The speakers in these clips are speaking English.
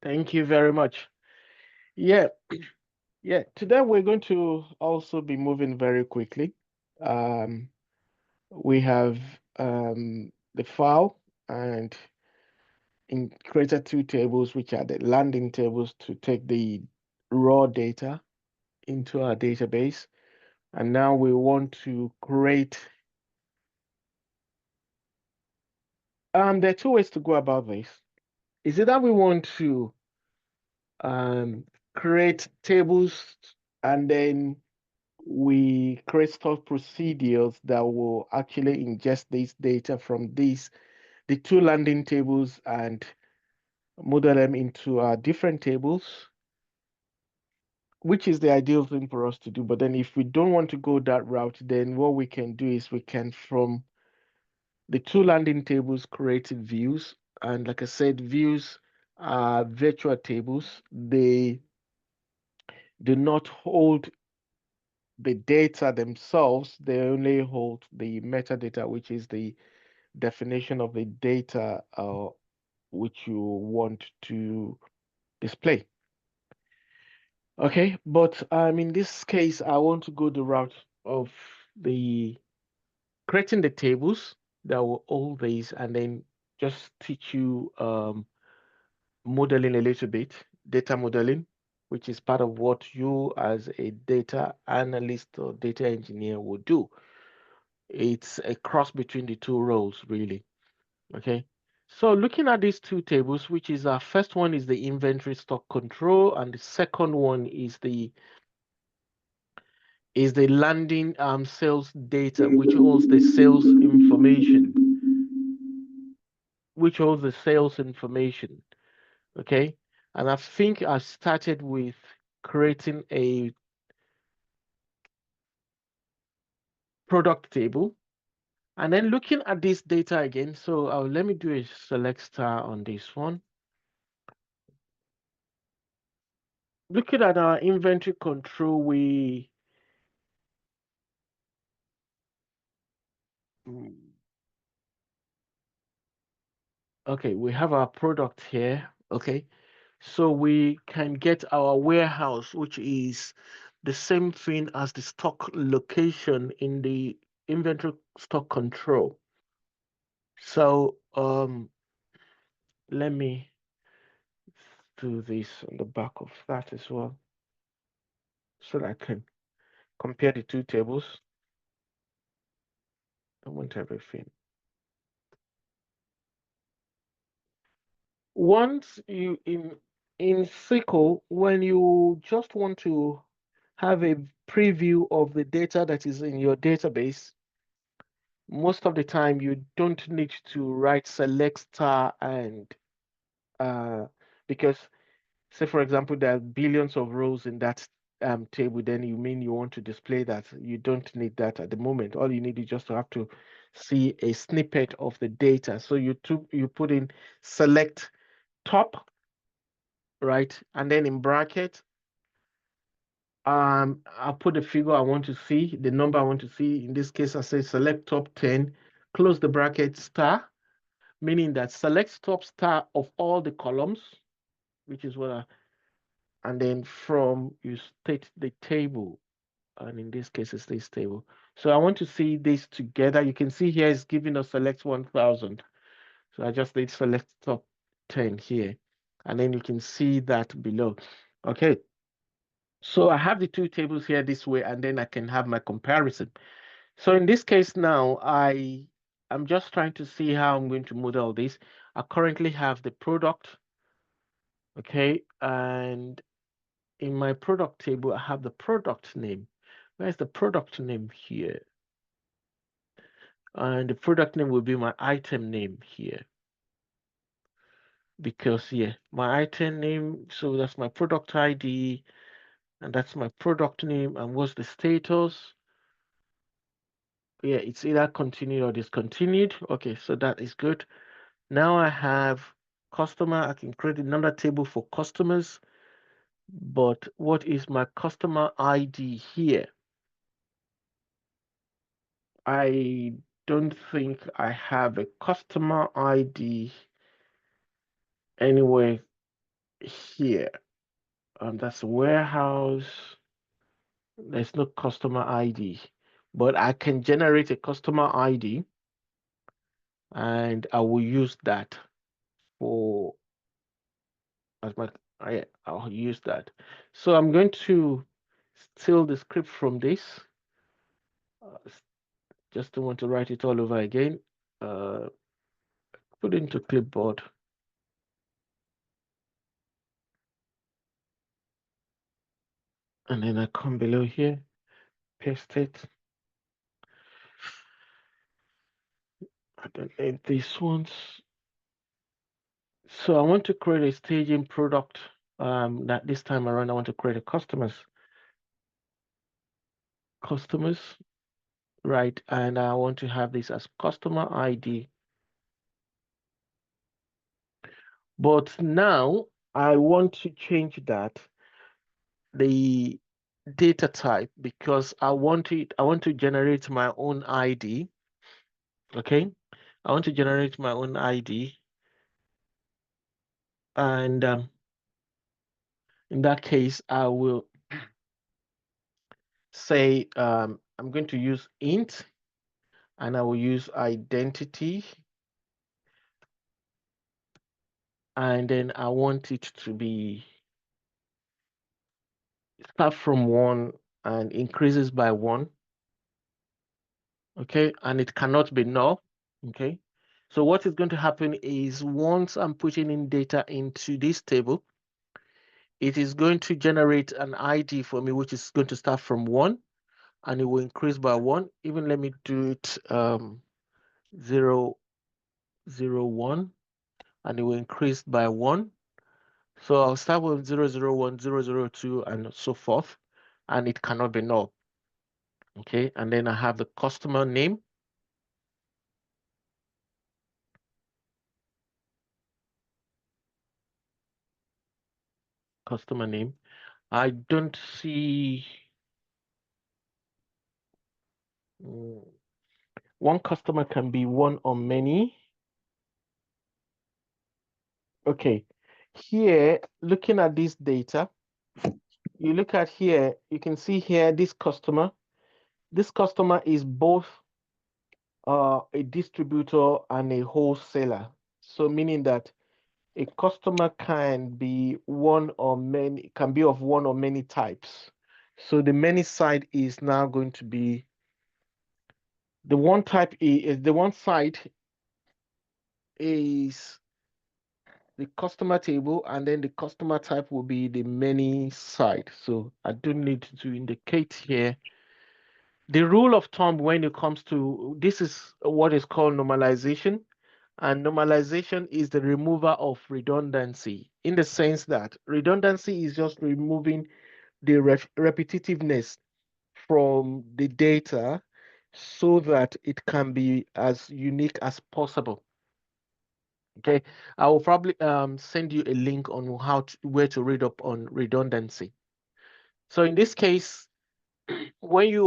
Thank you very much. Yeah, yeah. Today we're going to also be moving very quickly. Um, we have the file and created two tables, which are the landing tables to take the raw data into our database. And now we want to create, there are two ways to go about this. Is it that we want to um, create tables and then we create stored procedures that will actually ingest this data from the two landing tables and model them into different tables, which is the ideal thing for us to do. But then if we don't want to go that route, then what we can do is we can, from the two landing tables, create views. And like I said, views are virtual tables. They do not hold the data themselves, they only hold the metadata, which is the definition of the data which you want to display. Okay, but in this case, I want to go the route of the creating the tables that will hold these and then just teach you modeling a little bit, data modeling, which is part of what you as a data analyst or data engineer will do. It's a cross between the two roles, really. Okay. So looking at these two tables, which is our first one is the inventory stock control, and the second one is the landing sales data, which holds the sales information, which holds the sales information. Okay. And I think I started with creating a product table and then looking at this data again. So let me do a select star on this one. Looking at our inventory control, okay, we have our product here. Okay, so we can get our warehouse, which is the same thing as the stock location in the inventory stock control. So let me do this on the back of that as well, so that I can compare the two tables. I want everything. Once you in SQL, when you just want to have a preview of the data that is in your database, most of the time you don't need to write select star and because say for example there are billions of rows in that table, then you mean you want to display that. You don't need that at the moment. All you need is just to have to see a snippet of the data. So you put in select top, right? And then in bracket, I'll put the figure I want to see, the number I want to see. In this case, I say select top 10, close the bracket, star, meaning that select top star of all the columns, which is what and then from you state the table. And in this case, it's this table. So I want to see this together. You can see here it's giving us select 1000. So I just need select top 10 here. And then you can see that below. Okay. So I have the two tables here this way, and then I can have my comparison. So in this case now, I'm just trying to see how I'm going to model this. I currently have the product, okay, and in my product table, I have the product name. Where's the product name here? And the product name will be my item name here. Because, yeah, my item name, so that's my product ID, and that's my product name, and what's the status? Yeah, it's either continued or discontinued. Okay, so that is good. Now I have customer. I can create another table for customers. But what is my customer ID here? I don't think I have a customer ID anywhere. here. That's warehouse. There's no customer ID, but I can generate a customer ID, and I will use that for as my I'll use that. So I'm going to steal the script from this. Just don't want to write it all over again. Put it into clipboard. And then I come below here, paste it. I don't need these ones. So I want to create a staging product. That this time around I want to create a customers, right? And I want to have this as customer ID. But now I want to change that the data type because I want to generate my own ID. Okay, I want to generate my own ID, and in that case I will say I'm going to use int, and I will use identity, and then I want it to be start from 1 and increases by 1. Okay, and it cannot be null. Okay, so what is going to happen is once I'm putting in data into this table, it is going to generate an ID for me, which is going to start from 1, and it will increase by 1. Even let me do it 0, 0, 1, and it will increase by 1. So I'll start with 0, 0, 1, 0, 0, 2, and so forth, and it cannot be null. Okay, and then I have the customer name. Customer name. I don't see one customer can be one or many. Okay, here, looking at this data, you look at here, you can see here this customer. This customer is both a distributor and a wholesaler. So meaning that a customer can be one or many, can be of one or many types. So the many side is now going to be the one type is the one side is the customer table, and then the customer type will be the many side. So I do need to indicate here the rule of thumb when it comes to this is what is called normalization. And normalization is the removal of redundancy, in the sense that redundancy is just removing the repetitiveness from the data so that it can be as unique as possible. Okay, I will probably send you a link on where to read up on redundancy. So in this case, when you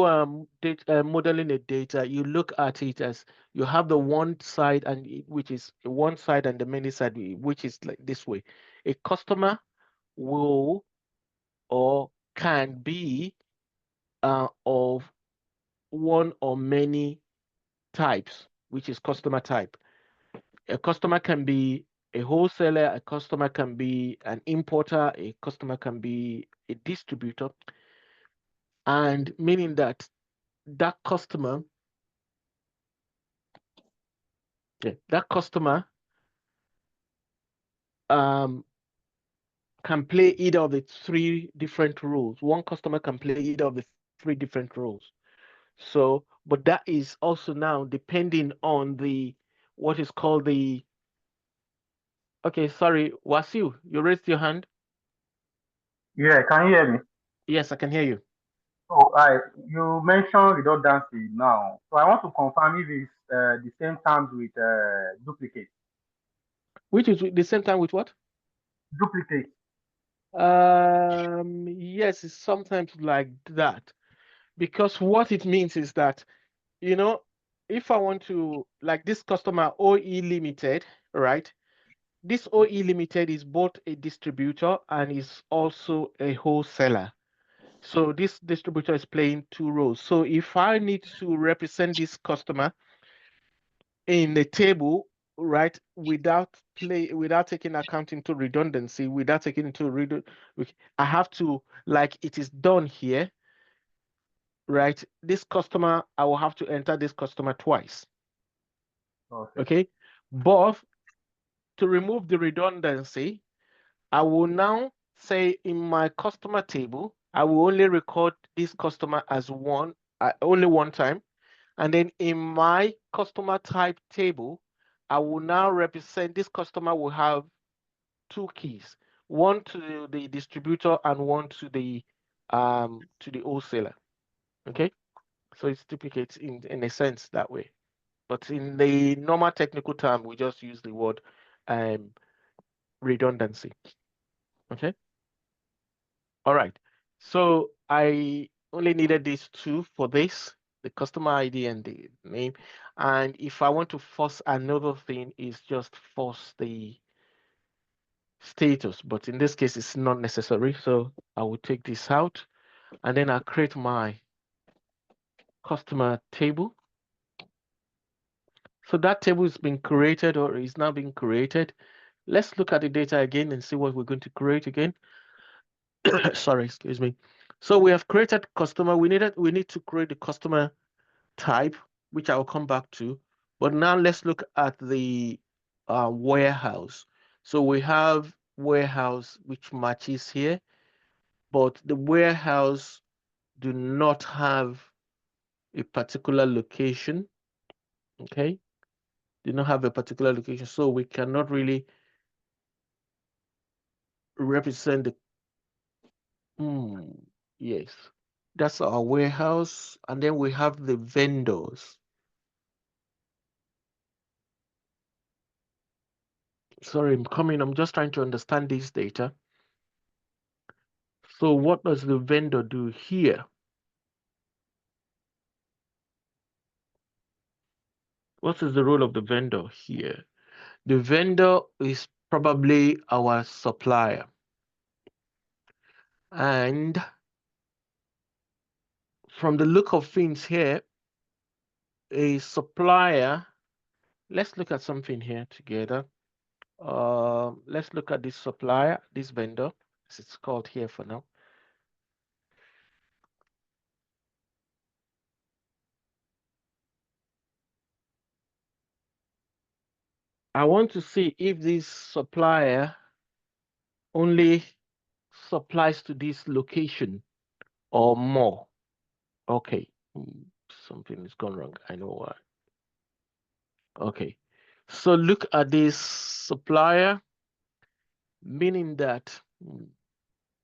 modeling a data, you look at it as you have the one side and which is one side and the many side, which is like this way. A customer will or can be of one or many types, which is customer type. A customer can be a wholesaler, a customer can be an importer, a customer can be a distributor, and meaning that that customer, that customer um, can play either of the 3 different roles. One customer can play either of the 3 different roles. So, but that is also now depending on the what is called the. Okay, sorry, Wasil, you raised your hand. Yeah, can you hear me? Yes, I can hear you. So, you mentioned redundancy now. So, I want to confirm if it's the same terms with duplicate. Which is the same time with what? Duplicate. Yes, it's sometimes like that, because what it means is that, you know, if I want to, like this customer OE Limited, right? this OE Limited is both a distributor and is also a wholesaler. So this distributor is playing two roles. So if I need to represent this customer in the table, right, without taking account into redundancy, without taking into I have to, like it is done here, right? This customer, I will have to enter this customer twice. Okay. But to remove the redundancy, I will now say in my customer table, I will only record this customer as only one time. And then in my customer type table, I will now represent this customer will have two keys, one to the distributor and one to the wholesaler. Okay. So it's duplicates in a sense that way. But in the normal technical term, we just use the word redundancy. Okay. All right. So I only needed these two for this, the customer ID and the name. And if I want to force another thing, is just force the status. But in this case, it's not necessary. So I will take this out and then I'll create my customer table. So that table has been created or is now being created. Let's look at the data again and see what we're going to create again. Sorry, excuse me. So we have created customer. We need to create the customer type, which I will come back to. But now let's look at the warehouse. So we have warehouse which matches here, but the warehouse do not have a particular location. Okay, do not have a particular location, so we cannot really represent the. Yes, that's our warehouse, and then we have the vendors. Sorry, I'm coming. I'm just trying to understand this data. So what does the vendor do here? What is the role of the vendor here? The vendor is probably our supplier. And from the look of things here, a supplier, let's look at something here together. Let's look at this supplier, this vendor, as it's called here for now. I want to see if this supplier only supplies to this location or more. Okay, something is gone wrong. I know why. Okay, so look at this supplier, meaning that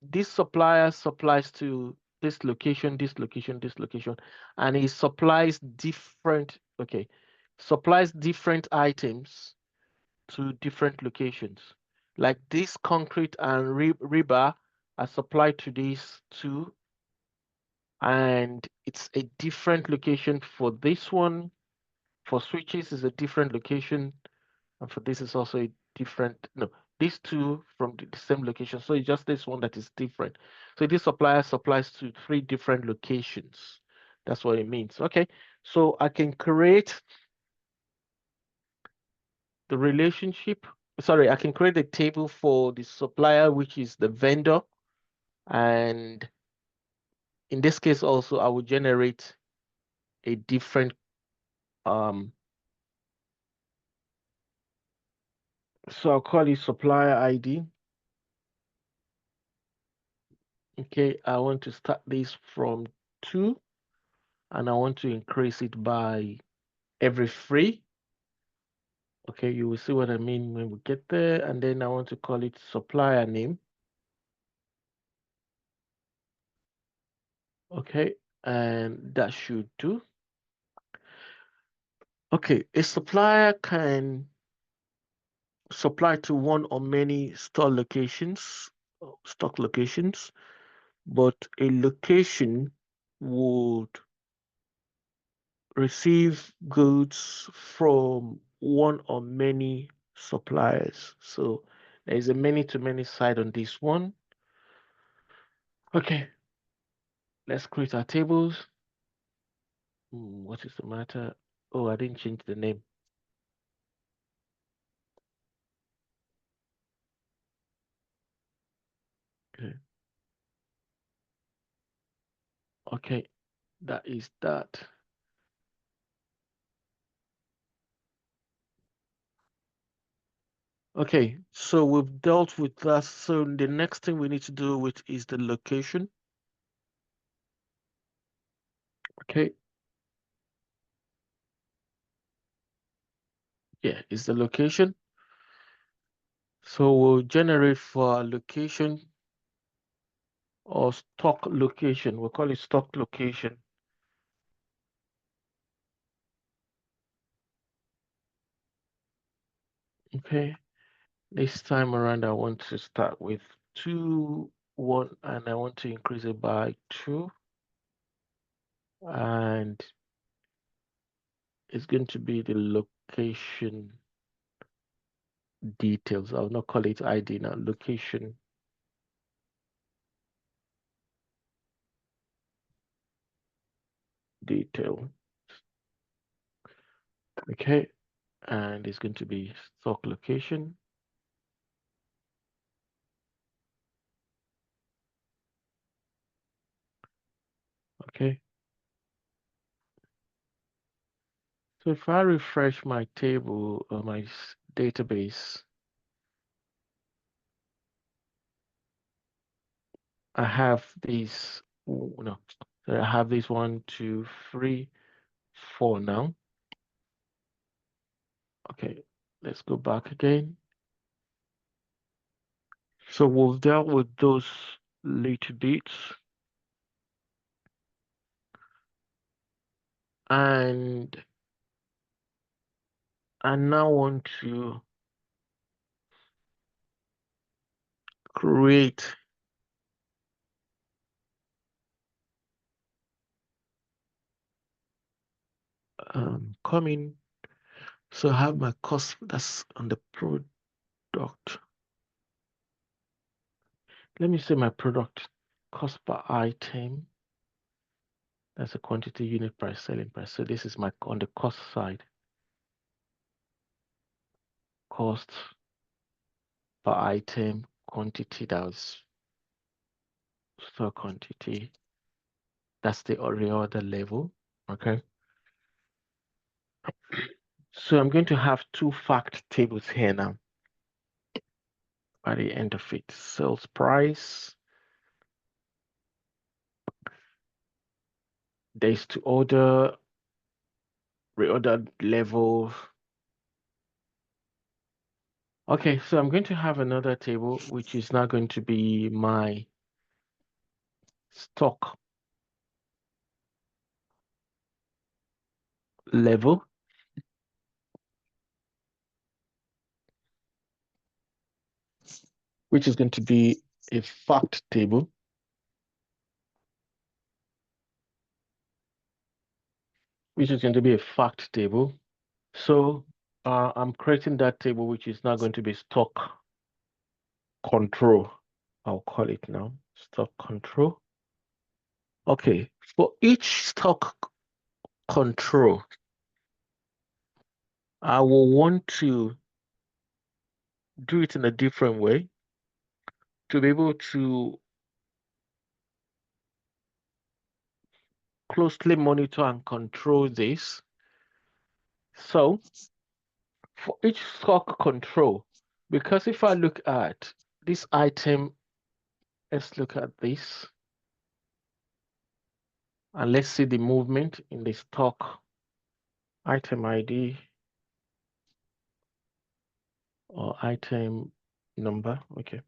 this supplier supplies to this location, this location, this location, and he supplies different, supplies different items to different locations. Like this concrete and rebar are supplied to these two, and it's a different location for this one. For switches is a different location, and for this is also a different, no, these two from the same location. So it's just this one that is different. So this supplier supplies to 3 different locations. That's what it means. Okay, so I can create the relationship. Sorry, I can create a table for the supplier, which is the vendor. And in this case also, I will generate a different so I'll call it supplier ID. Okay, I want to start this from 2, and I want to increase it by every 3. Okay, you will see what I mean when we get there. And then I want to call it supplier name. Okay, and that should do. Okay, a supplier can supply to one or many stock locations, but a location would receive goods from one or many suppliers. So there is a many-to-many side on this one. Okay, let's create our tables. What is the matter? Oh, I didn't change the name. Okay. Okay, that is that. Okay, so we've dealt with that. So the next thing we need to do with is the location. Okay. Yeah, is the location. So we'll generate for our location or stock location. We'll call it stock location. Okay. This time around, I want to start with 2, 1, and I want to increase it by 2. And it's going to be the location details. I'll not call it ID now, location detail. Okay, and it's going to be stock location. Okay. So if I refresh my table or my database, I have these, no, so I have this 1, 2, 3, 4 now. Okay, let's go back again. So we've dealt with those little bits. And I now want to create coming. So I have my cost that's on the product. Let me say my product cost per item. That's a quantity, unit price, selling price. So this is my on the cost side. Cost per item, quantity, that's stock quantity. That's the reorder level. Okay. So I'm going to have 2 fact tables here now. By the end of it, sales price, days to order, reorder level. Okay, so I'm going to have another table, which is now going to be my stock level, which is going to be a fact table. Which is going to be a fact table. So I'm creating that table, which is now going to be stock control. I'll call it now, stock control. Okay, for each stock control, I will want to do it in a different way to be able to closely monitor and control this. So for each stock control, because if I look at this item, let's look at this. And let's see the movement in the stock item ID or item number. Okay.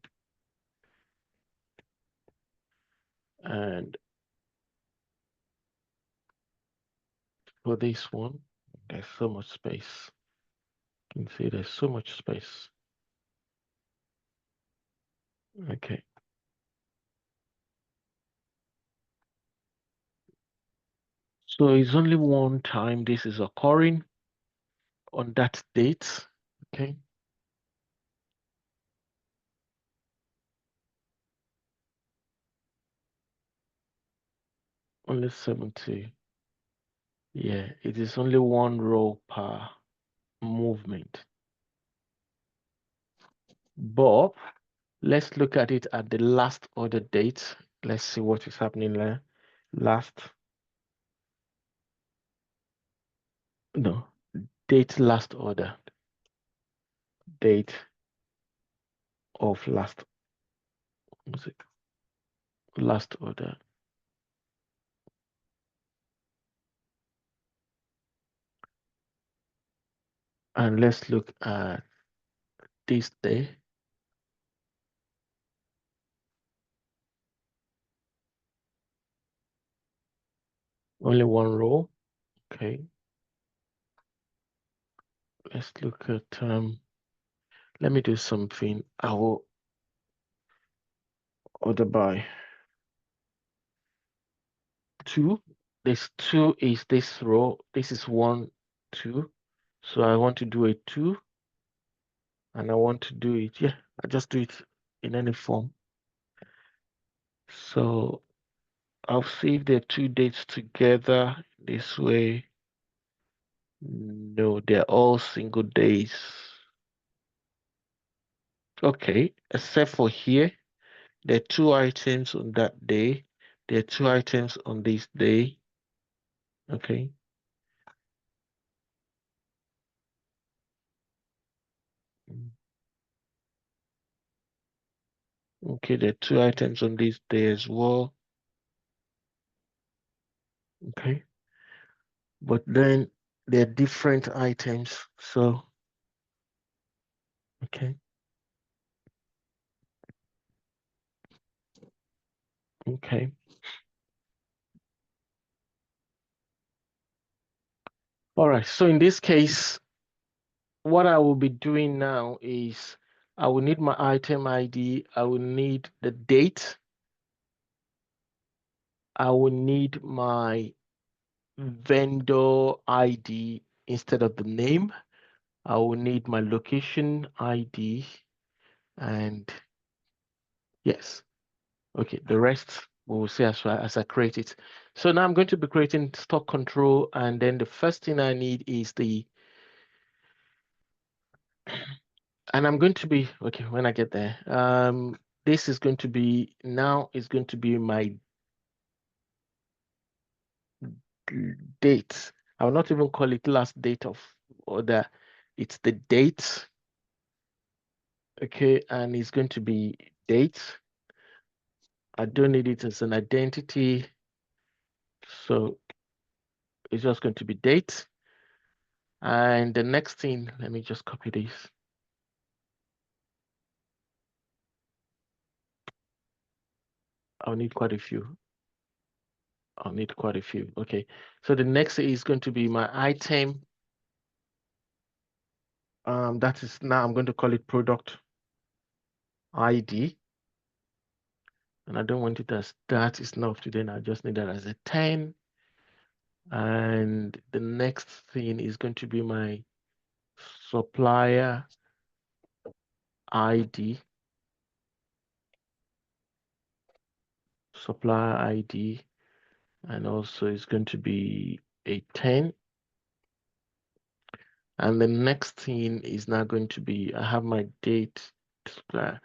And for this one, there's so much space. You can see there's so much space. Okay. So it's only one time this is occurring on that date. Okay. only 70. Yeah, it is only one row per movement. But let's look at it at the last order date. Let's see what is happening there. Date last order. Date of last order. And let's look at this day. Only one row. Okay. Let's look at let me do something. I will order by 2. This 2 is this row. This is 1, 2. So I want to do a 2. And I want to do it. Yeah, I just do it in any form. So I'll save the 2 dates together this way. No, they're all single days. Okay, except for here, there are 2 items on that day. There are 2 items on this day. Okay. Okay, there are 2 items on this day as well. Okay. But then they're different items. So, okay. Okay. All right. So in this case, what I will be doing now is I will need my item ID. I will need the date. I will need my vendor ID instead of the name. I will need my location ID and yes. Okay, the rest we will see as I create it. So now I'm going to be creating stock control, and then the first thing I need is and I'm going to be, okay, when I get there, this is going to be, now is going to be my date. I will not even call it last date of order. It's the date. Okay, and it's going to be date. I don't need it as an identity. So it's just going to be date. And the next thing, let me just copy this. I'll need quite a few. I'll need quite a few. Okay, so the next is going to be my item. That is now I'm going to call it product ID. And I don't want it as that. It's not today. I just need that as a 10. And the next thing is going to be my supplier ID. Supplier ID. And also it's going to be a 10. And the next thing is now going to be, I have my date supplier.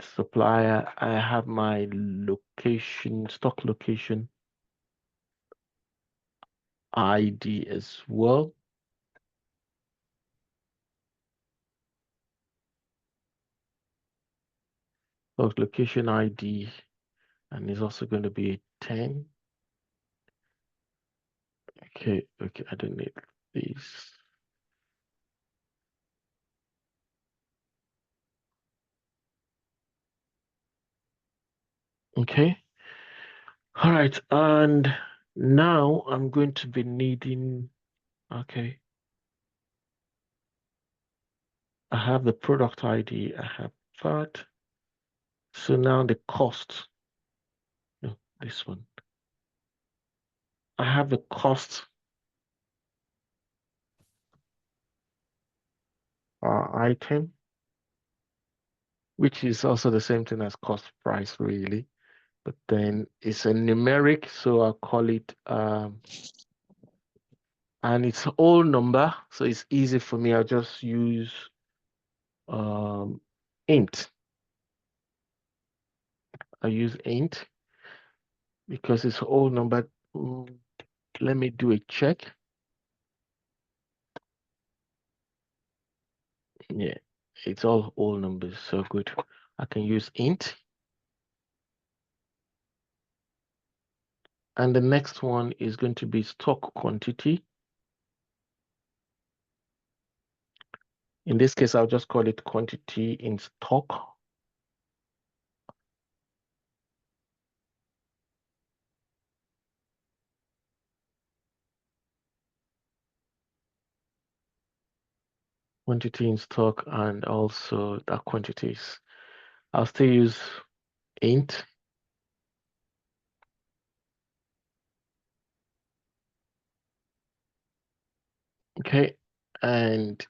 I have my location, stock location ID as well. Stock location ID, and it's also going to be a 10. Okay, I don't need these. Okay. All right, and now I'm going to be needing, okay. I have the product ID, I have that. So now the cost, no, this one. I have the cost item, which is also the same thing as cost price, really. but then it's a numeric, so I'll call it, and it's a whole number, so it's easy for me. I'll just use int. I use int because it's a whole number. Let me do a check. Yeah, it's all whole numbers, so good. I can use int. And the next one is going to be stock quantity. In this case, I'll just call it quantity in stock. Quantity in stock, and also that quantities. I'll still use int. Okay, and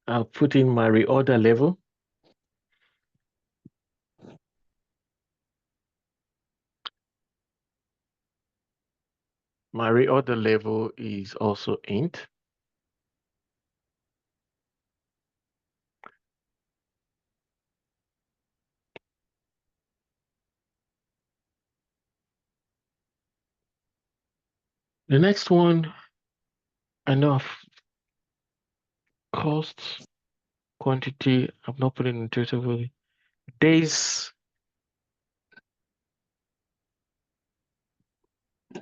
I'll put in my reorder level. My reorder level is also int. The next one, I know of costs, quantity. I'm not putting it intuitively. Days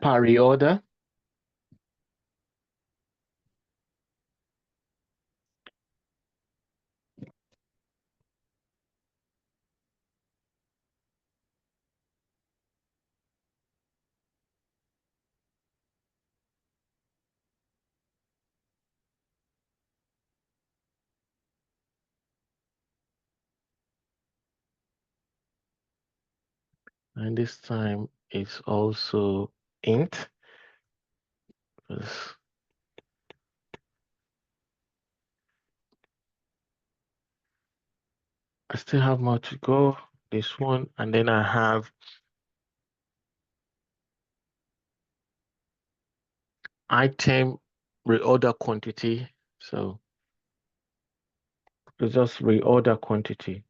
per reorder. And this time it's also int. I still have more to go. This one, and then I have item reorder quantity. So it's just reorder quantity.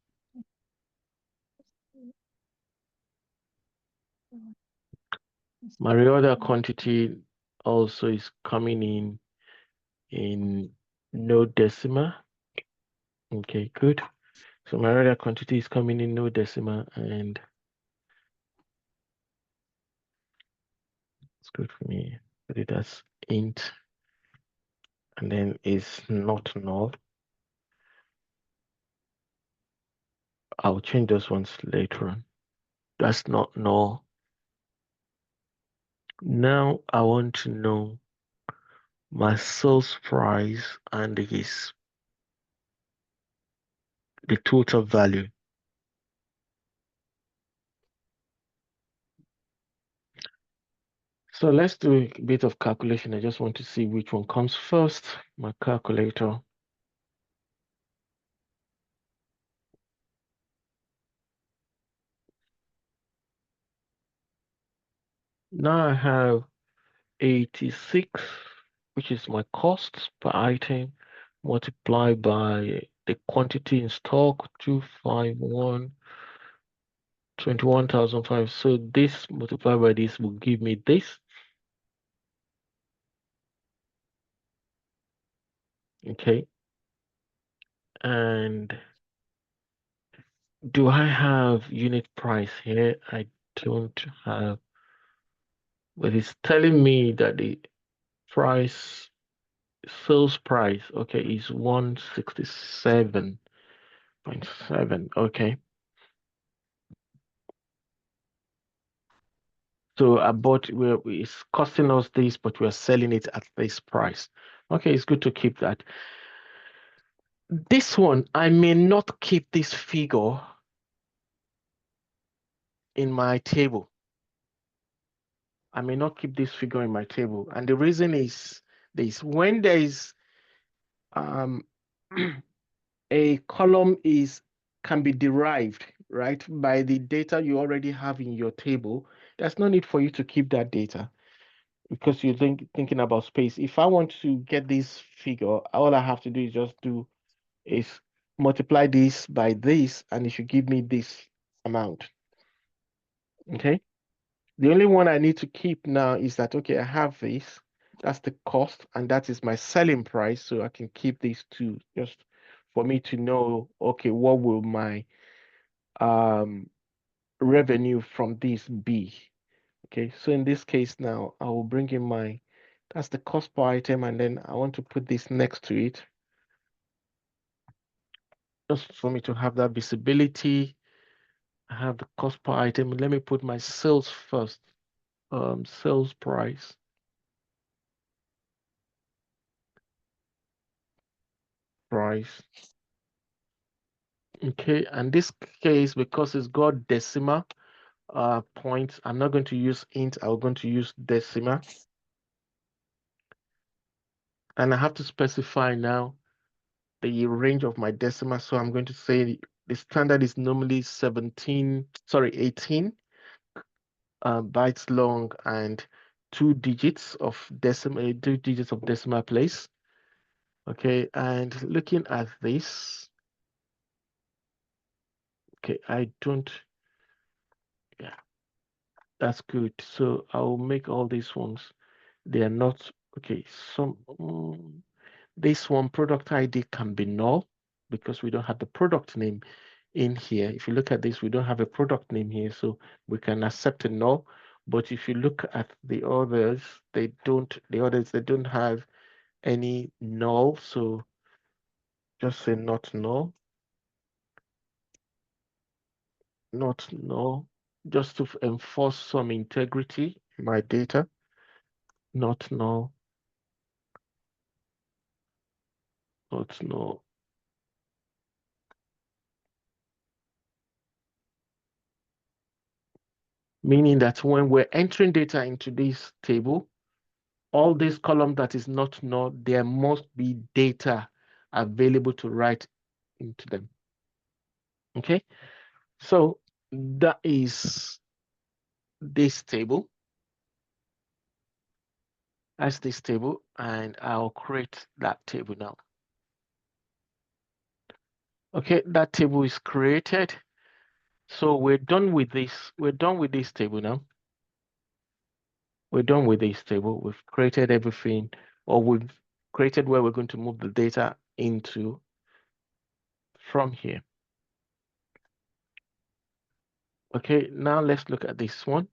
My reorder quantity also is coming in no decimal. Okay, good. So my reorder quantity is coming in no decimal, and it's good for me. Put it as int, and then it's not null. I'll change those ones later on. That's not null. Now I want to know my sales price and the total value. So let's do a bit of calculation. I just want to see which one comes first. My calculator. Now I have 86, which is my cost per item, multiplied by the quantity in stock, 251, 21,005. So this multiplied by this will give me this. Okay. And do I have unit price here? I don't have, but it's telling me that the price, sales price, okay, is 167.7. Okay. So I bought, it's costing us this, but we're selling it at this price. Okay, it's good to keep that. This one, I may not keep this figure in my table. I may not keep this figure in my table. And the reason is this. When there is a column can be derived, right, by the data you already have in your table, there's no need for you to keep that data because you're thinking about space. If I want to get this figure, all I have to do is multiply this by this, and it should give me this amount. Okay. The only one I need to keep now is that, okay, I have this, that's the cost, and that is my selling price. So I can keep these two just for me to know, okay, what will my revenue from this be? Okay, so in this case now, I will bring in that's the cost per item, and then I want to put this next to it, just for me to have that visibility. I have the cost per item. Let me put my sales first, sales price. Okay, and this case, because it's got decimal points, I'm not going to use int, I'm going to use decimal. And I have to specify now the range of my decimal. So I'm going to say the standard is normally 18 bytes long and 2 digits of decimal place. Okay, and looking at this, okay, yeah, that's good. So I'll make all these ones. They are not, okay, this one product ID can be null because we don't have the product name in here. If you look at this, we don't have a product name here, so we can accept a null. But if you look at the others, they don't have any null, so just say not null, just to enforce some integrity in my data, not null, not null. Meaning that when we're entering data into this table, all this column that is not null, there must be data available to write into them. Okay, so that is this table. That's this table, and I'll create that table now. Okay, that table is created. So we're done with this. We're done with this table now. We're done with this table. We've created everything, or we've created where we're going to move the data into from here. Okay, now let's look at this one.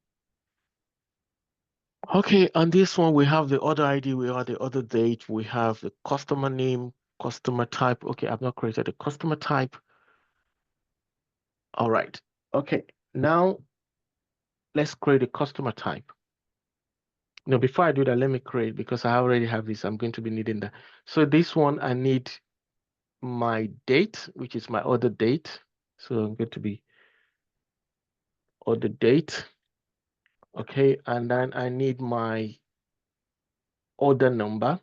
Okay, on this one, we have the order ID, we have the order date, we have the customer name, customer type. Okay, I've not created a customer type. All right. Okay, now let's create a customer type. Now, before I do that, let me create, because I already have this, I'm going to be needing that. So this one, I need my date, which is my order date. So I'm going to be order date. Okay, and then I need my order number.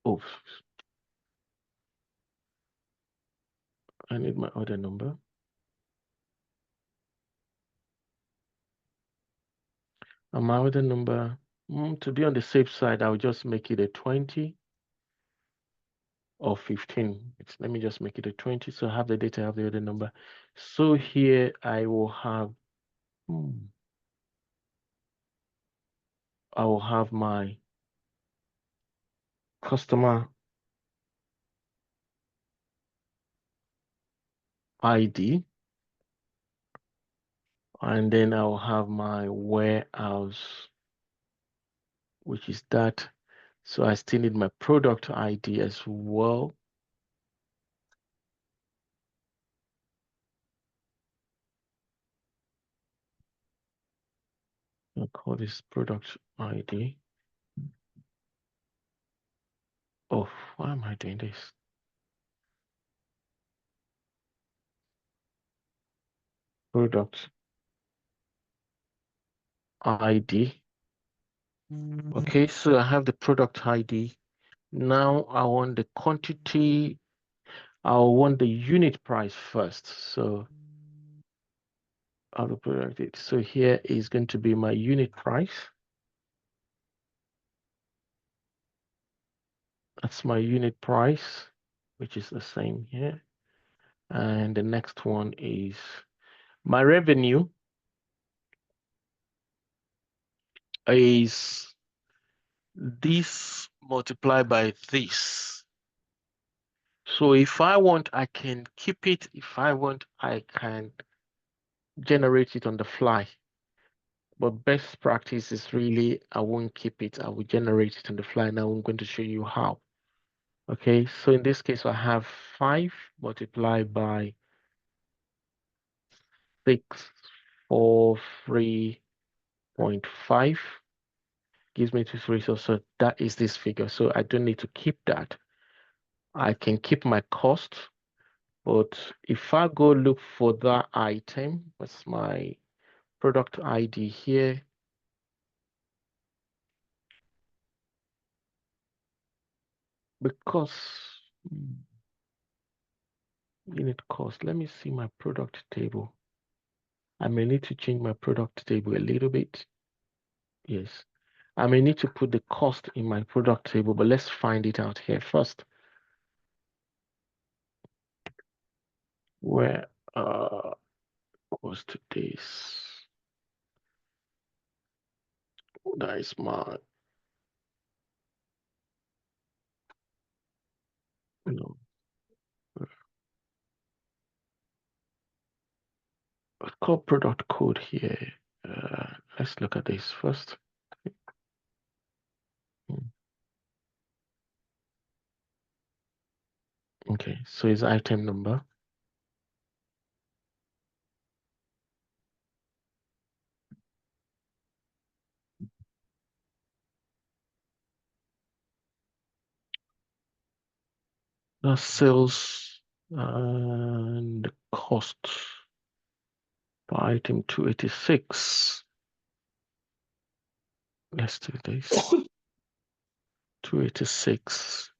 Oh, I need my order number. And my order number, to be on the safe side, I'll just make it a 20 or 15. Let me just make it a 20. So I have the data, I have the order number. So here I will have, I will have my customer ID, and then I'll have my warehouse, which is that. So I still need my product ID as well. I'll call this product ID. Oh, why am I doing this? Product ID. Okay, so I have the product ID. Now I want the quantity. I want the unit price first. So I'll product it. So here is going to be my unit price. That's my unit price, which is the same here. And the next one is my revenue is this multiplied by this. So if I want, I can keep it. If I want, I can generate it on the fly. But best practice is really, I won't keep it. I will generate it on the fly. Now I'm going to show you how. Okay, so in this case, I have 5 multiplied by 643.5 gives me 23. So that is this figure. So I don't need to keep that. I can keep my cost, but if I go look for that item, what's my product ID here? Because unit cost, let me see my product table. I may need to change my product table a little bit. Yes, I may need to put the cost in my product table, but let's find it out here first. Where was today's? That is my, no. Let's call product code here. Let's look at this first. Okay, so it's item number. That's sales and cost for item 286. Let's do this. 286.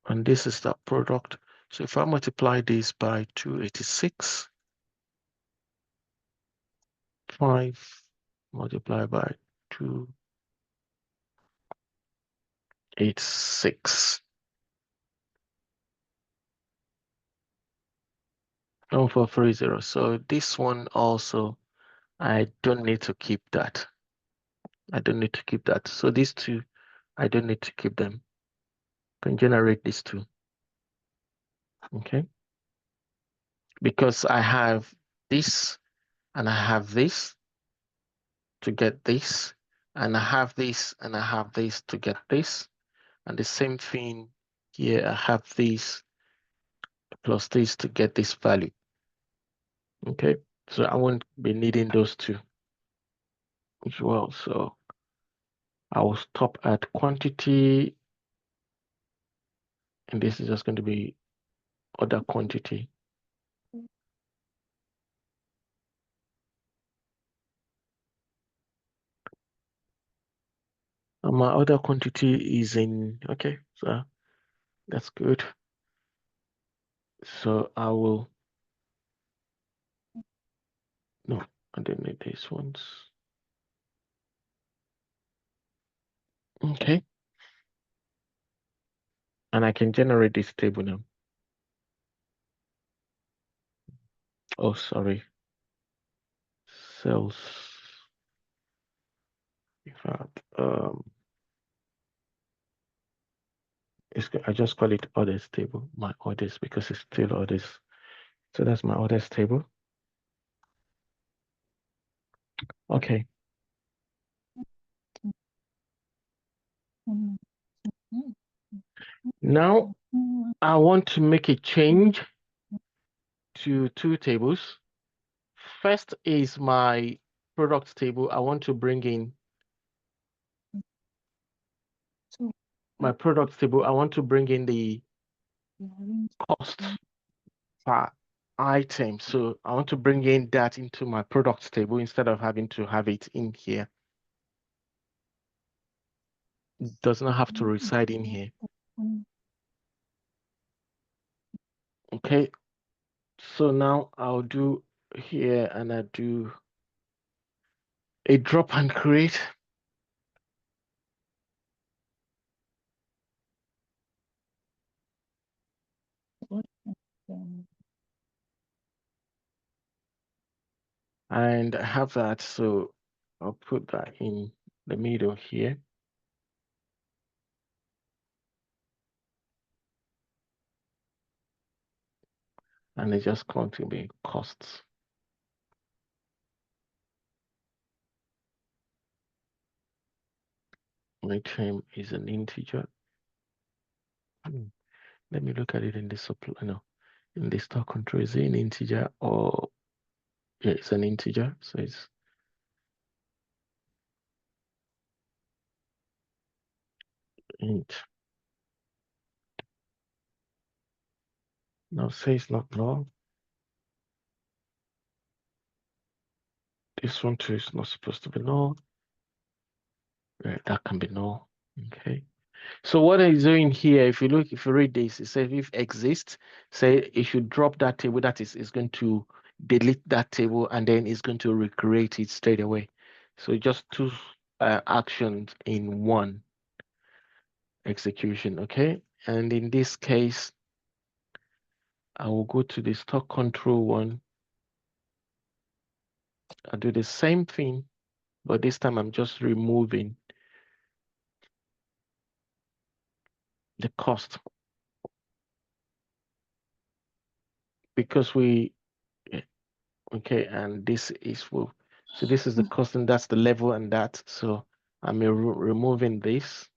And this is that product. So if I multiply this by 286, 5 multiplied by 286. 1430. So this one also, I don't need to keep that. I don't need to keep that. So these two, I don't need to keep them. Can generate these two. Okay. Because I have this and I have this to get this, and I have this and I have this to get this. And the same thing here, I have this plus this to get this value. Okay. So I won't be needing those two as well. So I will stop at quantity, and this is just going to be other quantity. And my other quantity is in, okay, so that's good. So I will, no, I don't need these ones. Okay. And I can generate this table now. Oh, sorry. Cells. In fact, I just call it orders table, my orders, because it's still orders. So that's my orders table. Okay. Now I want to make a change to 2 tables. First is my product table. I want to bring in my product table. I want to bring in the cost part. item. So I want to bring in that into my products table instead of having to have it in here. It does not have to reside in here. Okay. So now I'll do here and I do a drop and create. And I have that, so I'll put that in the middle here. And it's just going to be costs. My term is an integer. Let me look at it in the supply. No, in the stock control. Is it an integer or yeah, it's an integer. So it's int. Now say it's not null. This one too is not supposed to be null. Right, that can be null. Okay. So what I'm doing here, if you read this, it says if exists, say it should drop that table. That is, it's going to delete that table and then it's going to recreate it straight away. So just two actions in one execution. Okay. And in this case, I will go to the stock control one. I'll do the same thing, but this time I'm just removing the cost because okay, and this is so this is the cost and that's the level and that. So I'm removing this.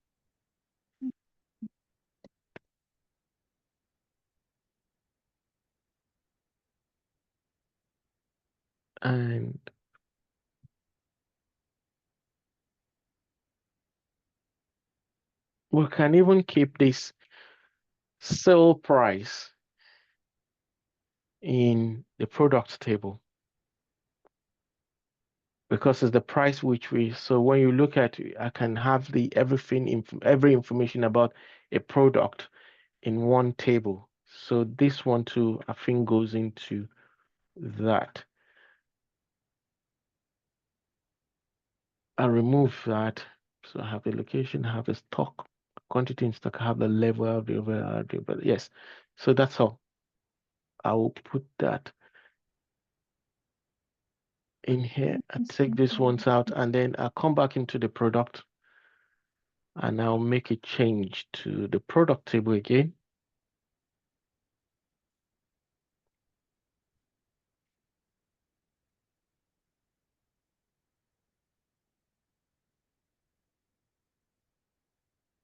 And we can even keep this sale price in the product table because it's the price which so when you look at it, I can have every information about a product in one table. So this one too, I think goes into that. I remove that. So I have the location, I have the stock, quantity in stock, I have the level, I have the overall, yes. So that's all. I will put that in here. I take these ones out and then I'll come back into the product and I'll make a change to the product table again.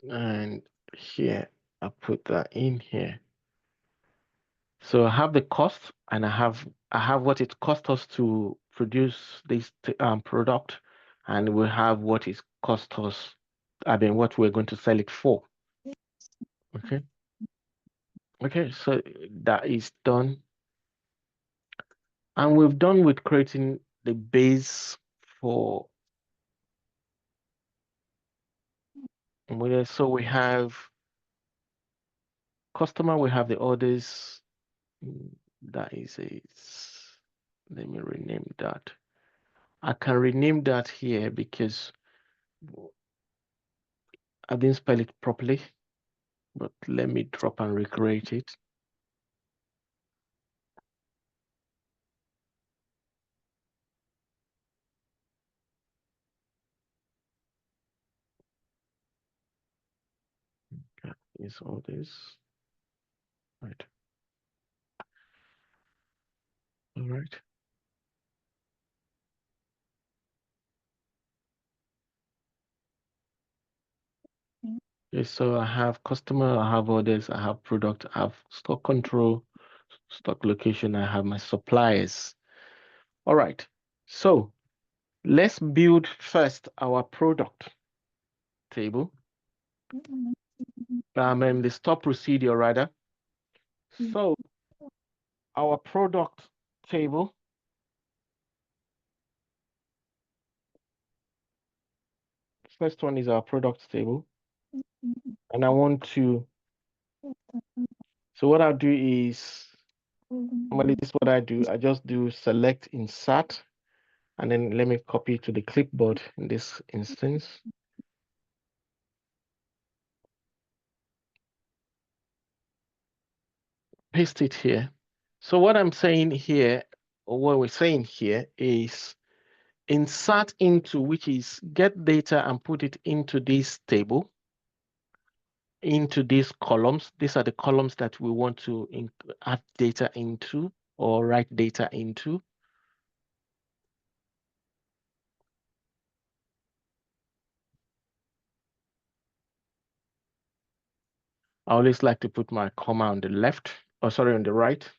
And here, I put that in here. So I have the cost and I have what it cost us to produce this product, and we have what it cost us, what we're going to sell it for. Okay. Okay, so that is done. And we've done with creating the base for so we have customer, we have the orders. That is let me rename that. I can rename that here because I didn't spell it properly, but let me drop and recreate it. That is all this. Right. All right. Okay, so I have customer, I have orders, I have product, I have stock control, stock location, I have my suppliers. All right. So let's build first our product table. The stop procedure rather. So our product table. First one is our product table. And I want to, so what I'll do is, normally this is what I do. I just do select insert, and then let me copy it to the clipboard in this instance. Paste it here. So what I'm saying here, or what we're saying here is insert into, which is get data and put it into this table, into these columns. These are the columns that we want to add data into or write data into. I always like to put my comma on the left, or sorry, on the right.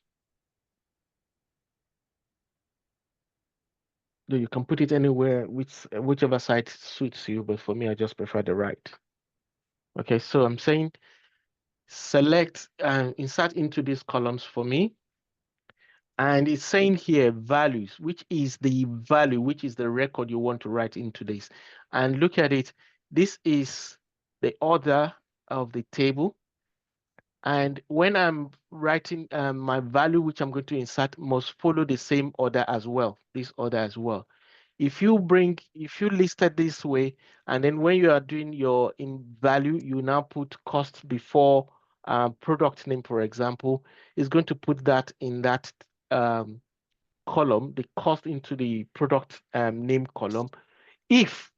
Though you can put it anywhere, whichever side suits you, but for me, I just prefer the right. Okay, so I'm saying select and insert into these columns for me. And it's saying here values, which is the value, which is the record you want to write into this. And look at it. This is the order of the table. And when I'm writing my value, which I'm going to insert, must follow the same order as well, this order as well. If you list it this way, and then when you are doing your in value, you now put cost before product name, for example, is going to put that in that column, the cost into the product name column. If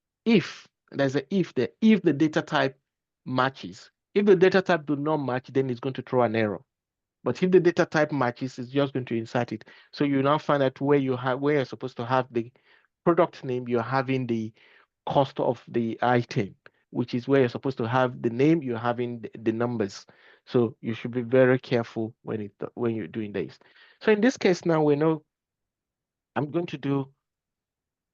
there's a if there, if the data type matches. If the data type do not match, then it's going to throw an error. But if the data type matches, it's just going to insert it. So you now find out where you're supposed to have the product name, you're having the cost of the item, which is where you're supposed to have the name, you're having the numbers. So you should be very careful when you're doing this. So in this case now, we know I'm going to do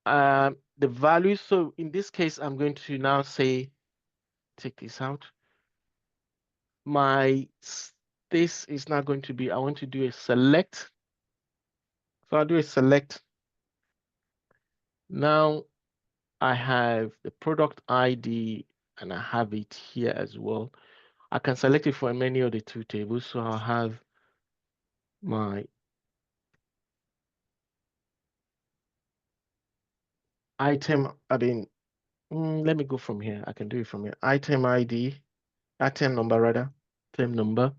the values. So in this case, I'm going to now say, take this out. This is not going to be, I want to do a select. So I'll do a select. Now I have the product ID and I have it here as well. I can select it from any of the two tables. So I'll have my item, let me go from here. I can do it from here. Item ID, item number rather, item number.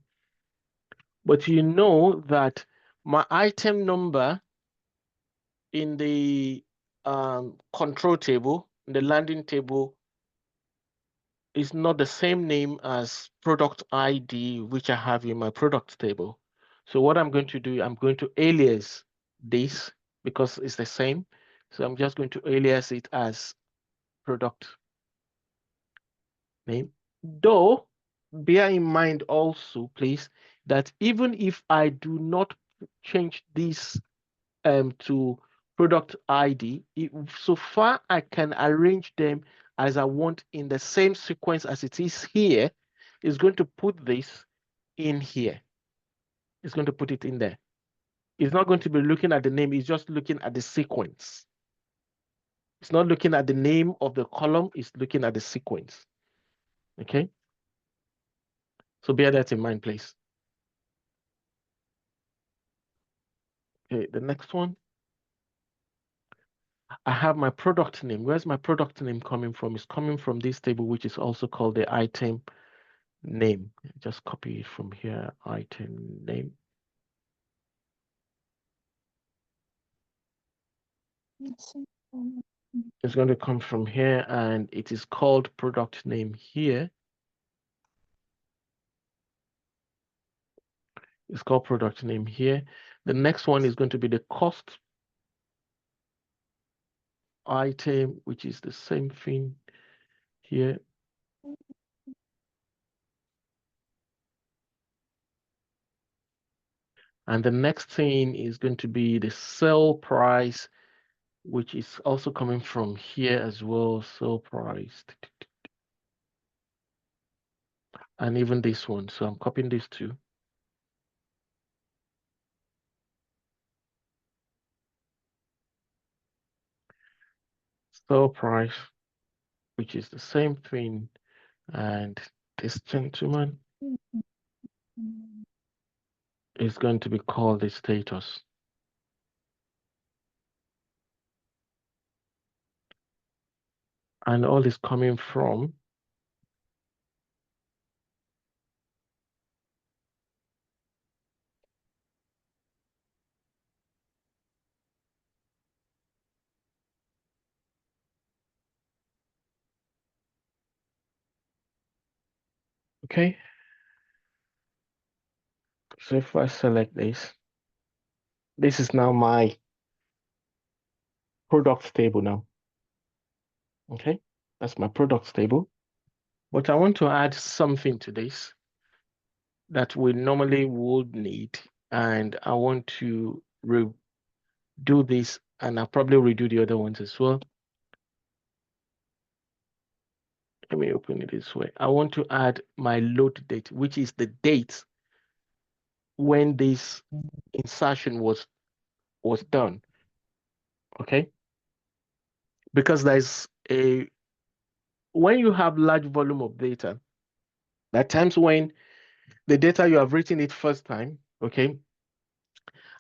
But you know that my item number in the control table, in the landing table, is not the same name as product ID, which I have in my product table. So what I'm going to do, I'm going to alias this because it's the same. So I'm just going to alias it as product name. Though, bear in mind also, please, that even if I do not change this to product ID, so far I can arrange them as I want in the same sequence as it is here, is going to put this in here. It's going to put it in there. It's not going to be looking at the name, it's just looking at the sequence. It's not looking at the name of the column, it's looking at the sequence. Okay? So bear that in mind, please. Okay, the next one. I have my product name. Where's my product name coming from? It's coming from this table, which is also called the item name. Just copy it from here, item name. It's going to come from here and it is called product name here. It's called product name here. The next one is going to be the cost item, which is the same thing here. And the next thing is going to be the sell price, which is also coming from here as well, sell price. And even this one. So I'm copying these two. sell price, which is the same thing, and this gentleman is going to be called the status. And all is coming from okay. So if I select this is now my product table now. Okay, that's my product table. But I want to add something to this that we normally would need, and I want to redo this, and I'll probably redo the other ones as well. Let me open it this way. I want to add my load date, which is the date when this insertion was done. Okay, because there's a when you have large volume of data, there are times when the data you have written it first time, okay,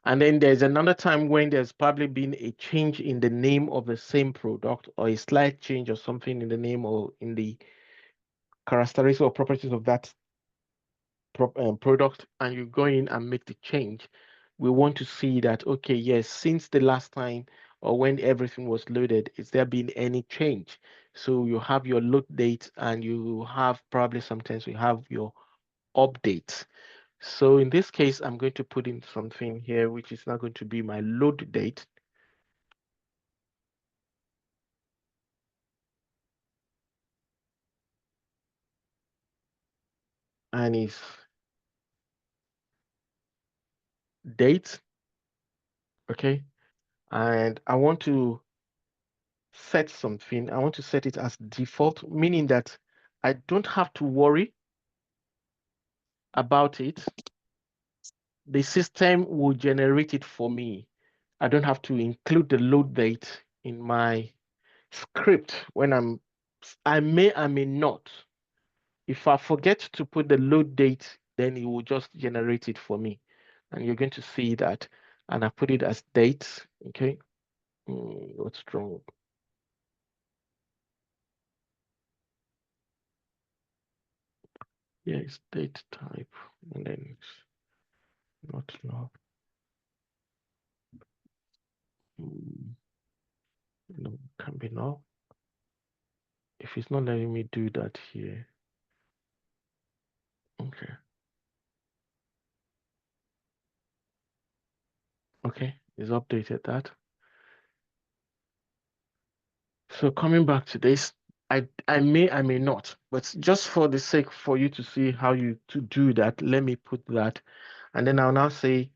and then there's another time when there's probably been a change in the name of the same product or a slight change or something in the name or in the characteristics or properties of that product, and you go in and make the change. We want to see that, okay, yes, since the last time or when everything was loaded, is there been any change? So you have your load date and you have probably sometimes you have your updates. So in this case, I'm going to put in something here, which is now going to be my load date. And it's date, okay? And I want to set something. I want to set it as default, meaning that I don't have to worry about it. The system will generate it for me. I don't have to include the load date in my script when I may not. If I forget to put the load date, then it will just generate it for me. And you're going to see that. And I put it as date, okay? What's wrong? Yeah, it's date type, and then it's not log. No, can be null. If it's not letting me do that here, okay. Okay, it's updated that. So coming back to this, I may not, but just for the sake for you to see how you to do that, let me put that, and then I'll now say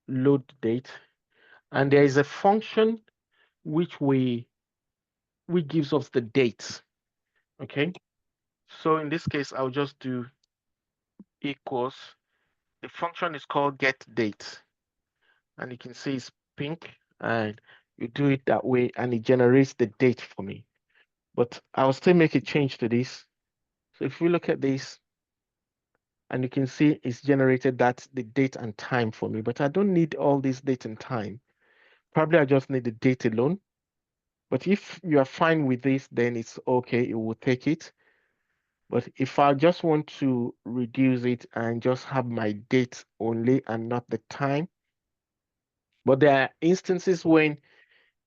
load date, and there is a function which gives us the dates. Okay, so in this case, I'll just do equals. The function is called get date, and you can see it's pink, and you do it that way, and it generates the date for me. But I'll still make a change to this. So if we look at this, and you can see it's generated that the date and time for me, but I don't need all this date and time. Probably I just need the date alone. But if you are fine with this, then it's okay, it will take it. But if I just want to reduce it and just have my date only and not the time, but there are instances when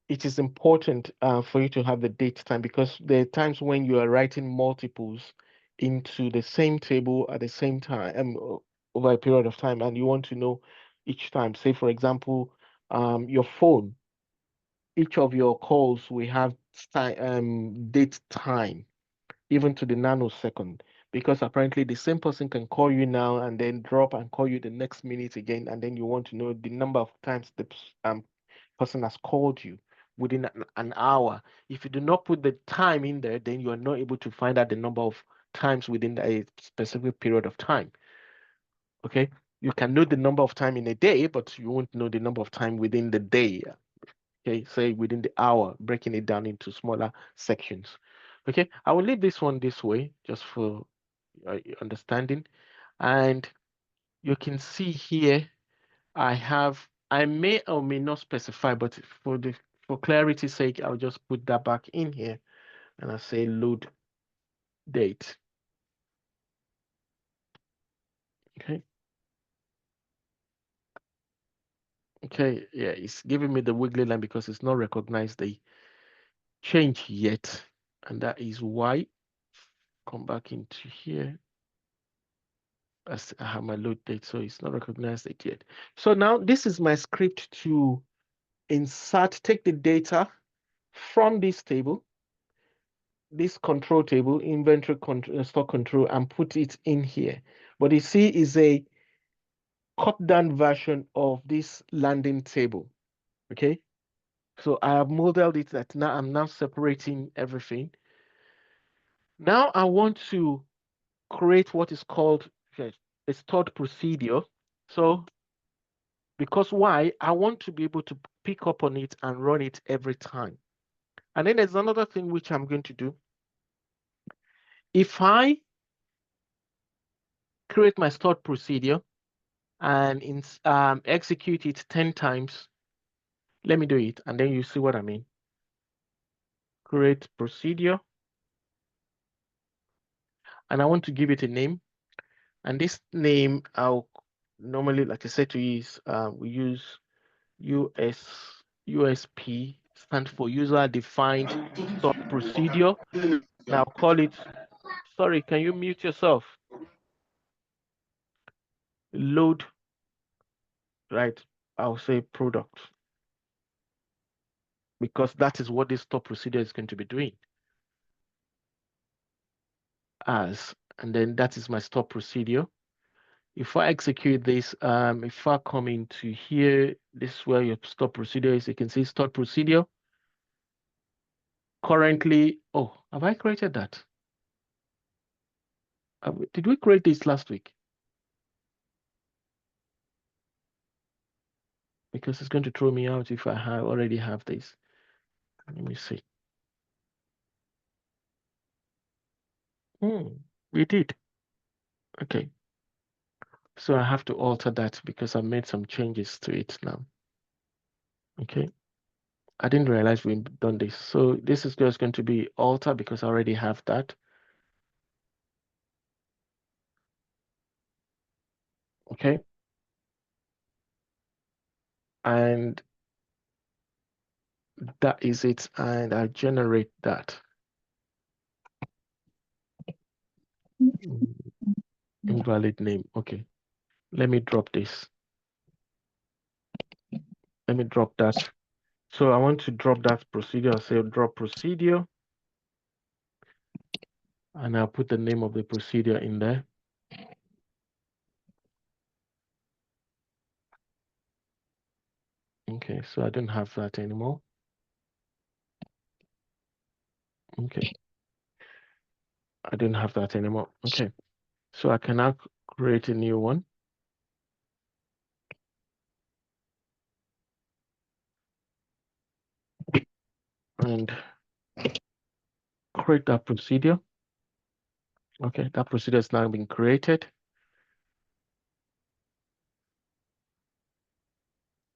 it is important for you to have the date time, because there are times when you are writing multiples into the same table at the same time over a period of time, and you want to know each time. Say, for example, your phone, each of your calls we have date time, even to the nanosecond, because apparently the same person can call you now and then drop and call you the next minute again, and then you want to know the number of times the person has called you within an hour. If you do not put the time in there, then you are not able to find out the number of times within a specific period of time. Okay, you can know the number of time in a day, but you won't know the number of time within the day. Okay, say within the hour, breaking it down into smaller sections. Okay, I will leave this one this way just for understanding. And you can see here, I may or may not specify, but for clarity's sake, I'll just put that back in here and I'll say load date. Okay. Okay, yeah, it's giving me the wiggly line because it's not recognized the change yet. And that is why. Come back into here. I have my load date, so it's not recognized it yet. So now this is my script to insert, take the data from this table, this control table, inventory control, stock control, and put it in here. But you see is a cut down version of this landing table. Okay. So I have modeled it that now I'm now separating everything. Now I want to create what is called a stored procedure. So because why? I want to be able to pick up on it and run it every time. And then there's another thing which I'm going to do. If I create my stored procedure and execute it 10 times, let me do it, and then you see what I mean. Create procedure. And I want to give it a name. And this name, I'll normally, like I said to you, is we use USP, stands for user defined stored procedure. Now call it, sorry, can you mute yourself? Load, right? I'll say product, because that is what this stored procedure is going to be doing as, and then that is my stored procedure. If I execute this, if I come into here, this is where your stored procedure is. You can see stored procedure. Currently, oh, have I created that? Did we create this last week? Because it's going to throw me out if I already have this. Let me see. We did. Okay. So I have to alter that because I made some changes to it now. Okay. I didn't realize we'd done this. So this is just going to be alter because I already have that. Okay. And that is it. And I generate that. Invalid name. Okay. Let me drop this. Let me drop that. So I want to drop that procedure. I'll say drop procedure. And I'll put the name of the procedure in there. Okay, so I don't have that anymore. Okay. I don't have that anymore. Okay. So I can now create a new one. And create that procedure. Okay, that procedure has now been created.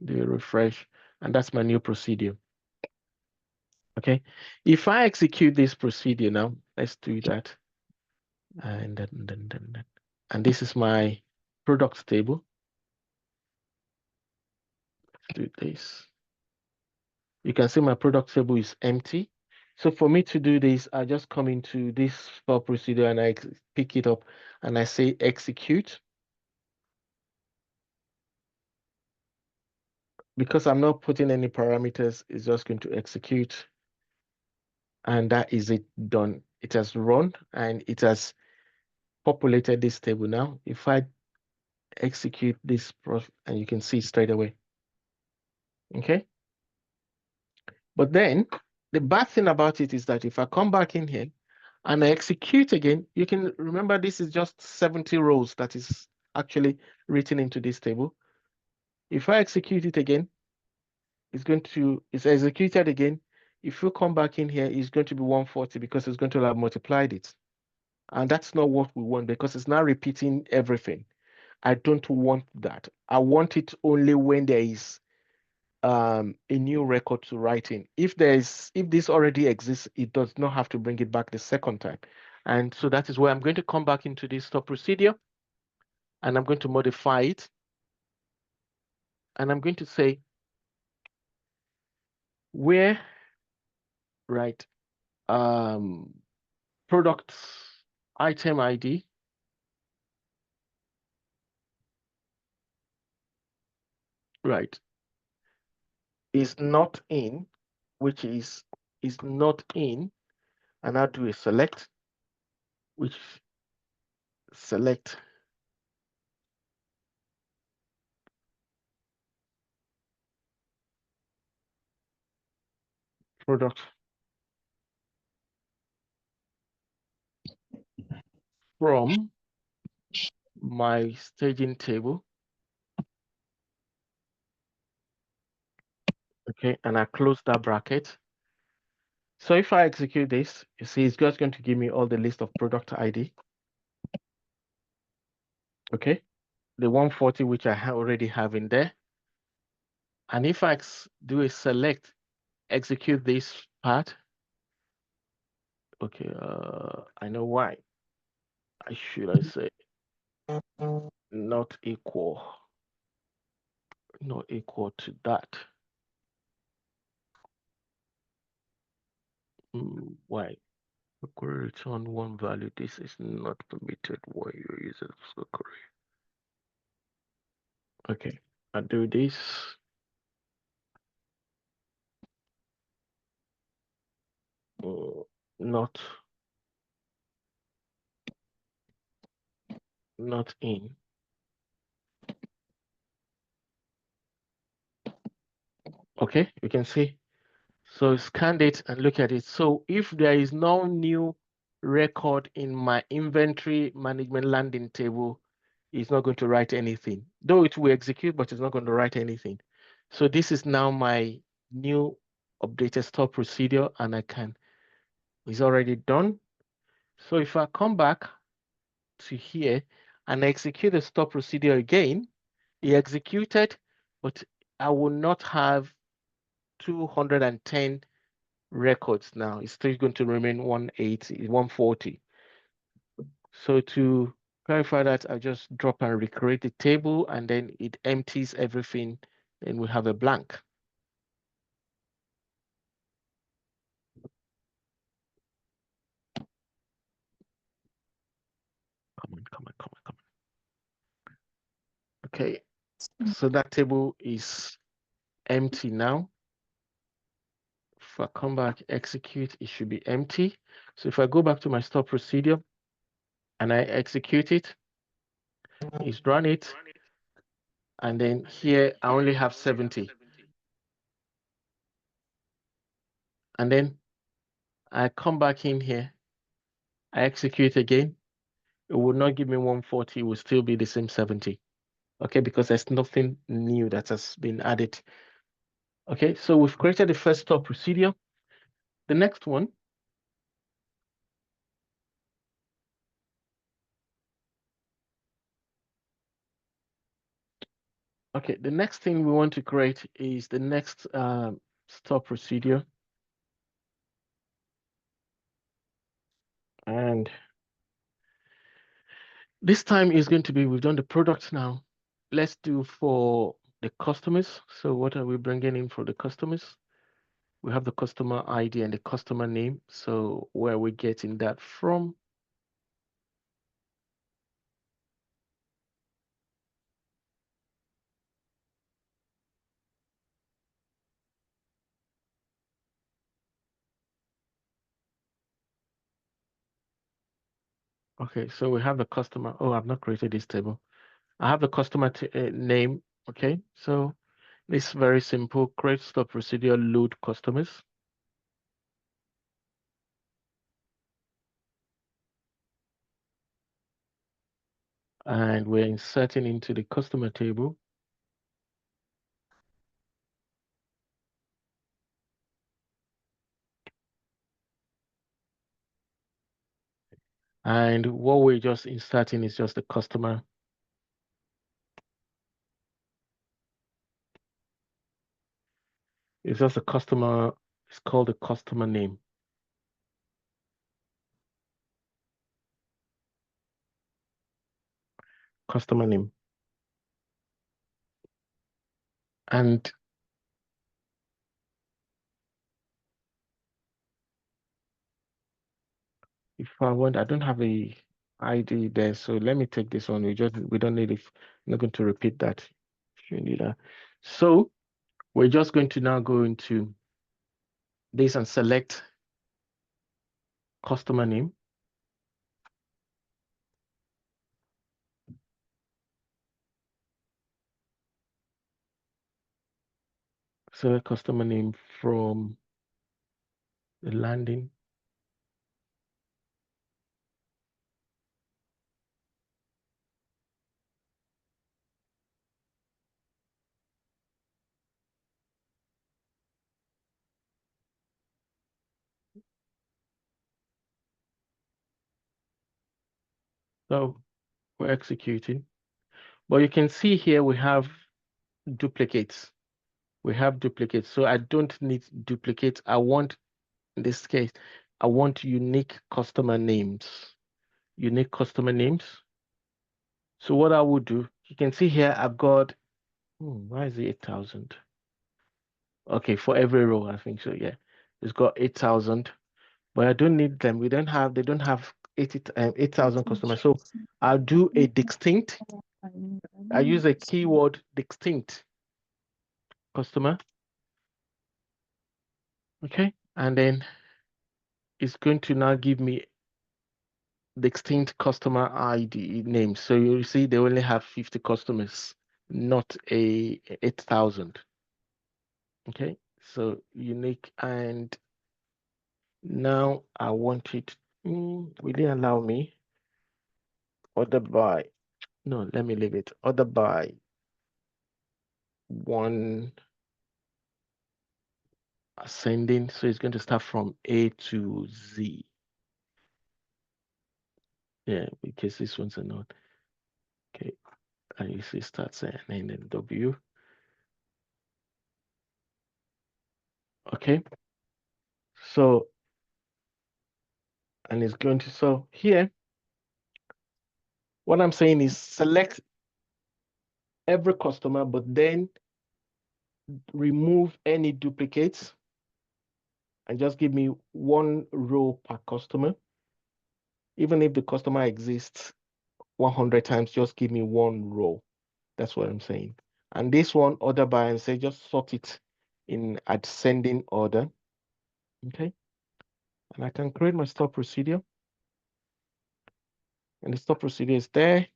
Do a refresh, and that's my new procedure. Okay, if I execute this procedure now, let's do that. And and this is my product table. Let's do this. You can see my product table is empty. So for me to do this, I just come into this file procedure and I pick it up and I say execute. Because I'm not putting any parameters, it's just going to execute. And that is it done. It has run and it has populated this table now. If I execute this, and you can see straight away. Okay. But then the bad thing about it is that if I come back in here and I execute again, you can remember this is just 70 rows that is actually written into this table. If I execute it again, it's executed again. If you come back in here, it's going to be 140 because it's going to have multiplied it. And that's not what we want because it's now repeating everything. I don't want that. I want it only when there is a new record to write in. If this already exists, it does not have to bring it back the second time. And so that is where I'm going to come back into this stop procedure and I'm going to modify it. And I'm going to say where, right, product item ID, right, is not in, which is not in, and I'll do a select, which select product from my staging table. Okay, and I close that bracket. So if I execute this, you see it's just going to give me all the list of product ID. Okay, the 140 which I already have in there. And if I do a select, execute this part. Okay, I know why. I say not equal to that. Why? Query return one value. This is not permitted when you're using query. Okay, I do this. Not in. Okay, you can see. So scan it and look at it. So if there is no new record in my inventory management landing table, it's not going to write anything. Though it will execute, but it's not going to write anything. So this is now my new updated store procedure, and it's already done. So if I come back to here and execute the store procedure again, it executed, but I will not have 210 records now. It's still going to remain 180, 140. So to clarify that, I just drop and recreate the table, and then it empties everything, and we have a blank. Come on. Okay, so that table is empty now. If I come back, execute, it should be empty. So if I go back to my store procedure and I execute it, it's run it, and then here I only have 70. And then I come back in here, I execute again, it will not give me 140, it will still be the same 70. Okay, because there's nothing new that has been added. Okay, so we've created the first store procedure. The next one, okay, the next thing we want to create is the next store procedure. And this time is going to be, we've done the products now. Let's do for the customers. So what are we bringing in for the customers? We have the customer ID and the customer name. So where are we getting that from? Okay, so we have the customer. Oh, I've not created this table. I have the customer name. Okay, so it's very simple. Create stop procedure, load customers. And we're inserting into the customer table. And what we're just inserting is just the customer. It's just a customer, it's called a customer name. Customer name. And if I want, I don't have a ID there, so let me take this one. We don't need it. I'm not going to repeat that. You need that. So we're just going to now go into this and select customer name. Select customer name from the landing. So we're executing. But you can see here we have duplicates. We have duplicates. So I don't need duplicates. I want, in this case, I want unique customer names. Unique customer names. So what I would do, you can see here, I've got, why is it 8,000? Okay, for every row, I think so, yeah. It's got 8,000, but I don't need them. They don't have 8,000 customers. So I'll do a distinct. I use a keyword distinct customer. Okay, and then it's going to now give me distinct customer ID name. So you see they only have 50 customers, not a 8,000. Okay, so unique, and now I want it, will it allow me order by, no, let me leave it, order by one ascending, so it's going to start from A to Z. Yeah, because this one's a node. Okay, and you see starts and then W. Okay, so, and it's going to, so here, what I'm saying is select every customer, but then remove any duplicates and just give me one row per customer. Even if the customer exists 100 times, just give me one row. That's what I'm saying. And this one, order by, and say just sort it in ascending order. Okay. And I can create my store procedure. And the store procedure is there.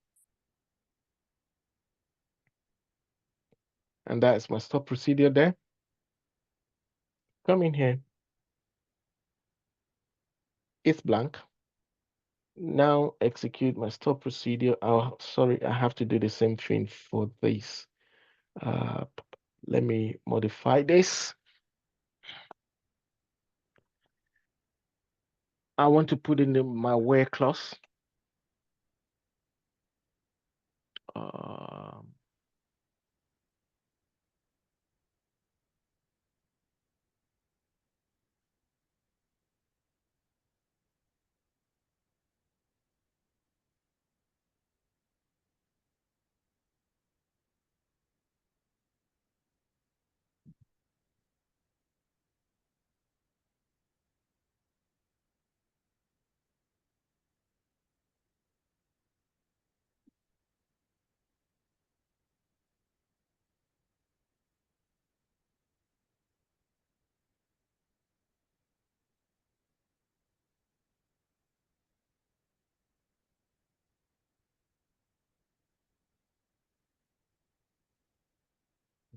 And that is my store procedure there. Come in here. It's blank. Now execute my store procedure. Oh, sorry, I have to do the same thing for this. Let me modify this. I want to put in my where clause.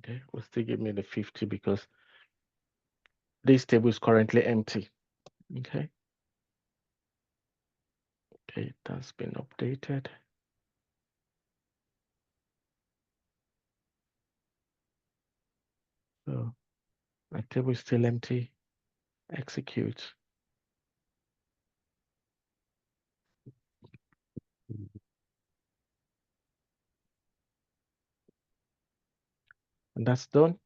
Okay, will still give me the 50 because this table is currently empty. Okay. Okay, that's been updated. So my table is still empty. Execute. And that's done.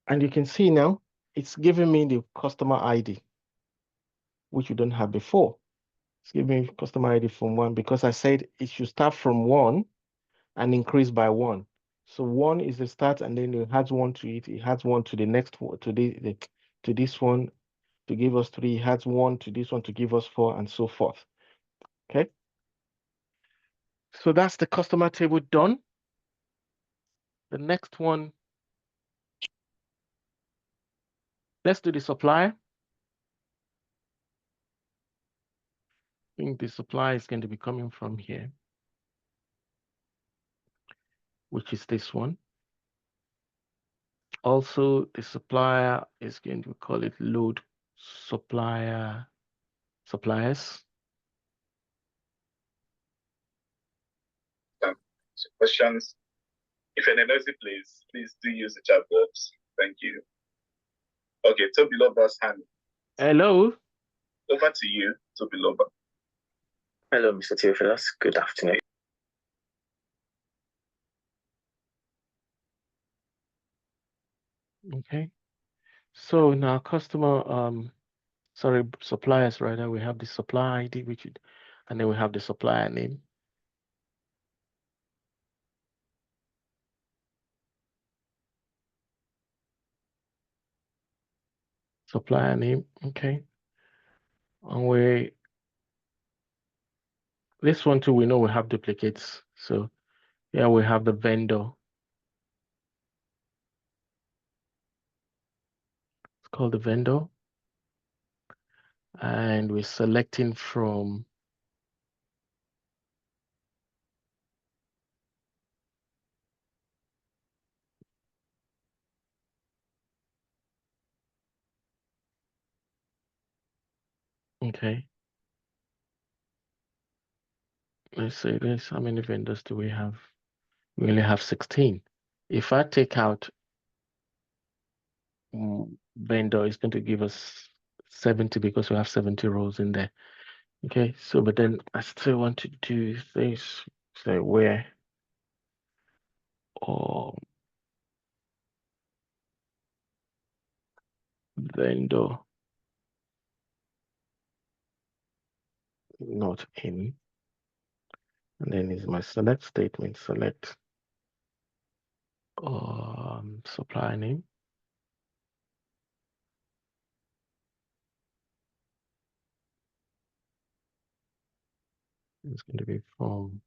And you can see now it's giving me the customer ID, which we don't have before. It's giving me customer ID from 1 because I said it should start from 1 and increase by 1. So 1 is the start, and then it adds 1 to it. It adds 1 to the next one, to this one to give us 3. It adds 1 to this one to give us 4, and so forth. Okay. So that's the customer table done. The next one, let's do the supplier. I think the supply is going to be coming from here, which is this one. Also, the supplier is going to call it load suppliers. Questions. If you're in a noisy place, please do use the chat box. Thank you. Okay, Toby Loba's hand. Hello. Over to you, Toby Loba. Hello, Mr. Theophilus. Good afternoon. Okay. So now suppliers, rather, we have the supply ID, and then we have the supplier name. Supplier name, okay. And this one too, we know we have duplicates. So here we have the vendor. It's called the vendor. And we're selecting from okay. Let's say this. How many vendors do we have? We only have 16. If I take out vendor, it's going to give us 70 because we have 70 rows in there. Okay, so but then I still want to do this. So where or vendor not in, and then is my select statement, select supplier name. It's going to be from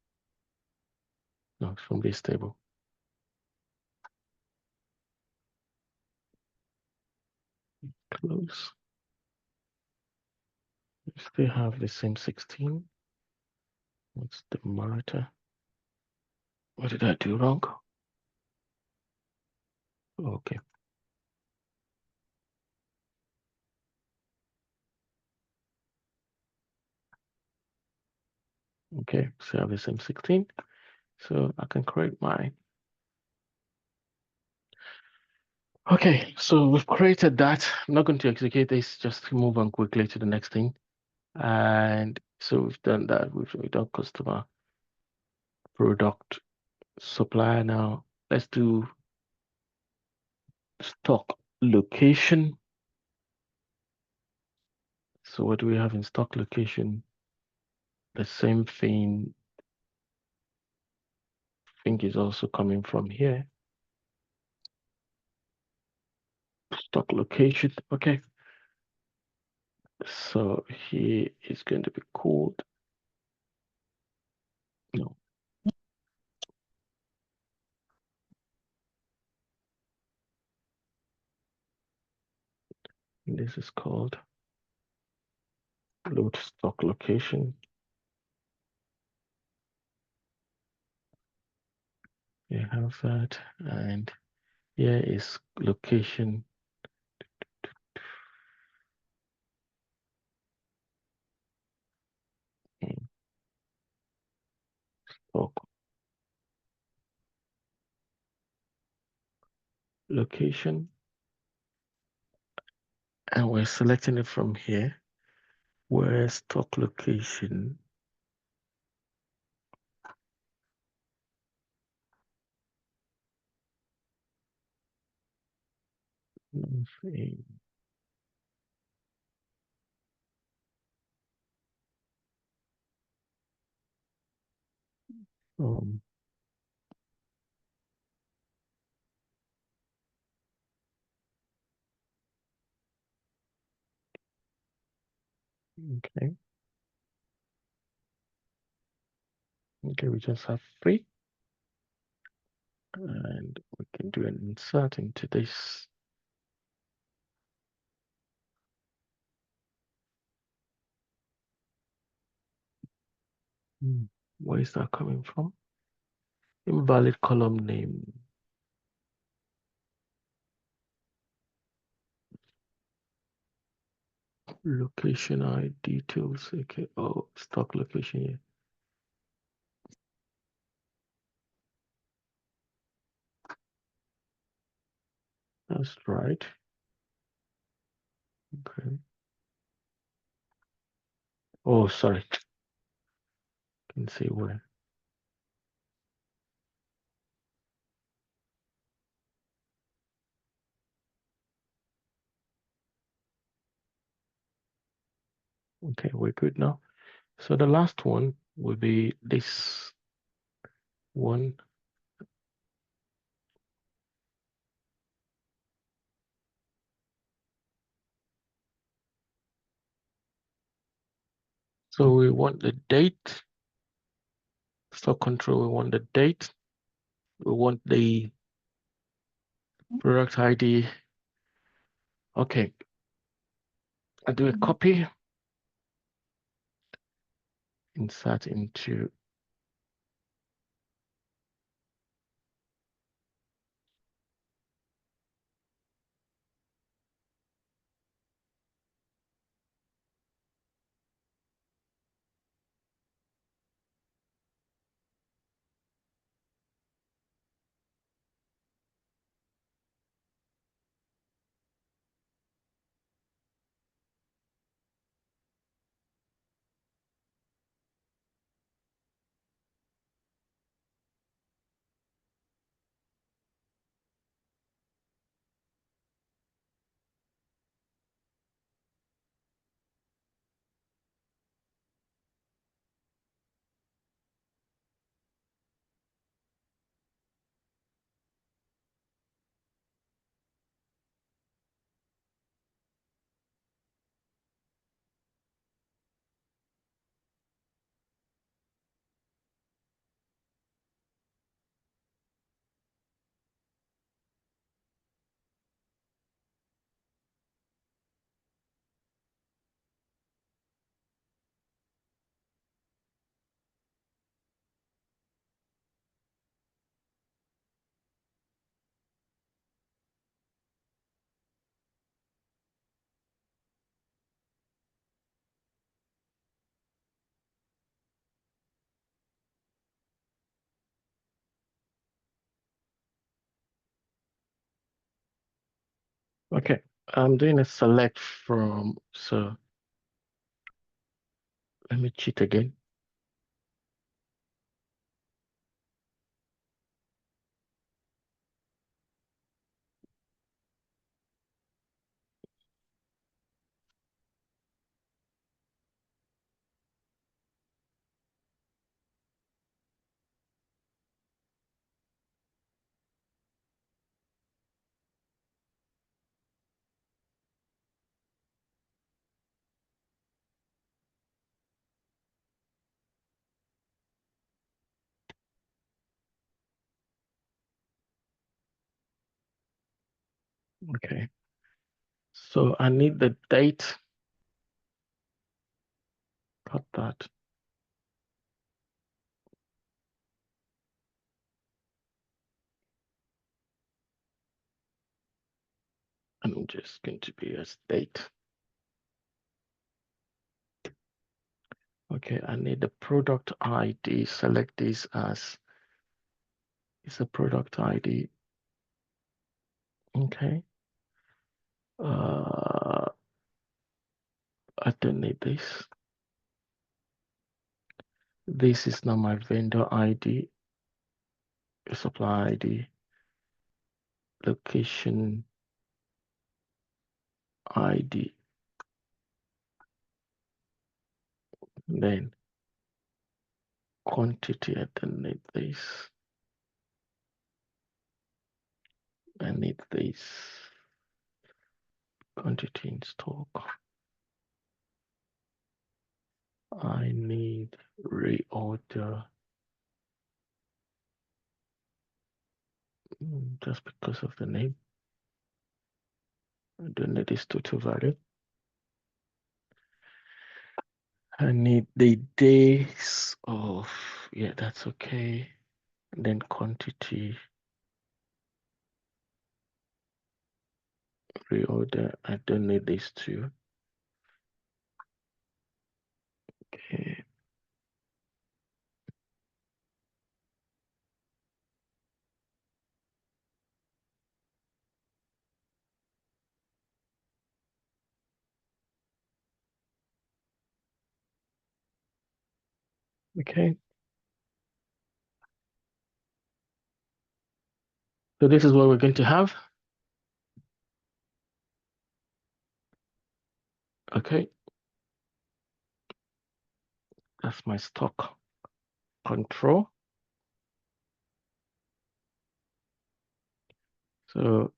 this table. Close. We still have the same 16. What's the matter? What did I do wrong? Okay. Okay, so I have the same 16. So I can create mine. Okay, so we've created that. I'm not going to execute this, just move on quickly to the next thing. And so we've done that. We've done customer, product, supplier. Now let's do stock location. So what do we have in stock location? The same thing, I think, is also coming from here. Stock location, okay. So here is going to be called, no. This is called load stock location. You have that, and here is location. Stock location, and we're selecting it from here. Where stock location Nothing. Okay. Okay, we just have 3. And we can do an insert into this. Where is that coming from? Invalid column name. Location ID details. Okay. Oh, stock location here. That's right. Okay. Oh, sorry. Can see where. Okay, we're good now. So the last one will be this one. So we want the date. Stock control, we want the date. We want the product ID. Okay. I do a copy. Insert into okay. I'm doing a select from, so let me cheat again. Okay. So I need the date. Got that. And I'm just going to be as date. Okay, I need the product ID. Select this as it's a product ID. Okay. I don't need this. This is now my vendor ID, supply ID, location. ID. Then quantity, I don't need this. I need this. Quantity in stock. I need reorder. Just because of the name. I don't need this total value. I need the days of, yeah, that's okay. And then quantity, reorder, I don't need these two. Okay. Okay. So this is what we're going to have. Okay. That's my stock control. So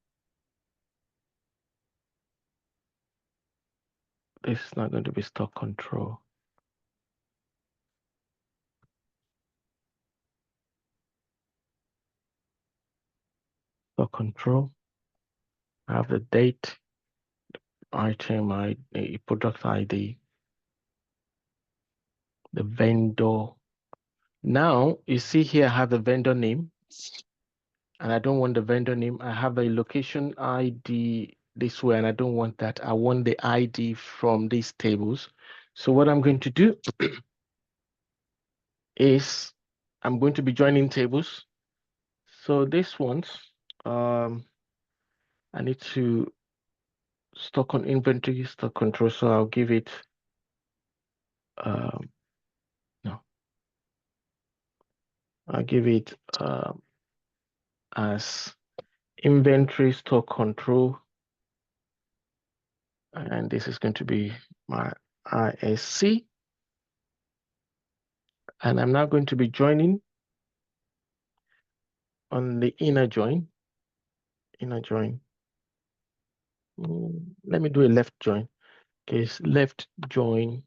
this is not going to be stock control. Stock control. I have the date, item ID, product ID, the vendor. Now you see here I have the vendor name, and I don't want the vendor name. I have the location ID this way, and I don't want that. I want the ID from these tables. So what I'm going to do is I'm going to be joining tables. So this one's I need to stock on inventory, stock control. So I'll give it no. I'll give it as inventory stock control, and this is going to be my ISC, and I'm now going to be joining on the inner join. Let me do a left join. Okay, it's left join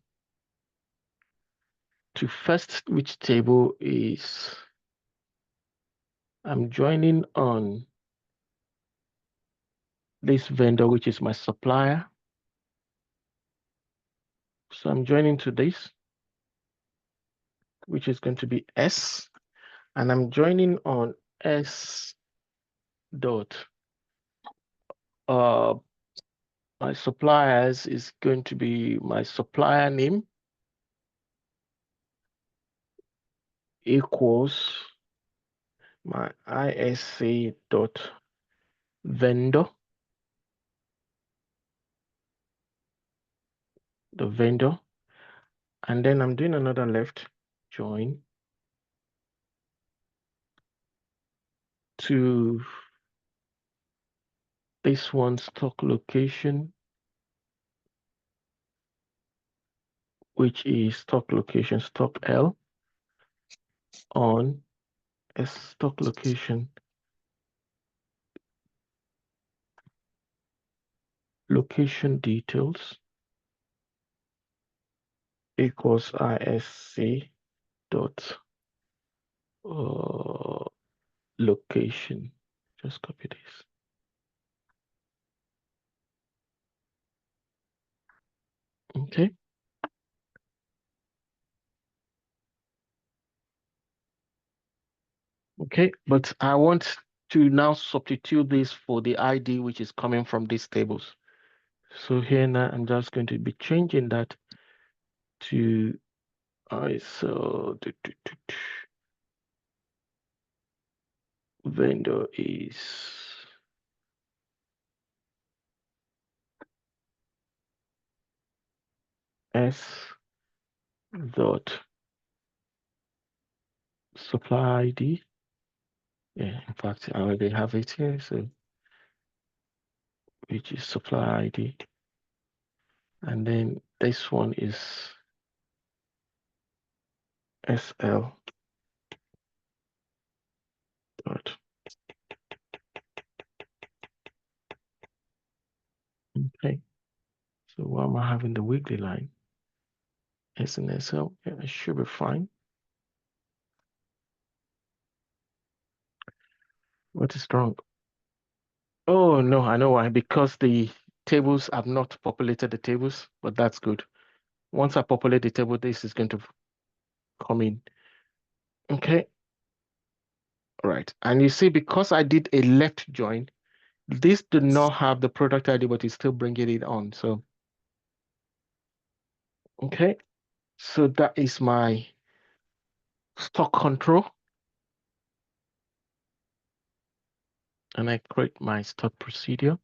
to first, which table is I'm joining on this vendor, which is my supplier. So I'm joining to this, which is going to be S, and I'm joining on S dot my suppliers is going to be my supplier name equals my ISC dot vendor, the vendor, and then I'm doing another left join to this one stock location, which is stock location stock L on a stock location location details equals ISC dot location. Just copy this. Okay. Okay, but I want to now substitute this for the ID which is coming from these tables. So here now I'm just going to be changing that to ISO vendor is S dot supply ID. Yeah, in fact, I already have it here, so which is supply ID. And then this one is SL dot. Okay. So why am I having the weekly line? S and SL, yeah, it should be fine. What is wrong? Oh no, I know why. Because the tables have not populated the tables, but that's good. Once I populate the table, this is going to come in. Okay. All right. And you see, because I did a left join, this did not have the product ID, but it's still bringing it on. So, okay. So that is my stock control. And I create my stock procedure.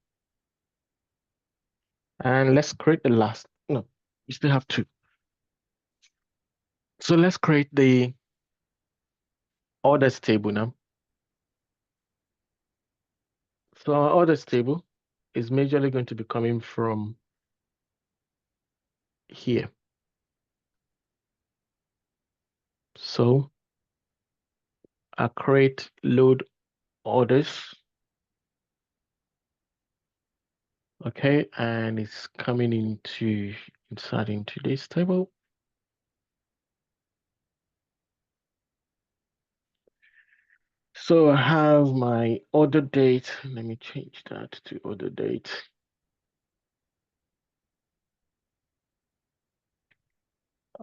And let's create the last. No, we still have two. So let's create the orders table now. So our orders table is majorly going to be coming from here. So I create load orders. Okay, and it's coming inside into this table. So I have my order date. Let me change that to order date.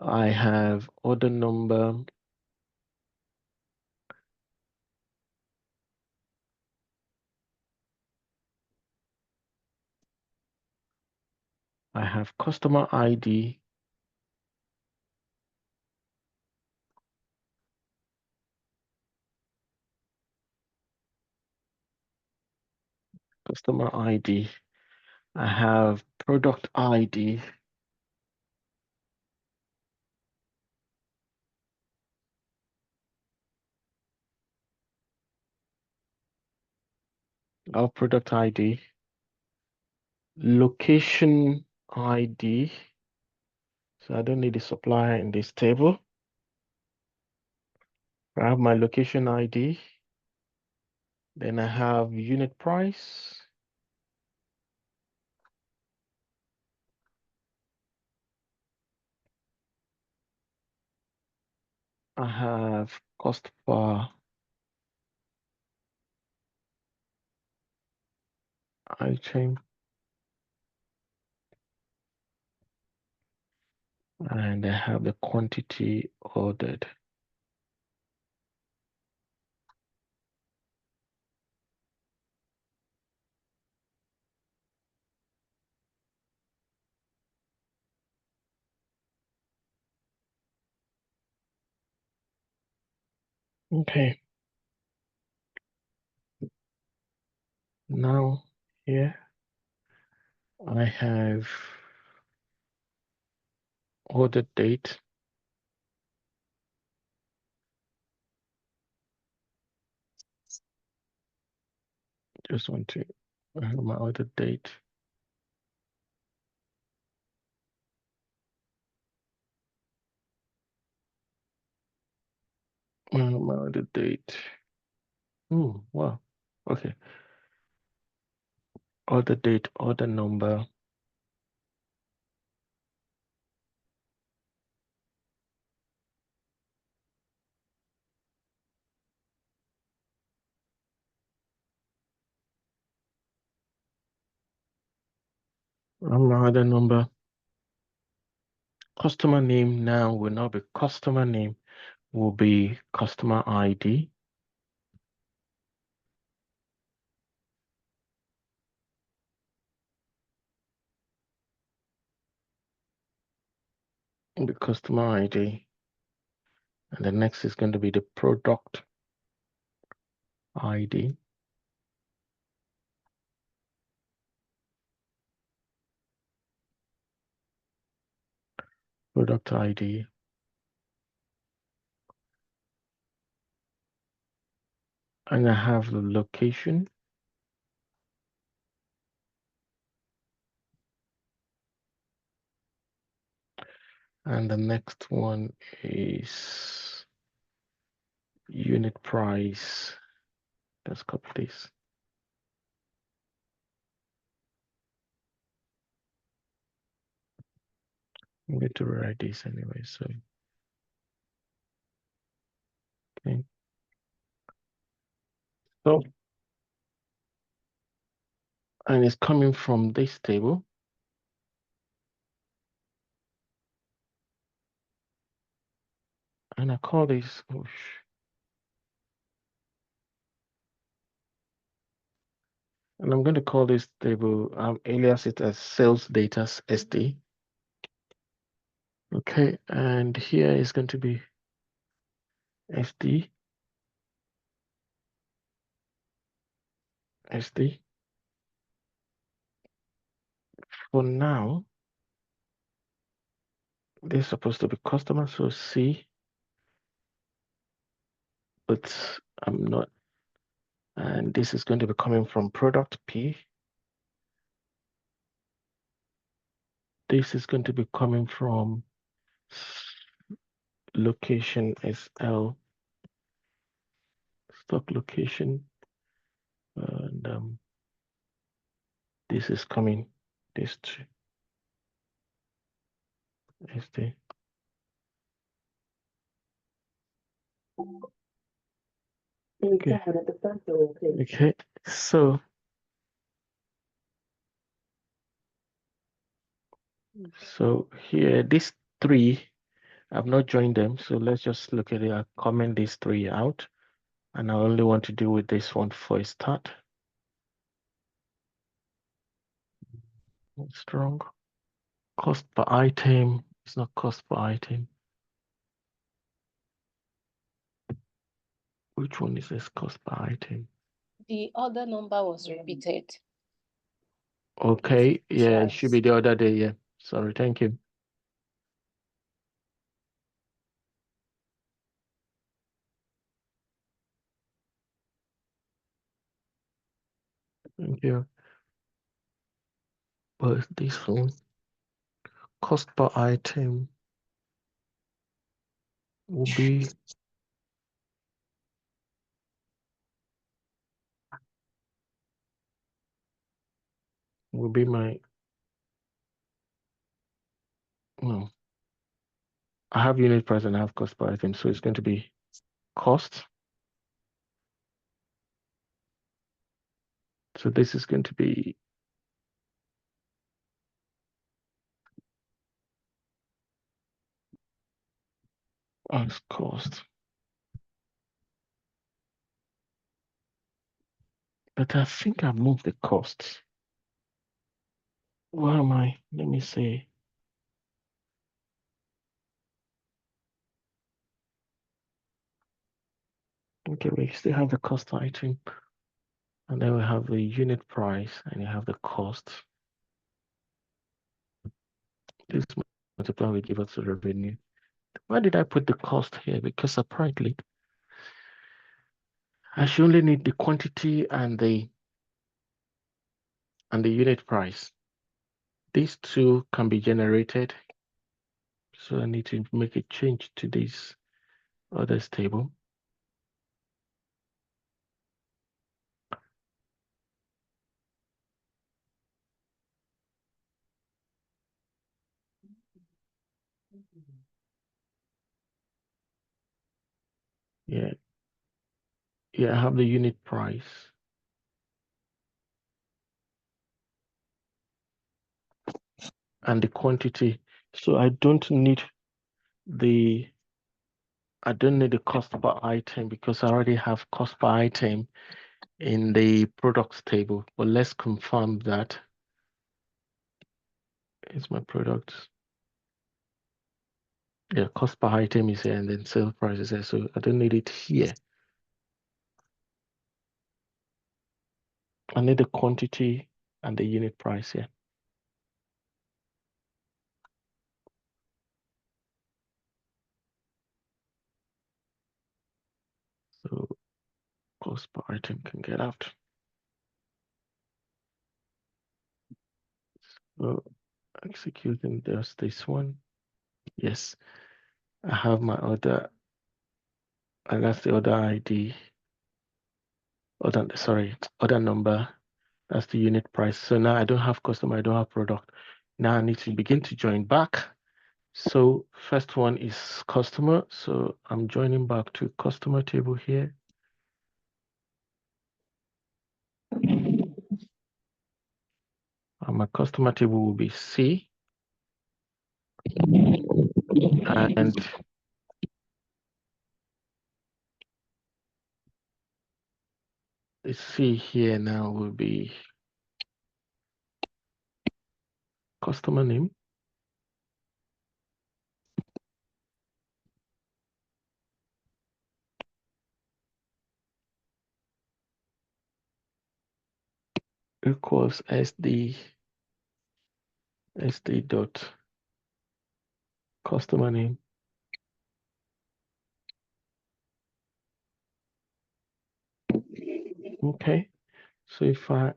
I have order number. I have customer ID. Customer ID. I have product ID. Our product ID. Location ID. So I don't need the supplier in this table. I have my location ID. Then I have unit price. I have cost per item. And I have the quantity ordered. Okay. Now here I have order date. Just want to have my order date. My order date. Oh, wow. Okay. Order date, order number. My order number. Customer name now will not be customer name, will be customer ID. The customer ID. And the next is going to be the product ID. Product ID. And I have the location. And the next one is unit price. Let's copy this. I'm going to write this anyway, so okay. So, and it's coming from this table. And I call this, and I'm going to call this table, alias it as sales data SD. Okay, and here is going to be SD. For now, this is supposed to be customer, so C, but I'm not. And this is going to be coming from product P. This is going to be coming from location SL, stock location. And this is coming, this two, SD. Okay. Okay, so here, these three, I've not joined them. So let's just look at it. I'll comment these three out. And I only want to deal with this one for a start. Strong. Cost per item. It's not cost per item. Which one is this cost per item? The other number was repeated. Okay, yeah, it should be the other day. Yeah, sorry, thank you. Thank you. But this one, cost per item will be my, no, I have unit price and I have cost per item, so it's going to be cost. So this is going to be as cost. But I think I've moved the costs. Where am I? Let me see. Okay, we still have the cost item. And then we have the unit price and you have the cost. This multiply will give us the revenue. Why did I put the cost here? Because apparently I should only need the quantity and the unit price. These two can be generated. So I need to make a change to this others table. Yeah. Yeah, I have the unit price. And the quantity. So I don't need the cost per item because I already have cost per item in the products table. But let's confirm that. It's my products. Yeah, cost per item is here and then sale price is here. So I don't need it here. I need the quantity and the unit price here. So cost per item can get out. So executing just this one. Yes, I have my order, and that's the order ID. Order number. That's the unit price. So now I don't have customer, I don't have product. Now I need to begin to join back. So first one is customer. So I'm joining back to customer table here. And my customer table will be C. And the C here now will be customer name. Equals SD dot customer name. Okay, so if I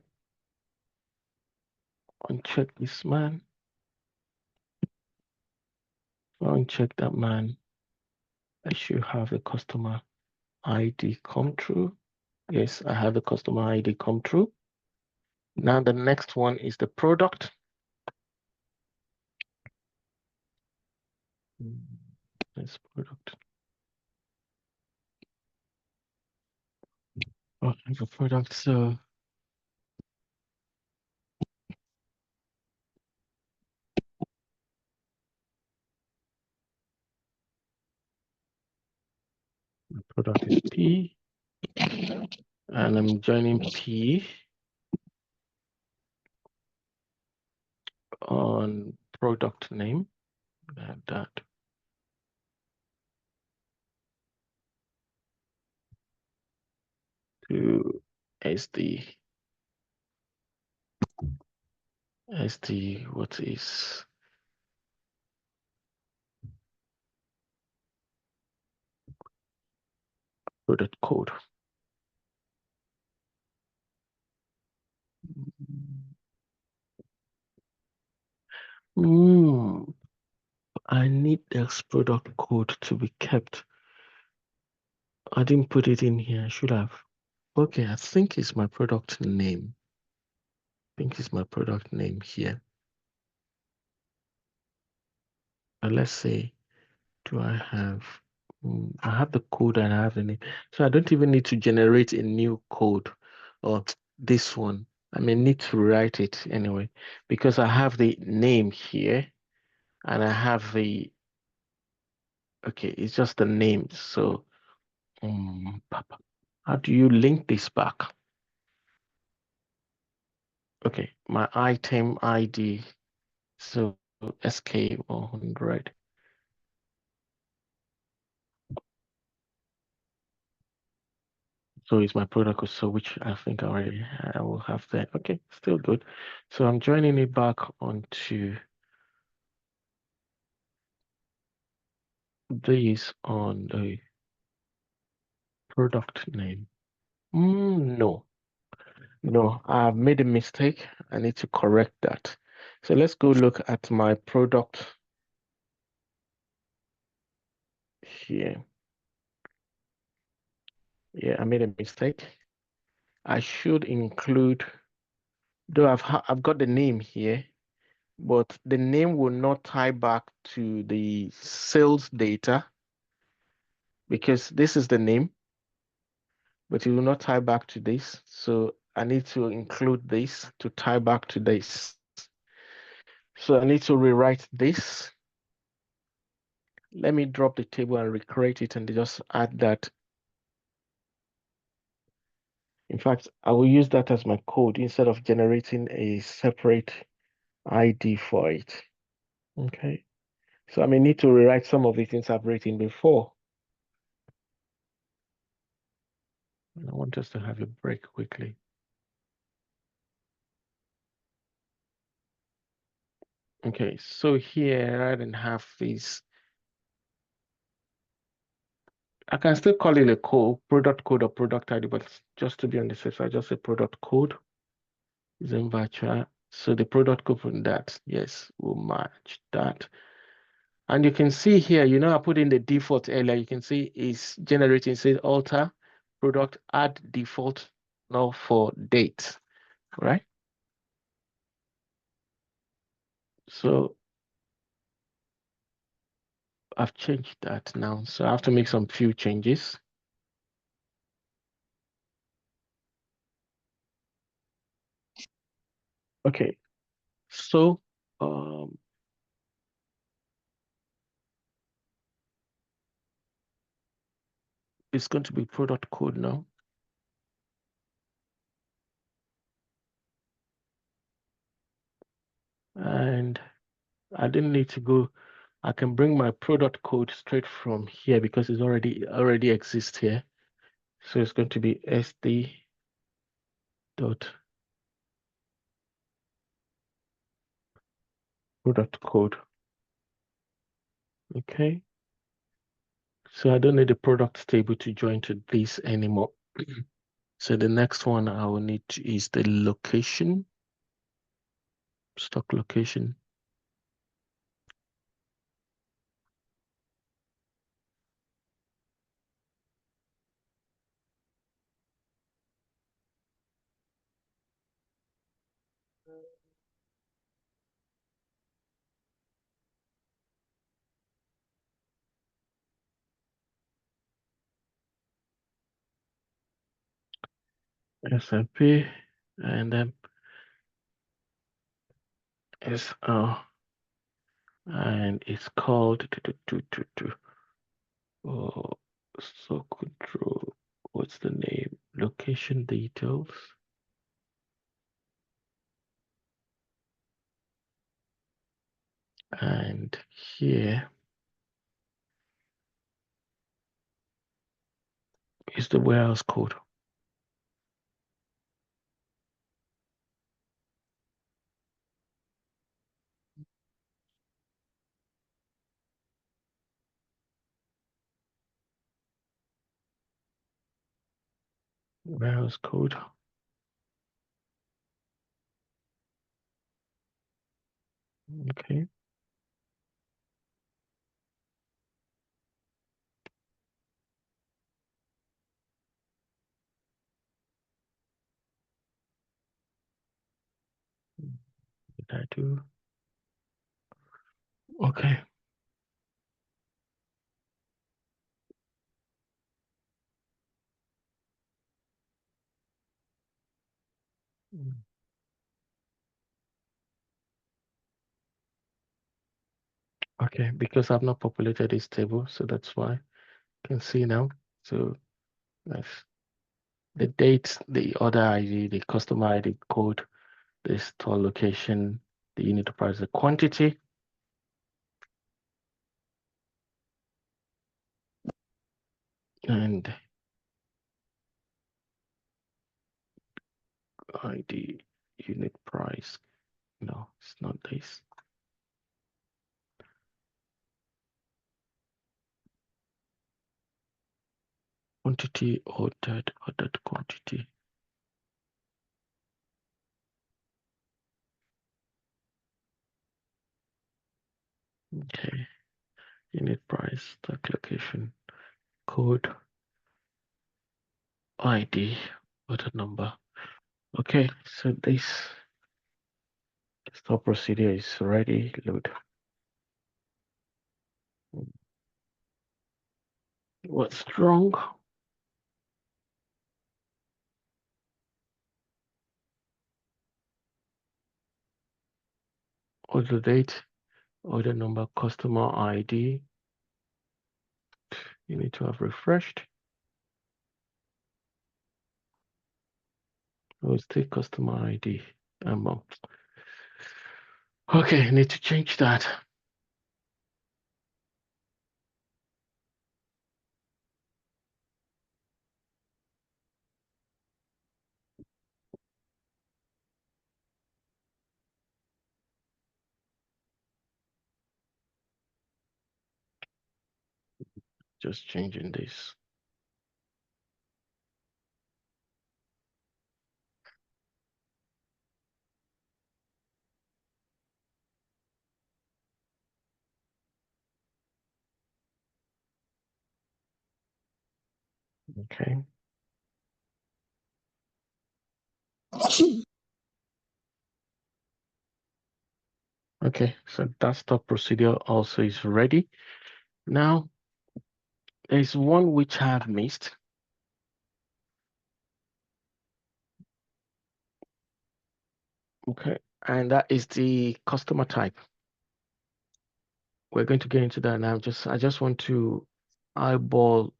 uncheck this man, uncheck that man, I should have the customer ID come true. Yes, I have the customer ID come true. Now the next one is the product. This product. Oh, I have a product, so the product is P, and I'm joining P on product name. Like that. To SD, what is product code? I need this product code to be kept. I didn't put it in here. I should have. Okay, I think it's my product name. I think it's my product name here. But let's say, do I have? I have the code and I have the name. So I don't even need to generate a new code or this one. I may need to write it anyway because I have the name here and I have the, okay, it's just the name. So how do you link this back? Okay, my item ID. So SK100. So it's my product code, so which I think I will have there. Okay, still good. So I'm joining it back onto this on the product name. No, I've made a mistake. I need to correct that. So let's go look at my product here. Yeah, I made a mistake. I should include, though I've got the name here, but the name will not tie back to the sales data because this is the name, but it will not tie back to this. So I need to include this to tie back to this. So I need to rewrite this. Let me drop the table and recreate it and just add that. In fact, I will use that as my code instead of generating a separate ID for it. Okay. So I may need to rewrite some of the things I've written before. And I want us to have a break quickly. Okay, so here I didn't have this. I can still call it a code, product code or product ID, but just to be on the safe side, just say product code. Then virtual. So the product code from that, yes, will match that. And you can see here, I put in the default earlier, you can see it's generating, say alter product, add default now for date, right? So I've changed that now. So I have to make some few changes. Okay, so it's going to be product code now. And I didn't need to go. I can bring my product code straight from here because it's already exists here. So it's going to be SD dot product code. Okay. So I don't need the product table to join to this anymore. So the next one I will need is the location, stock location. SMP and then SR, and it's called stock control. What's the name? Location details. And here is the warehouse code. Warehouse code. Okay. What did I do? Okay. Okay, because I've not populated this table, so that's why you can see now. So that's the date, the order ID, the customer ID code, the store location, the unit price, the quantity. And ID, unit price. No, it's not this. Quantity ordered quantity. Okay, unit price, stock location, code, ID, order number. Okay, so this store procedure is ready. Load. What's wrong? Order date, order number, customer ID. You need to have refreshed. Oh, it's the customer ID. Okay, I need to change that. Just changing this. Okay. Okay, so that stop procedure also is ready. Now, there's one which I have missed. Okay, and that is the customer type. We're going to get into that now. I just want to eyeball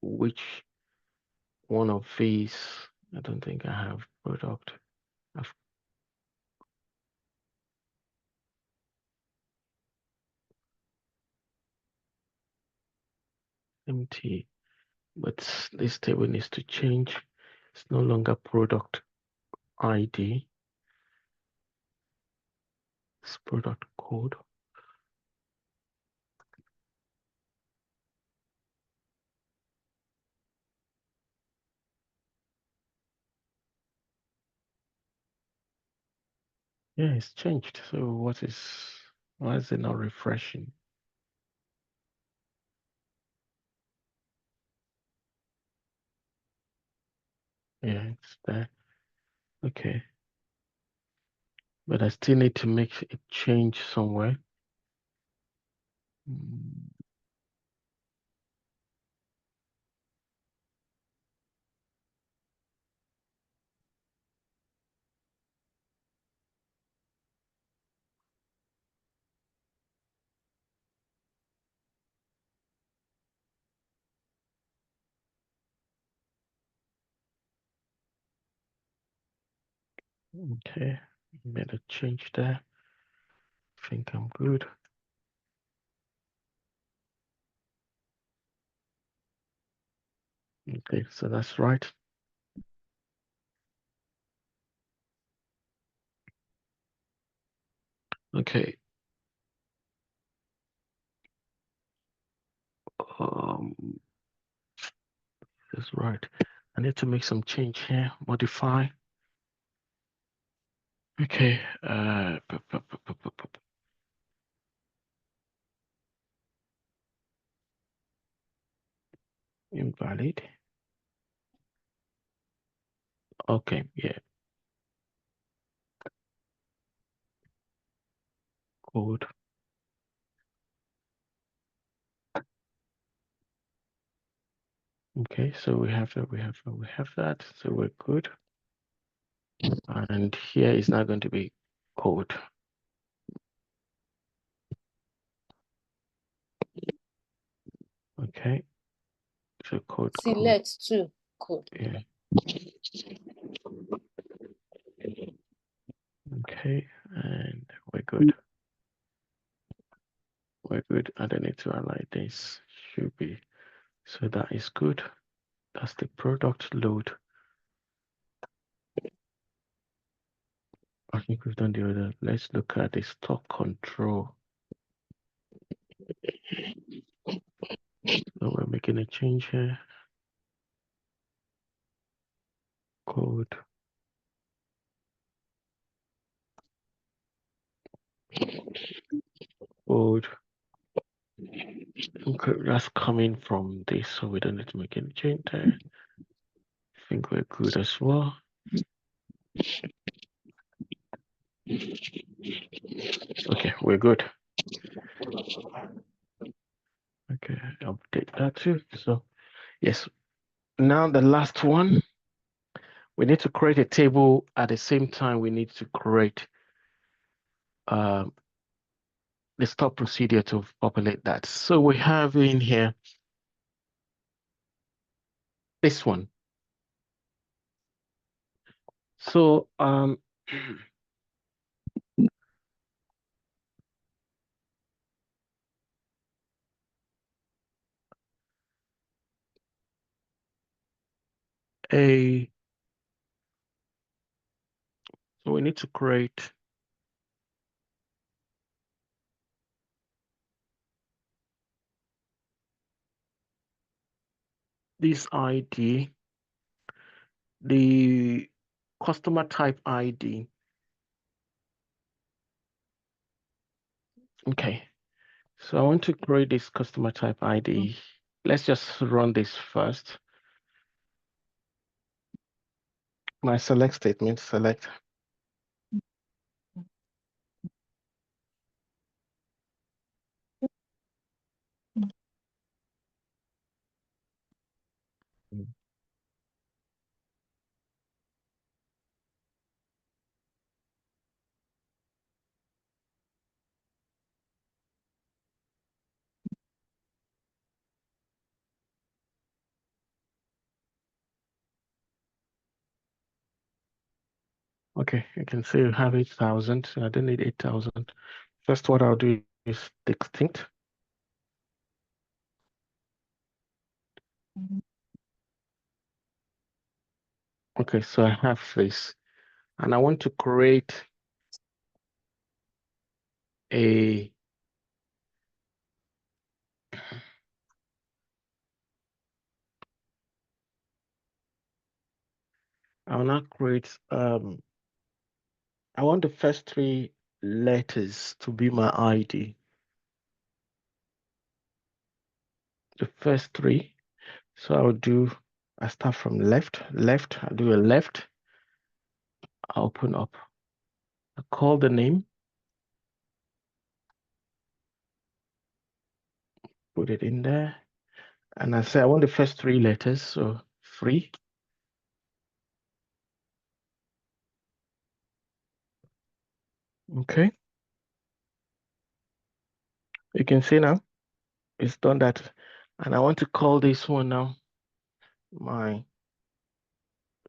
which one of these. I don't think I have product. Empty, but this table needs to change. It's no longer product ID. It's product code. Yeah, it's changed. So why is it not refreshing? Yeah, it's there. Okay. But I still need to make a change somewhere. Okay, made a change there. I think I'm good. Okay, so that's right. Okay. That's right. I need to make some change here. Modify. Okay. Invalid. Okay, yeah. Code. Okay, so we have that. So we're good. And here is now going to be code. Okay. So code. Select to code. Yeah. Okay, and we're good. We're good. I don't need to align this. Should be. So that is good. That's the product load. I think we've done the other. Let's look at the stock control. So we're making a change here. Code. Code. Okay, that's coming from this, so we don't need to make any change there. I think we're good as well. Okay, we're good. Okay, update that too. So yes, now the last one. We need to create a table at the same time. We need to create the stop procedure to populate that. So we have in here this one. So so we need to create this ID, the customer type ID. Okay, so I want to create this customer type ID. Let's just run this first. my select statement, select. Okay, you can see you have 8,000. I don't need 8,000. First, what I'll do is distinct. Okay, so I have this, and I want to create a I'll now create I want the first 3 letters to be my ID. The first 3. So I start from left, I do a left, I open up, I call the name, put it in there, and I say I want the first 3 letters, so 3. Okay. You can see now, it's done that. And I want to call this one now,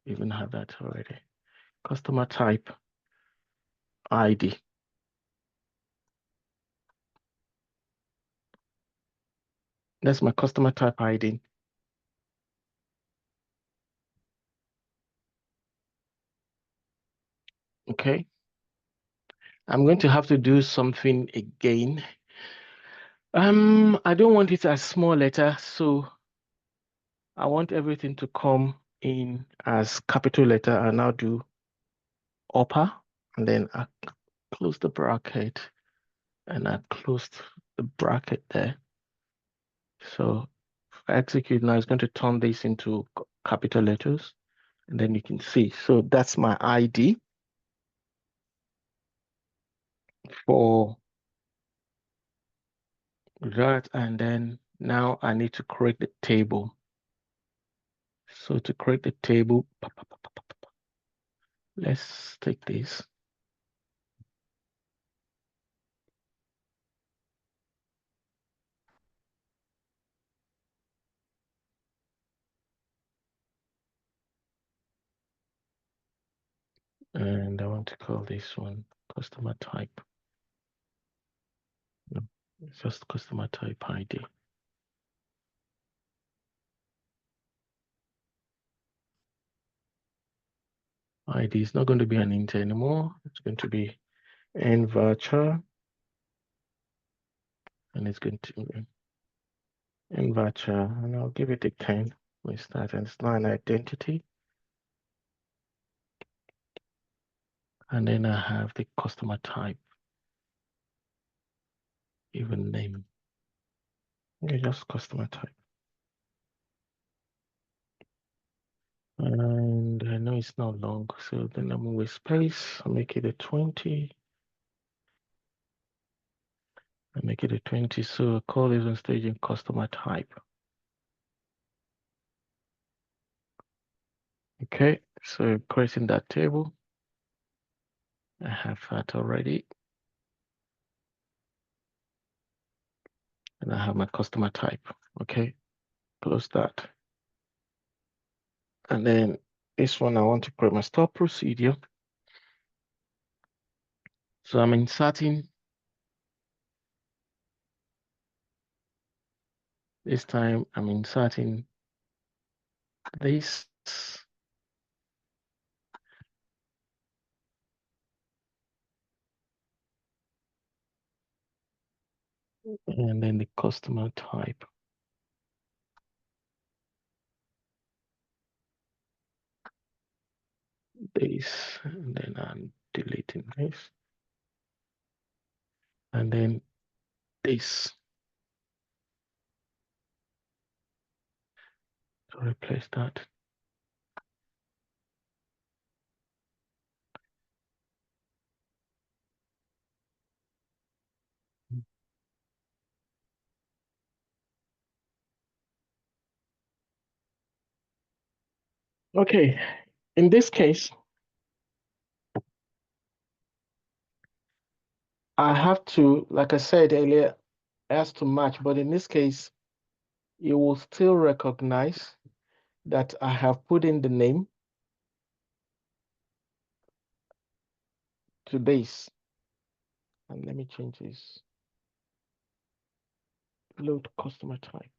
even have that already. Customer type ID. That's my customer type ID. Okay. I'm going to have to do something again. I don't want it as small letter, so I want everything to come in as capital letter. I now do upper, and then I close the bracket, and I closed the bracket there. So if I execute now, it's going to turn this into capital letters, and then you can see. So that's my ID for that, and then now I need to create the table. So to create the table, let's take this. And I want to call this one customer type. No, it's just customer type ID. ID is not going to be an int anymore. It's going to be n virtual, and it's going to be n virtual, and I'll give it a 10. We start, and it's not an identity. And then I have the customer type, even name. Okay, just customer type. And I know it's not long, so then I'm with space. I'll make it a 20. I make it a 20, so I call this one staging customer type. Okay, so creating that table. I have that already. And I have my customer type. Okay, close that. And then this one, I want to create my store procedure. So I'm inserting, this time I'm inserting this. And then the customer type. This, and then I'm deleting this. And then this. To replace that. Okay, in this case, I have to, like I said earlier, it has to match, but in this case, you will still recognize that I have put in the name to this. And let me change this. Load customer type.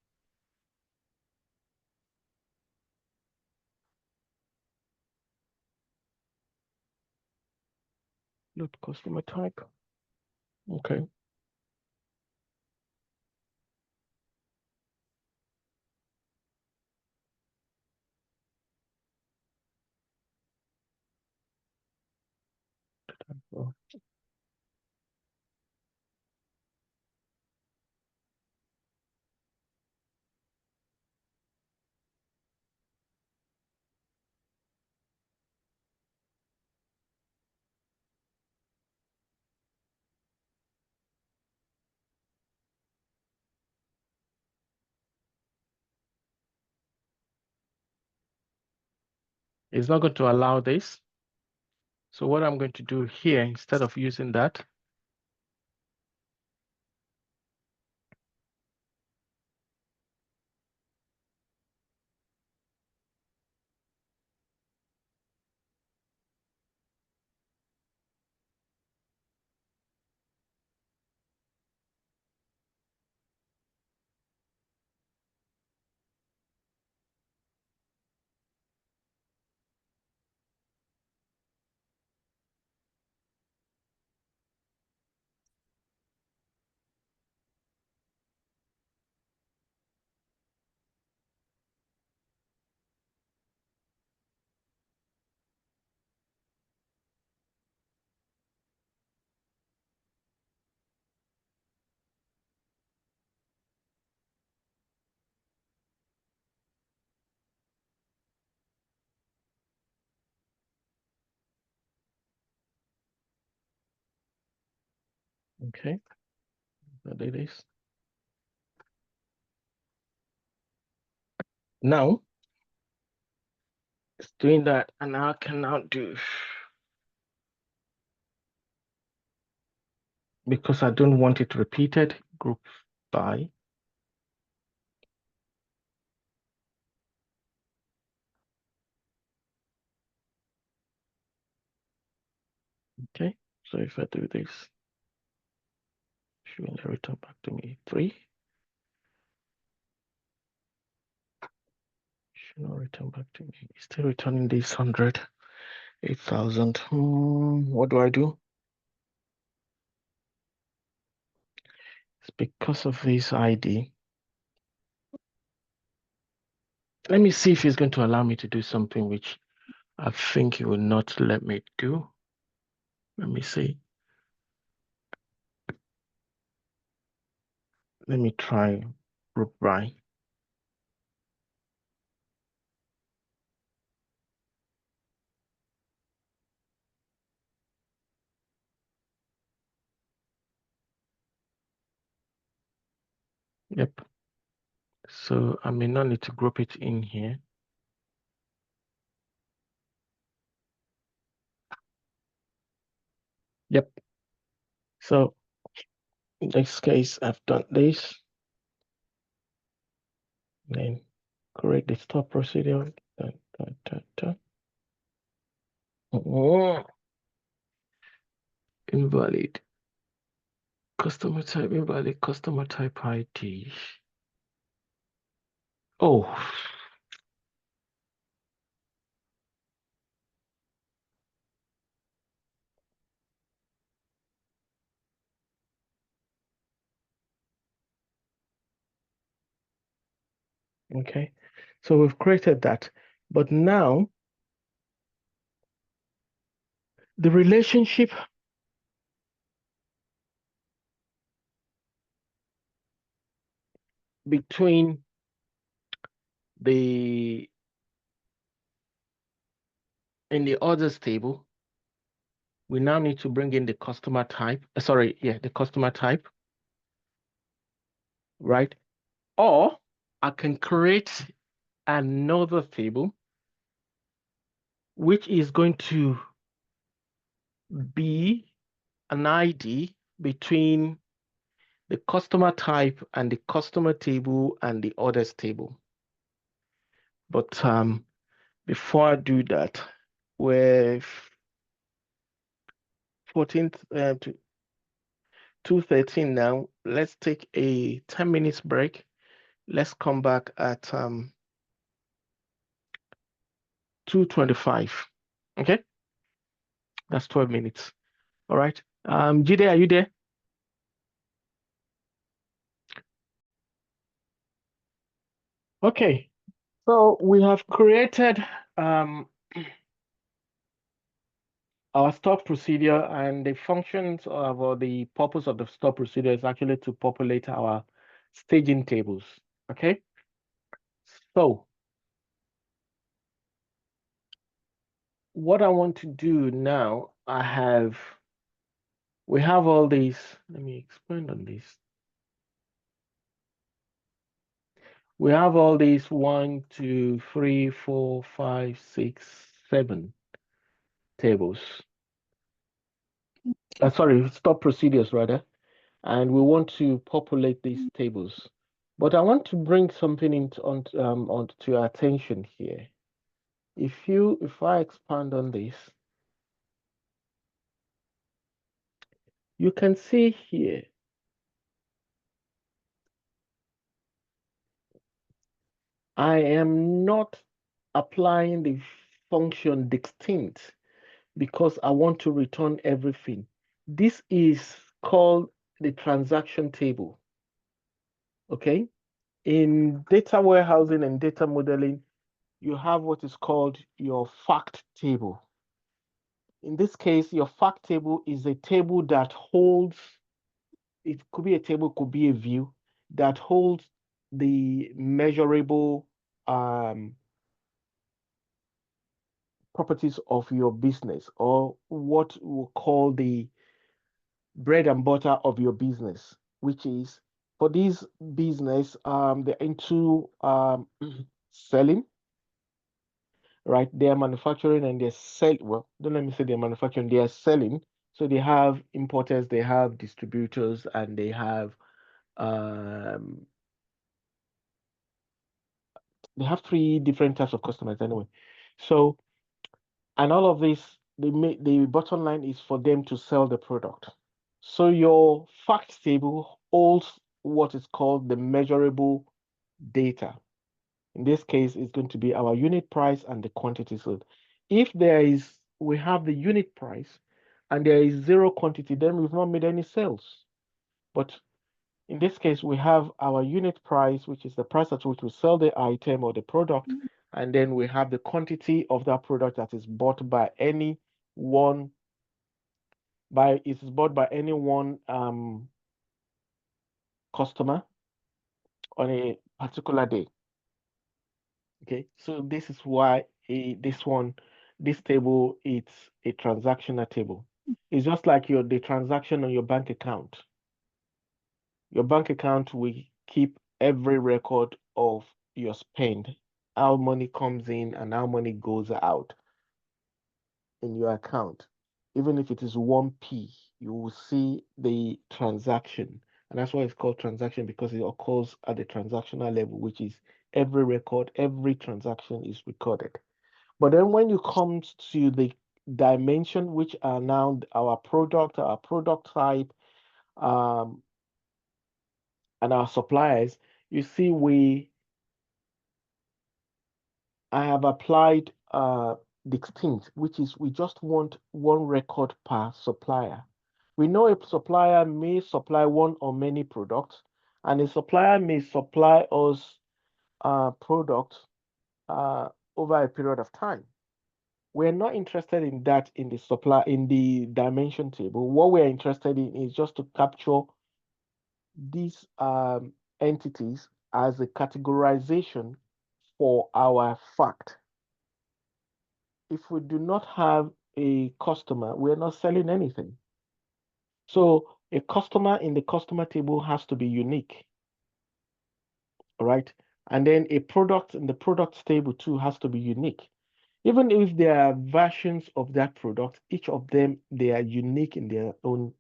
Load customer type. Okay. Oh. It's not going to allow this. So what I'm going to do here, instead of using that, okay, that it is. Now, it's doing that, and I can now do, because I don't want it repeated, group by. Okay, so if I do this, she will return back to me 3. Should not return back to me. It's still returning this 100, 8,000. What do I do? It's because of this ID. Let me see if it's going to allow me to do something which I think it will not let me do. Let me see. Let me try group by. Yep. So I may not need to group it in here. Yep. So in this case, I've done this. Then correct the stop procedure. Oh, invalid. Customer type invalid. Customer type ID. Oh. Okay. So we've created that. But now the relationship between in the orders table, we now need to bring in the customer type. The customer type, right? Or I can create another table which is going to be an ID between the customer type and the customer table and the orders table. But before I do that, with 14th to 2:13 now, let's take a 10 minutes break. Let's come back at 2:25. Okay, that's 12 minutes. All right. Jide, are you there? Okay, so we have created our stop procedure, and the functions of, or the purpose of the stop procedure is actually to populate our staging tables. Okay, so what I want to do now, we have all these. Let me expand on this. We have all these 1, 2, 3, 4, 5, 6, 7 tables. Sorry, stop procedures rather. And we want to populate these tables. But I want to bring something onto your attention here. If I expand on this, you can see here I am not applying the function distinct because I want to return everything. This is called the transaction table. Okay? In data warehousing and data modeling, you have what is called your fact table. In this case, your fact table is a table that holds, it could be a table, could be a view, that holds the measurable properties of your business, or what we'll call the bread and butter of your business, which is for this business, they're into selling, right? They are manufacturing and they're selling. Well, don't let me say they're manufacturing, they are selling. So they have importers, they have distributors, and they have 3 different types of customers anyway. So, and all of this, the bottom line is for them to sell the product. So your fact table holds what is called the measurable data. In this case, it's going to be our unit price and the quantity sold. If we have the unit price and there is 0 quantity, then we've not made any sales. But in this case, we have our unit price, which is the price at which we sell the item or the product, and then we have the quantity of that product that is bought by any one customer on a particular day. Okay, so this is why this table, it's a transactional table. It's just like the transaction on your bank account. Your bank account will keep every record of your spend, how money comes in and how money goes out in your account. Even if it is 1p, you will see the transaction. And that's why it's called transaction, because it occurs at the transactional level, which is every record, every transaction is recorded. But then when you come to the dimension, which are now our product type, and our suppliers, you see I have applied distinct, which is we just want 1 record per supplier. We know a supplier may supply 1 or many products, and a supplier may supply us products over a period of time. We're not interested in that in the dimension table. What we're interested in is just to capture these entities as a categorization for our fact. If we do not have a customer, we're not selling anything. So a customer in the customer table has to be unique. All right. And then a product in the products table too has to be unique. Even if there are versions of that product, each of them, they are unique in their own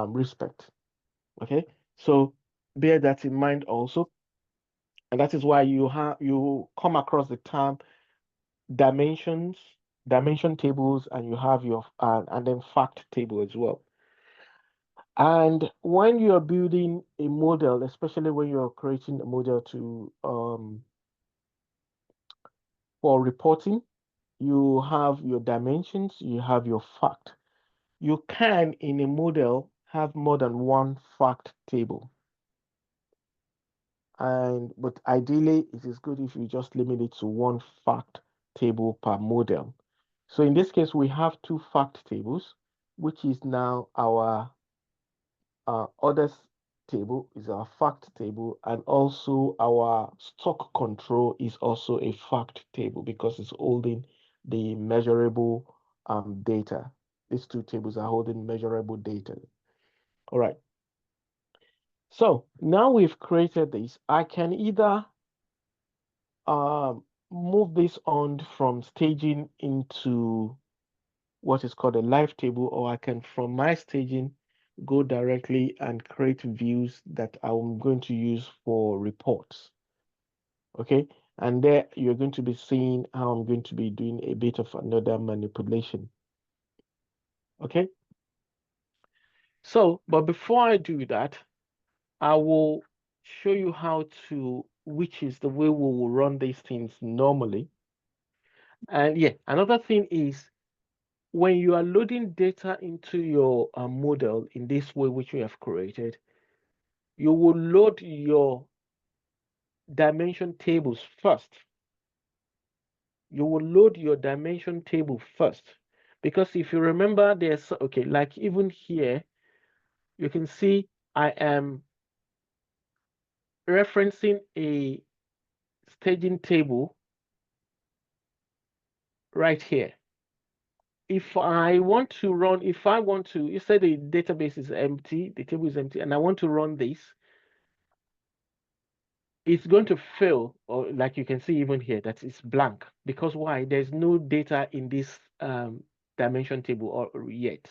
respect. Okay, so bear that in mind also, and that is why you come across the term dimension tables, and you have your and then fact table as well. And when you are building a model, especially when you're creating a model to for reporting, you have your dimensions, you have your fact. You can, in a model, have more than one fact table. But ideally, it is good if you just limit it to one fact table per model. So in this case, we have two fact tables, which is now our others table is our fact table, and also our stock control is also a fact table because it's holding the measurable data. These two tables are holding measurable data. All right. So now we've created this. I can either move this on from staging into what is called a live table, or I can, from my staging, go directly and create views that I'm going to use for reports. Okay, and there you're going to be seeing how I'm going to be doing a bit of another manipulation. Okay, so but before I do that, I will show you how to, which is the way we will run these things normally. And yeah, another thing is, when you are loading data into your model in this way, which we have created, you will load your dimension tables first. You will load your dimension table first. Because if you remember, there's, okay, like even here, you can see I am referencing a staging table right here. If I want to run, you say the database is empty, the table is empty, and I want to run this, it's going to fail, or like you can see even here, that it's blank. Because why? There's no data in this dimension table or yet.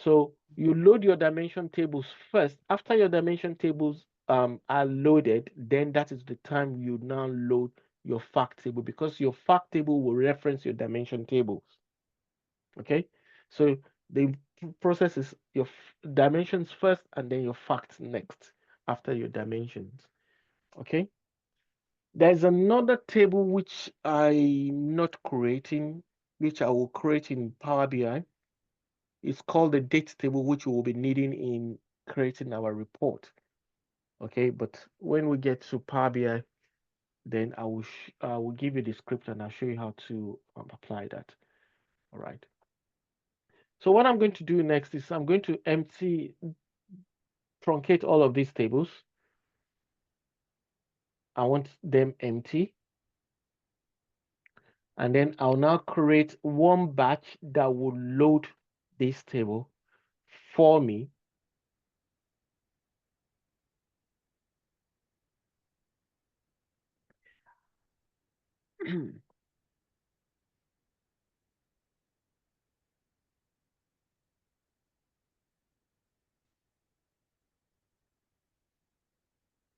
So you load your dimension tables first. After your dimension tables are loaded, then that is the time you now load your fact table, because your fact table will reference your dimension tables. Okay, so the process is your dimensions first and then your facts next after your dimensions. Okay, there's another table which I'm not creating, which I will create in Power BI. It's called the date table, which we will be needing in creating our report. Okay, but when we get to Power BI, then I will give you the script and I'll show you how to apply that. All right. So what I'm going to do next is I'm going to truncate all of these tables. I want them empty. And then I'll now create one batch that will load this table for me.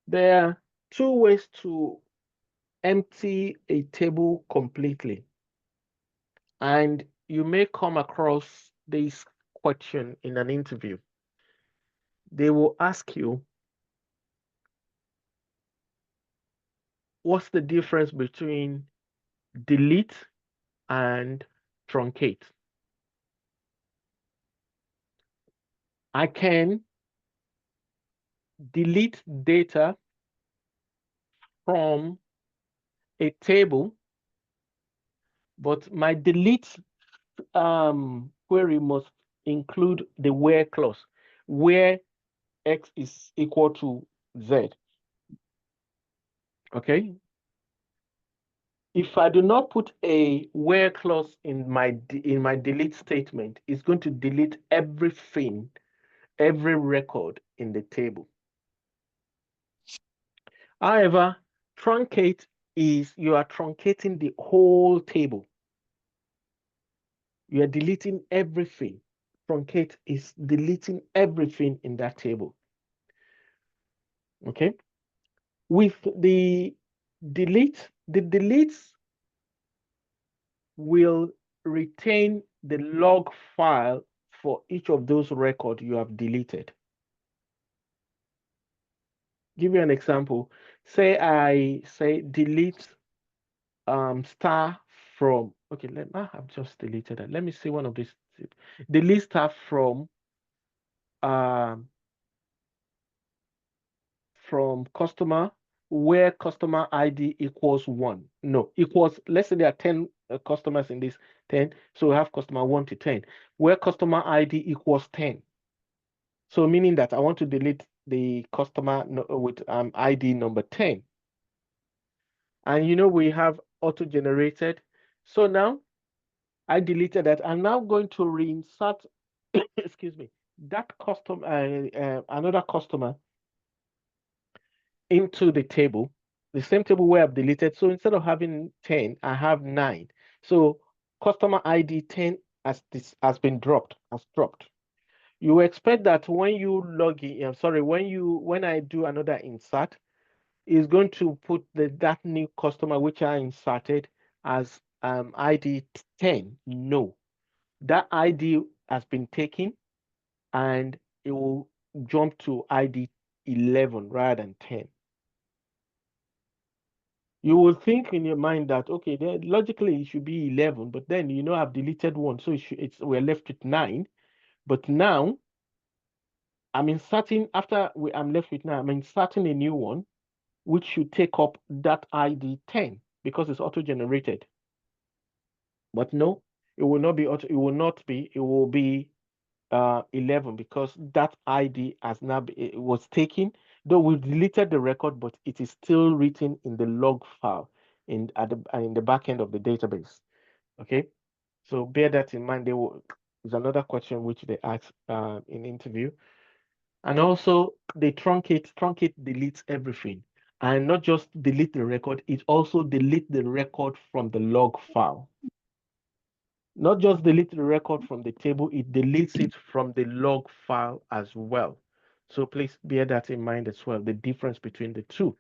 There are two ways to empty a table completely. And you may come across this question in an interview. They will ask you, what's the difference between delete and truncate? I can delete data from a table, but my delete query must include the where clause, where x is equal to z. Okay. If I do not put a where clause in my delete statement, it's going to delete everything, every record in the table. However, truncate is you are truncating the whole table. You are deleting everything. Truncate is deleting everything in that table. Okay. With the deletes will retain the log file for each of those records you have deleted. Give you an example. Say I say delete star from, okay, I've just deleted that. Let me see one of these. Delete star from customer where customer ID equals 1. No, equals, let's say there are 10 customers in this 10. So we have customer 1 to 10, where customer ID equals 10. So meaning that I want to delete the customer with ID number 10. And you know, we have auto-generated. So now I deleted that. I'm now going to reinsert, excuse me, that another customer into the table, the same table where I've deleted. So instead of having 10, I have 9. So customer ID 10 has been dropped, You expect that when you log in, when I do another insert, is going to put that new customer which I inserted as ID 10. No, that ID has been taken and it will jump to ID 11 rather than 10. You will think in your mind that, okay, logically it should be 11, but then, you know, I've deleted one, so we're left with 9. But now I'm inserting, I'm left with 9, I'm inserting a new one, which should take up that ID 10 because it's auto-generated. But no, it will not be it will be 11 because that ID has now it was taken, though we've deleted the record, but it is still written in the log file in the back end of the database. Okay, so bear that in mind. There's another question which they ask in interview. And also the truncate deletes everything, and not just delete the record, it also deletes the record from the log file. Not just delete the record from the table, it deletes it from the log file as well. So please bear that in mind as well, the difference between the two.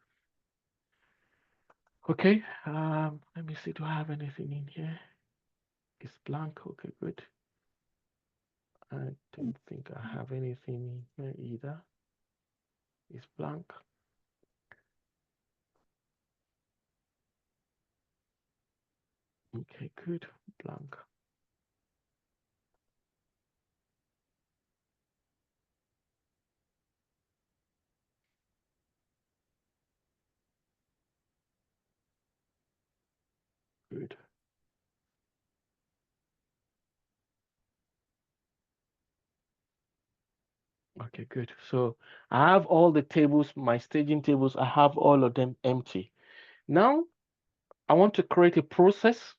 Okay, let me see, do I have anything in here? It's blank, okay, good. I don't think I have anything in here either. It's blank. Okay, good, blank. Good. Okay, good. So I have all the tables, my staging tables, I have all of them empty. Now I want to create a process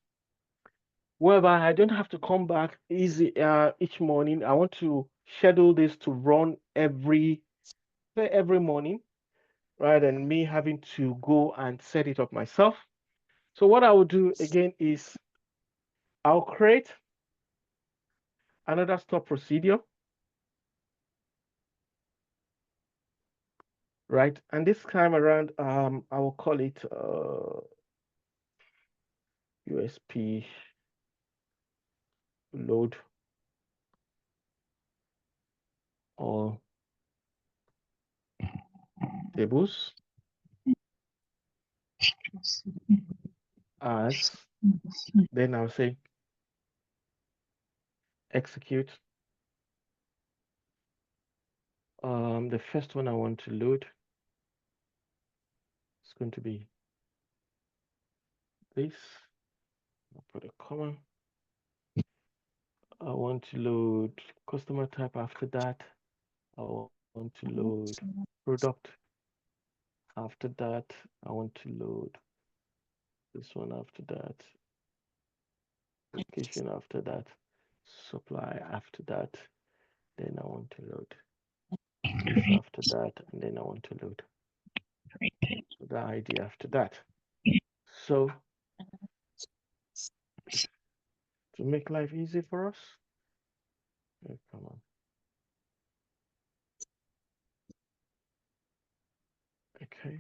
whereby I don't have to come back each morning. I want to schedule this to run every morning, rather than me having to go and set it up myself. So what I will do again is I'll create another store procedure, right? And this time around, I will call it USP load all tables as, then I'll say execute. The first one I want to load is going to be this. I'll put a comma. I want to load customer type after that. I want to load product. After that, I want to load this one after that. Location after that. Supply after that. Then I want to load this after that, and then I want to load the ID after that. So to make life easy for us, oh, come on. Okay.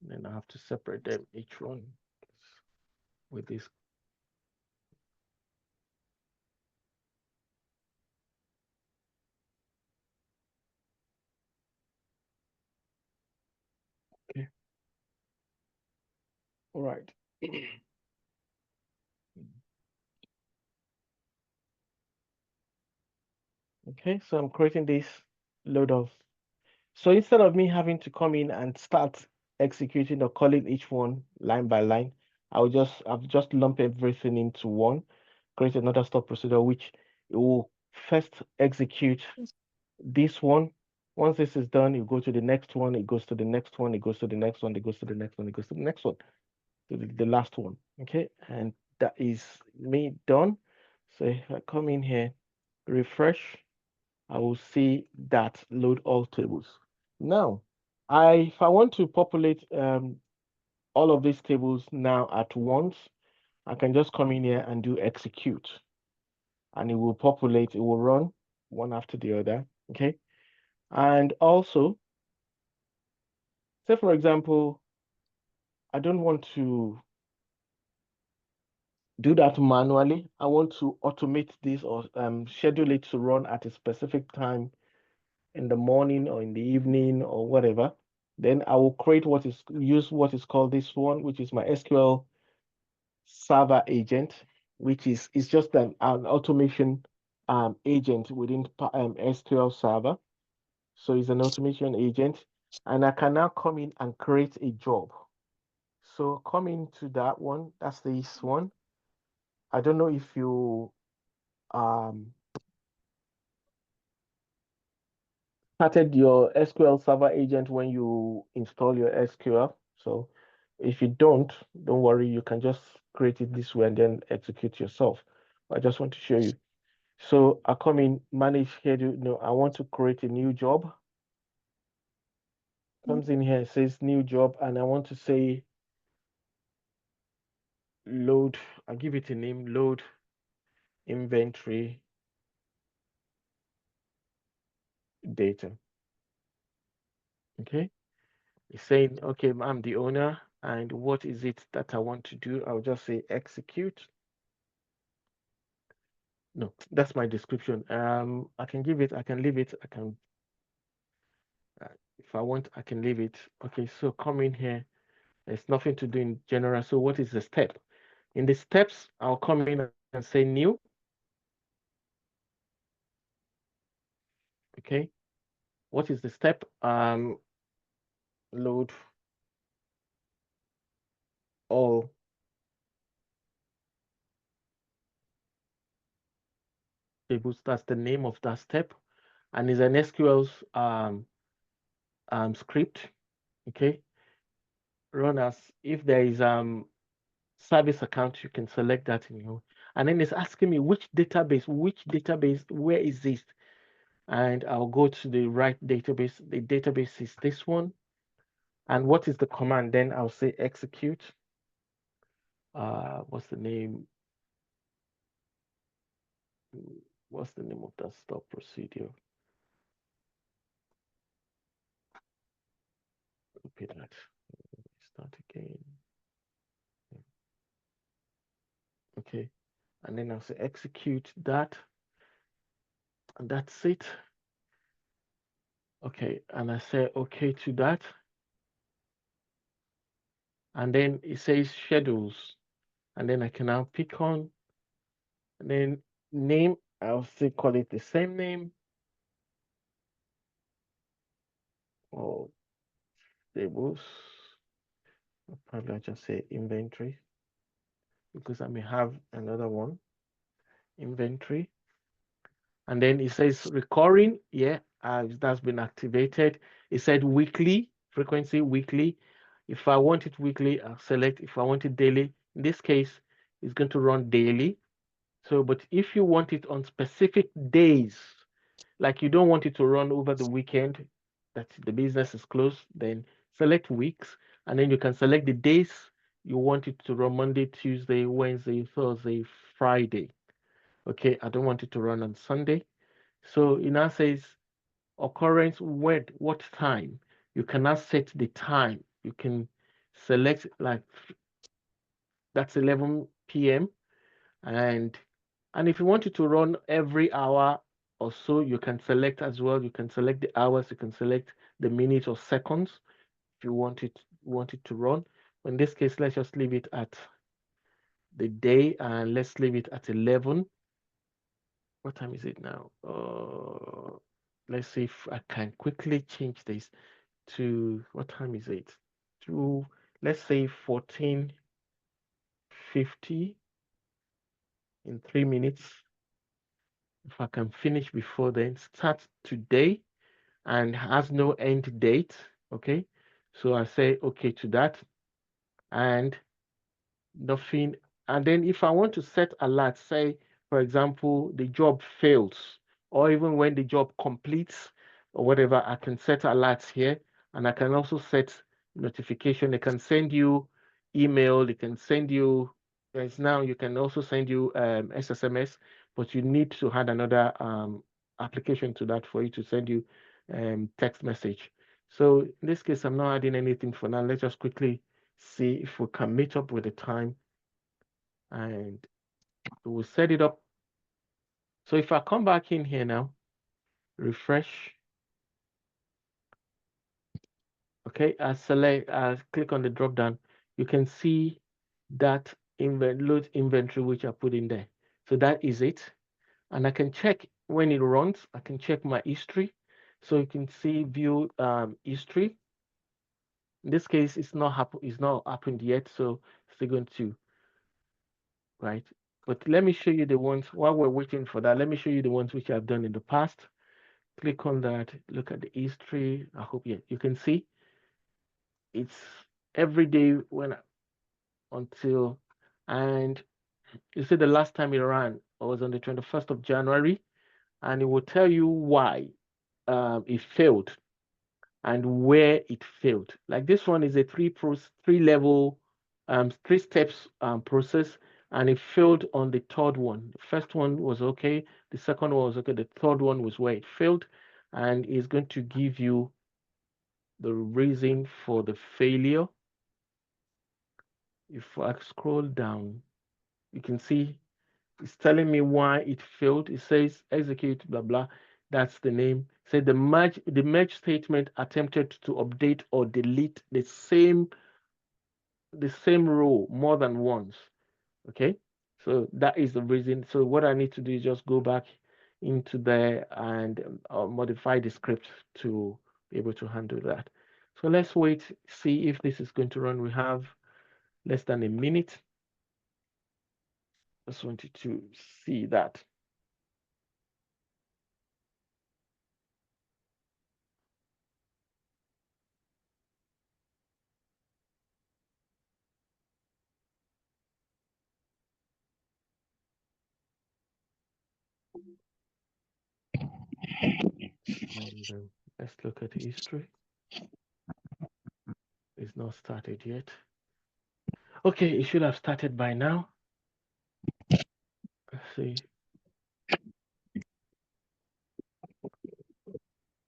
Then I have to separate them each one with this. Okay. All right. Okay, so I'm creating this load of. So instead of me having to come in and start executing or calling each one line by line, I've just lumped everything into one, create another stop procedure, which it will first execute this one. Once this is done, you go to the next one, it goes to the next one, it goes to the next one, it goes to the next one, it goes to the next one, to the last one. Okay, and that is me done. So if I come in here, refresh, I will see that load all tables. Now, if I want to populate all of these tables now at once, I can just come in here and do execute, and it will populate, it will run one after the other. Okay, and also, say for example, I don't want to do that manually. I want to automate this or schedule it to run at a specific time in the morning or in the evening or whatever. Then I will use what is called this one, which is my SQL server agent, which is just an automation agent within SQL server. So it's an automation agent, and I can now come in and create a job. So come into that one, that's this one. I don't know if you started your SQL server agent when you install your SQL. So if you don't worry, you can just create it this way and then execute yourself. I just want to show you. So I come in, manage schedule. No, I want to create a new job. Comes in here, it says new job, and I want to say load. I'll give it a name, load inventory data. Okay. It's saying, okay, I'm the owner, and what is it that I want to do? I'll just say execute. No, that's my description. I can give it, I can leave it, I can, if I want, I can leave it. Okay, so come in here. There's nothing to do in general. So what is the step? In the steps, I'll come in and say new. Okay. What is the step? Load all tables. That's the name of that step, and is an SQL script. Okay. Run as if there is service account, you can select that in your, and then it's asking me which database, where is this? And I'll go to the right database. The database is this one. And what is the command? Then I'll say execute. What's the name? What's the name of that stop procedure? Repeat that. Start again. Okay. And then I'll say execute that. And that's it. Okay. And I say okay to that. and then it says schedules, and then I can now pick on, and then name, I'll still call it the same name, or tables. I'll probably just say inventory, because I may have another one, inventory. And then it says recurring, yeah, that's been activated. It said weekly, frequency weekly. If I want it weekly, I'll select. If I want it daily, in this case, it's going to run daily. So, but if you want it on specific days, like you don't want it to run over the weekend, that the business is closed, then select weeks, and then you can select the days you want it to run: Monday, Tuesday, Wednesday, Thursday, Friday. Okay, I don't want it to run on Sunday. So it now says occurrence when, what time. You cannot set the time. You can select like that's 11 p.m. and if you want it to run every hour or so, you can select as well. You can select the hours. You can select the minutes or seconds if you want it to run. In this case, let's just leave it at the day, and let's leave it at 11. What time is it now? Let's see if I can quickly change this to, what time is it? To, let's say 14:50 in 3 minutes. If I can finish before then, start today and has no end date. Okay. So I say okay to that, and nothing. And then if I want to set alert, say, for example, the job fails, or even when the job completes or whatever, I can set alerts here. And I can also set notification. They can send you email. They can send you, as now you can also send you SSMS, but you need to add another application to that for you to send you text message. So in this case, I'm not adding anything for now. Let's just quickly see if we can meet up with the time, and we'll set it up. So if I come back in here now, refresh, okay, I click on the drop down, you can see that load inventory which I put in there. So that is it. And I can check when it runs. I can check my history. So you can see view history. In this case, it's not happened yet, so still going to, right? But let me show you the ones while we're waiting for that. Let me show you the ones which I've done in the past. Click on that, look at the history. I hope you can see it's every day until, and you see the last time it ran was on the 21st of January, and it will tell you why it failed and where it failed. Like this one is a three level, 3 steps process, and it failed on the third one. The first one was okay, the second one was okay, the third one was where it failed, and it's going to give you the reason for the failure. If I scroll down, you can see it's telling me why it failed. It says execute blah blah. That's the name. Say the merge statement attempted to update or delete the same row more than once. Okay, so that is the reason. So what I need to do is just go back into there and modify the script to be able to handle that. So let's wait, see if this is going to run. We have less than a minute. Just wanted to see that. And let's look at history. It's not started yet. Okay, it should have started by now. Let's see.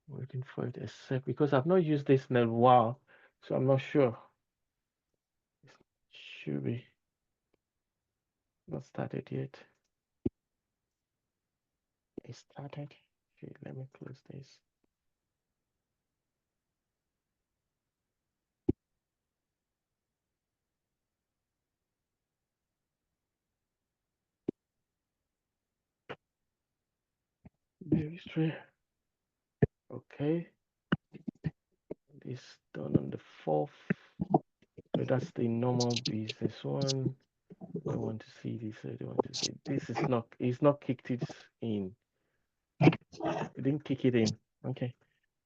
Waiting for it a sec because I've not used this in a while, so I'm not sure. It should be not started yet. It started. Okay, let me close this. history. Okay. This done on the 4th. So that's the normal business one. I want to see this. I don't want to see. This is not. It's not kicked it in. It didn't kick it in. Okay.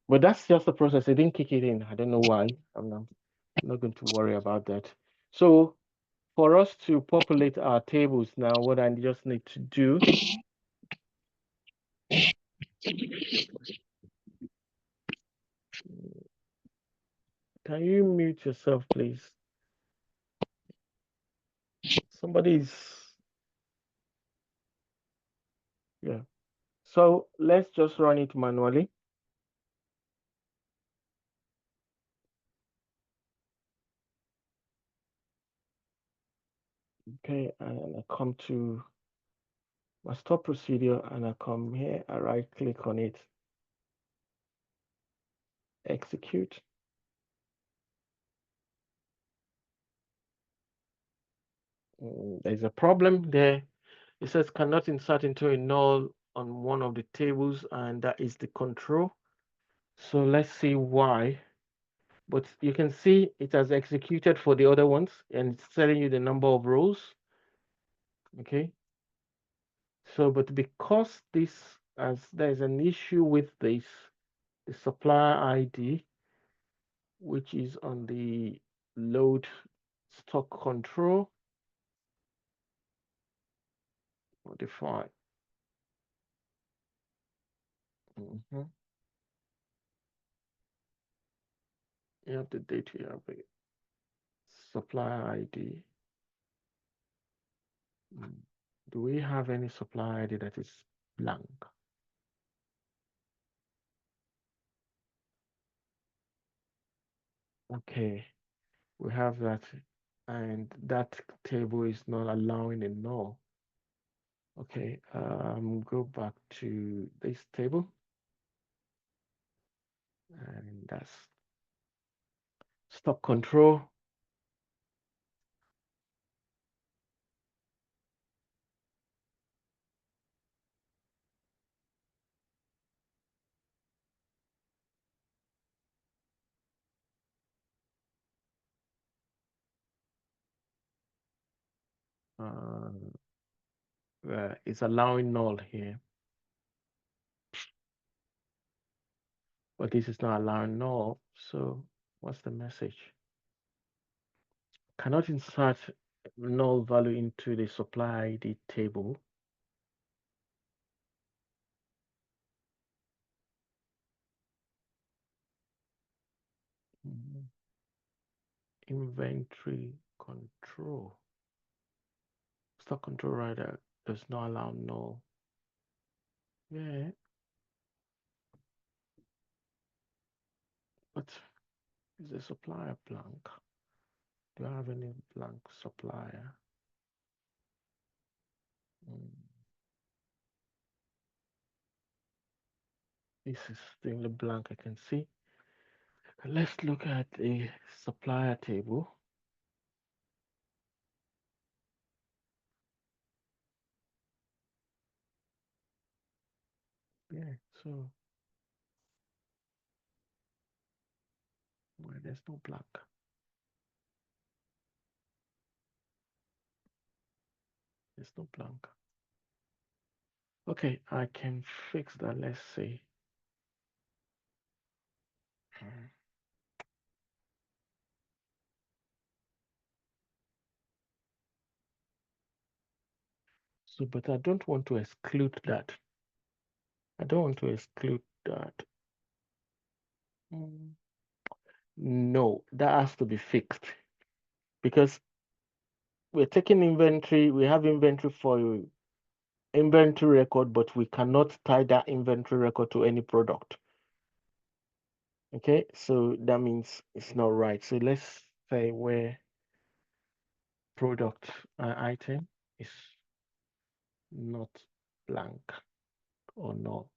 But that's just the process. It didn't kick it in. I don't know why. I'm not going to worry about that. So for us to populate our tables now, what I just need to do. Can you mute yourself, please? Somebody's. Yeah. So let's just run it manually. Okay, and I come to my stop procedure and I come here, I right click on it, execute. There's a problem there. It says cannot insert into a null on one of the tables, and that is the control. So let's see why. But you can see it has executed for the other ones and it's telling you the number of rows. Okay. So, but because there's an issue with this, the supplier ID, which is on the load stock control, modify. You have the date here, supplier ID. Do we have any supplier ID that is blank? Okay, we have that, and that table is not allowing a null. Okay, go back to this table, and that's stock control. It's allowing null here, but this is not allowing null. So what's the message? Cannot insert null value into the supply ID table. Inventory control. Stock control rider does not allow null. Yeah. But is the supplier blank? Do I have any blank supplier? This is the only blank I can see. Let's look at the supplier table. Yeah, so well, there's no blank. There's no blank. Okay, I can fix that. Let's see. So, but I don't want to exclude that. I don't want to exclude that. No, that has to be fixed because we're taking inventory. We have inventory for inventory record, but we cannot tie that inventory record to any product. Okay, so that means it's not right. So let's say where product item is not blank or no.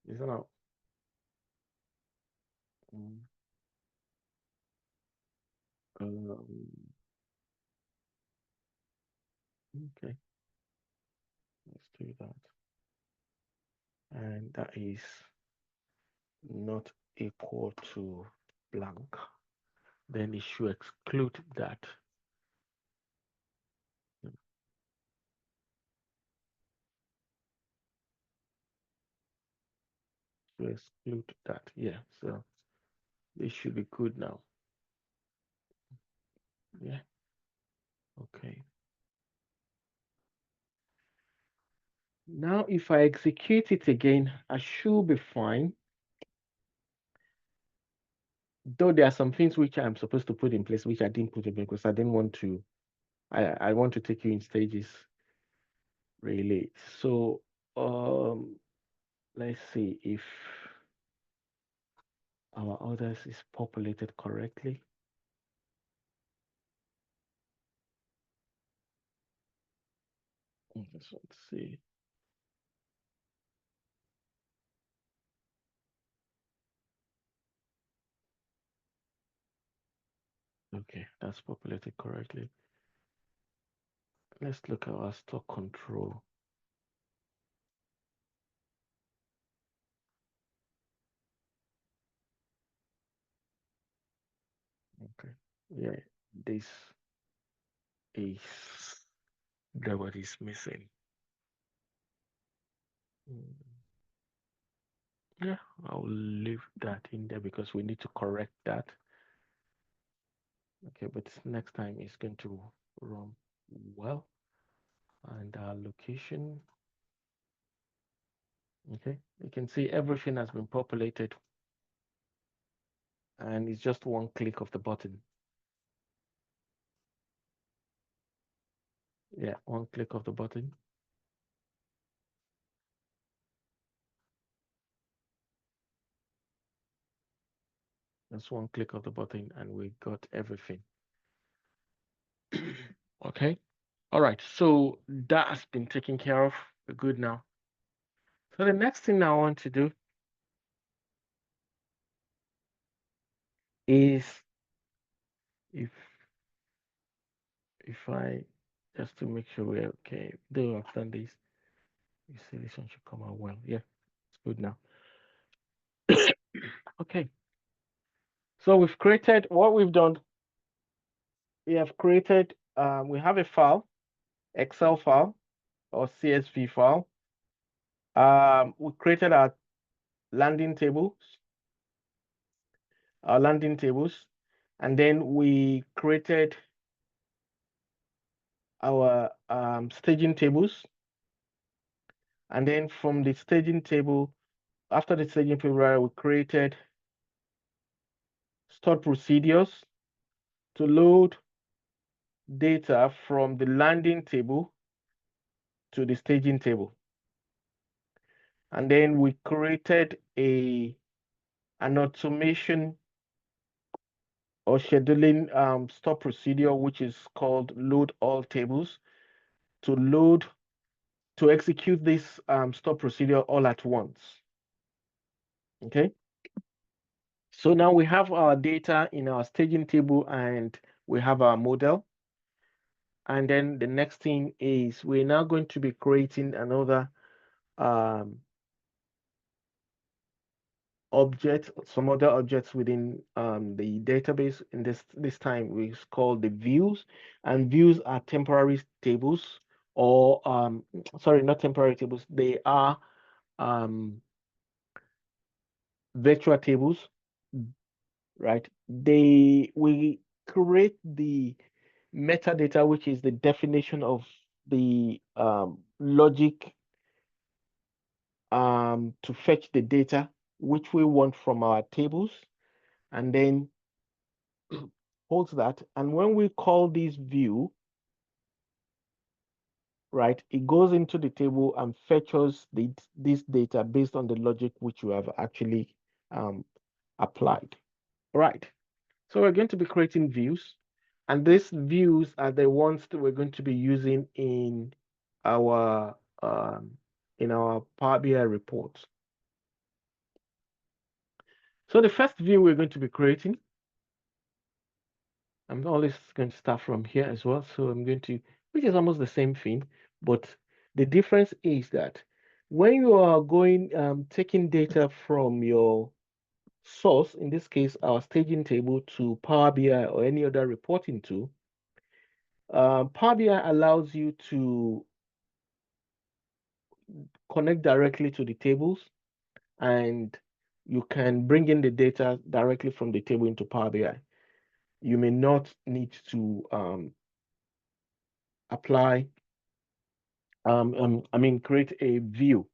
Is that not? Okay. Let's do that. And that is not equal to blank. Then it should exclude that. To exclude that. Yeah, so this should be good now. Yeah. Okay. Now, if I execute it again, I should be fine. Though there are some things which I'm supposed to put in place, which I didn't put in place because I didn't want to. I want to take you in stages, really. So, let's see if our orders is populated correctly. Let's see. Okay, that's populated correctly. Let's look at our stock control. Okay, yeah, this is that what is missing. Yeah, I'll leave that in there because we need to correct that. Okay, but next time it's going to run well. And our location. Okay, you can see everything has been populated. And it's just one click of the button. Yeah, one click of the button. That's one click of the button and we got everything. Okay. All right. So that has been taken care of. We're good now. So the next thing I want to do is if I just to make sure we're okay, though I've done this, you see this one should come out well. Yeah, it's good now. Okay. So we've created what we've done. We have created, we have a file, Excel file or CSV file. We created our landing tables, and then we created our staging tables. And then from the staging table, after the staging table, we created stored procedures to load data from the landing table to the staging table. And then we created an automation or scheduling stored procedure, which is called load all tables, to execute this stored procedure all at once. Okay. So now we have our data in our staging table and we have our model. And then the next thing is we're now going to be creating another object, some other objects within the database. In this time, we call the views, and views are temporary tables, or sorry, not temporary tables. They are virtual tables, right? We create the metadata, which is the definition of the logic to fetch the data which we want from our tables, and then holds that. And when we call this view, right, it goes into the table and fetches this data based on the logic which you have actually applied. Right. So we're going to be creating views, and these views are the ones that we're going to be using in our Power BI reports. So the first view we're going to be creating, I'm always going to start from here as well. So I'm going to, which is almost the same thing, but The difference is that when you are going taking data from your source, in this case, our staging table, to Power BI or any other reporting tool, Power BI allows you to connect directly to the tables, and you can bring in the data directly from the table into Power BI. You may not need to apply, create a view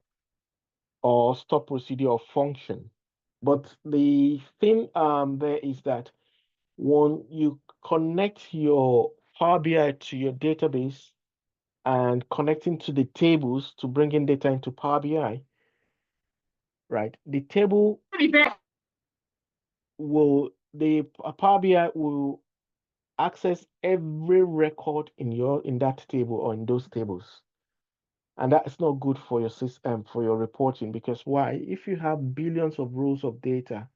or stop procedure or function. But the thing there is that when you connect your Power BI to your database and connecting to the tables to bring in data into Power BI, right? The table the Power BI will access every record in that table or in those tables. And that's not good for your system, for your reporting, because why? If you have billions of rows of data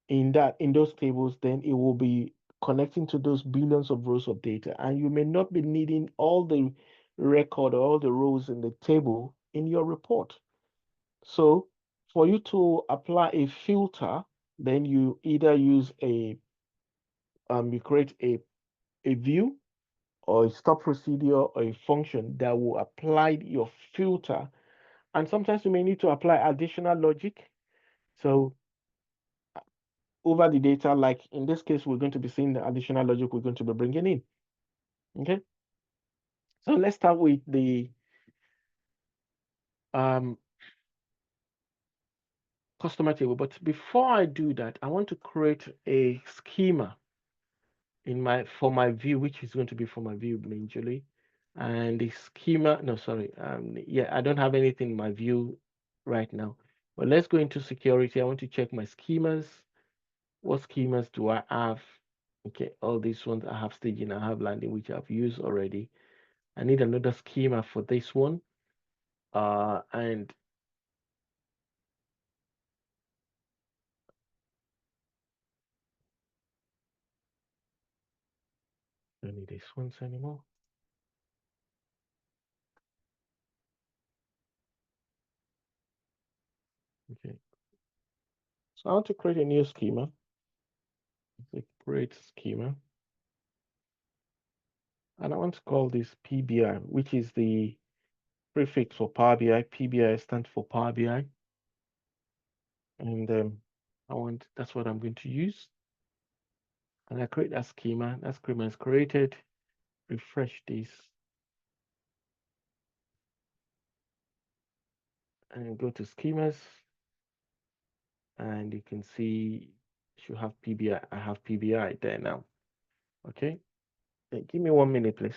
in those tables, then it will be connecting to those billions of rows of data, and you may not be needing all the record or all the rows in the table in your report. So for you to apply a filter, then you either use you create a view or a stop procedure or a function that will apply your filter. And sometimes you may need to apply additional logic. So over the data, like in this case, we're going to be seeing the additional logic we're going to be bringing in. Okay. So let's start with the customer table. But before I do that, I want to create a schema for my view, which is going to be for my view majorly. And the schema, no, sorry. Yeah, I don't have anything in my view right now. But let's go into security. I want to check my schemas. What schemas do I have? Okay, all these ones I have staging, I have landing, which I've used already. I need another schema for this one. And I don't need these ones anymore. Okay. So I want to create a new schema. Create schema. And I want to call this PBI, which is the prefix for Power BI. PBI stands for Power BI. And that's what I'm going to use. And I create that schema. That schema is created. Refresh this. And go to schemas. And you can see you have PBI. I have PBI there now. Okay. Give me 1 minute, please.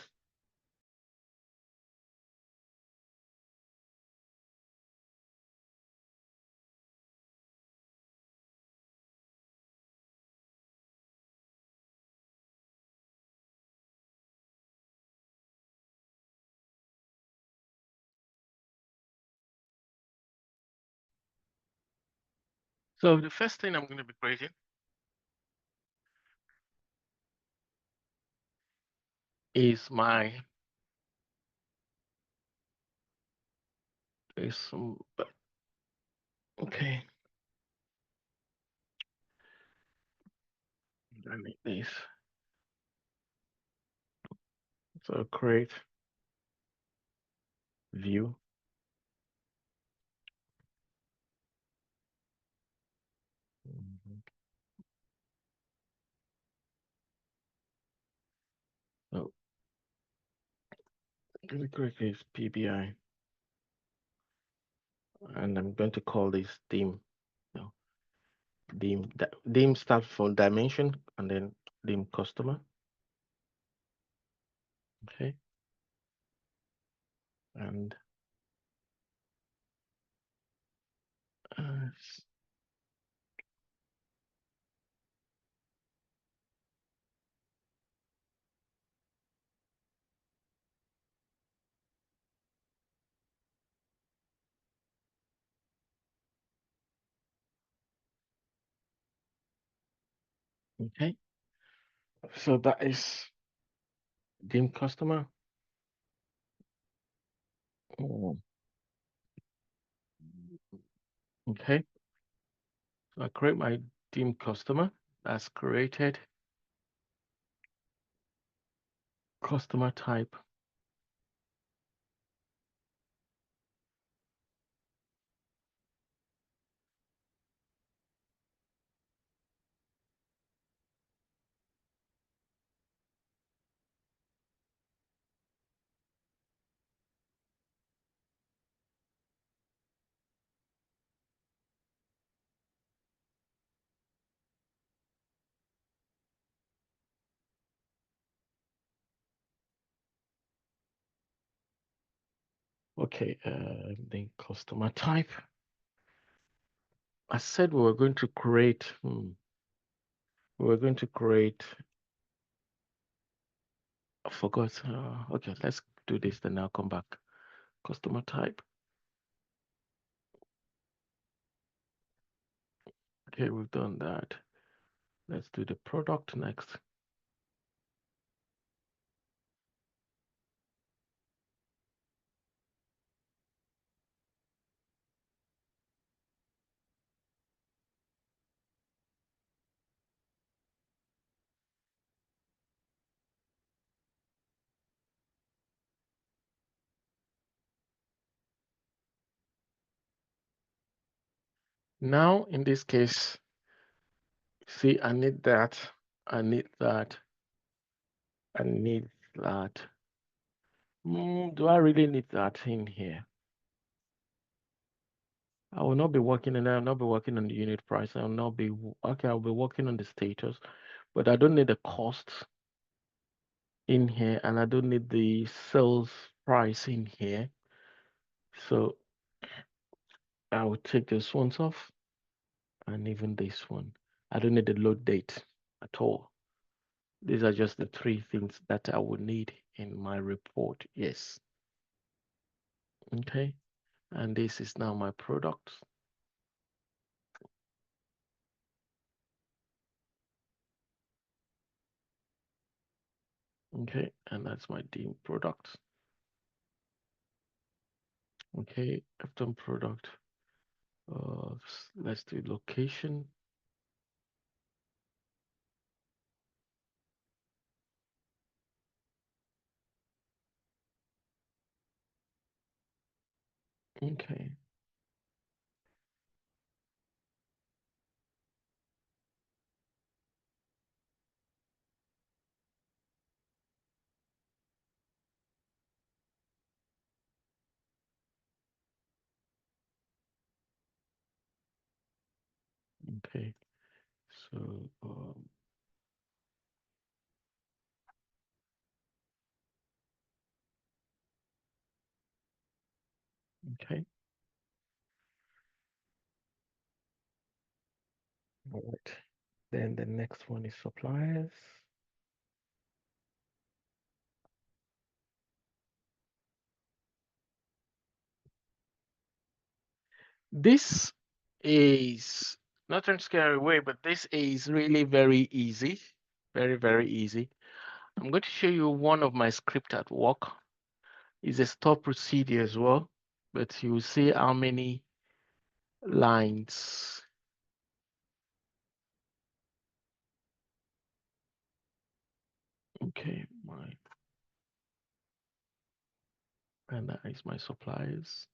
So the first thing I'm going to be creating is okay. I need this. So create view. So I'm going to create this PBI. And I'm going to call this dim. No, dim starts for dimension and then dim customer. Okay. And okay. So that is dim customer. Okay. So I create my dim customer. That's created. Customer type. Okay, the customer type. I said we were going to create, I forgot. Okay, let's do this, then I'll come back. Customer type. Okay, we've done that. Let's do the product next. Now, in this case, see, I need that. I need that. I need that. Do I really need that in here? I will not be working, and I'll not be working on the unit price. I'll not be, okay, I'll be working on the status, but I don't need the costs in here, and I don't need the sales price in here. So I will take this ones off, and even this one. I don't need the load date at all. These are just the three things that I would need in my report. Yes. Okay. And this is now my product. Okay. And that's my dim product. Okay. I've done product. Let's do location. Okay. Okay. So, okay. All right. Then the next one is suppliers. This is not in scary way, but this is really very easy. Very, very easy. I'm going to show you one of my script at work. It's a store procedure as well, but you will see how many lines. Okay, and that is my suppliers.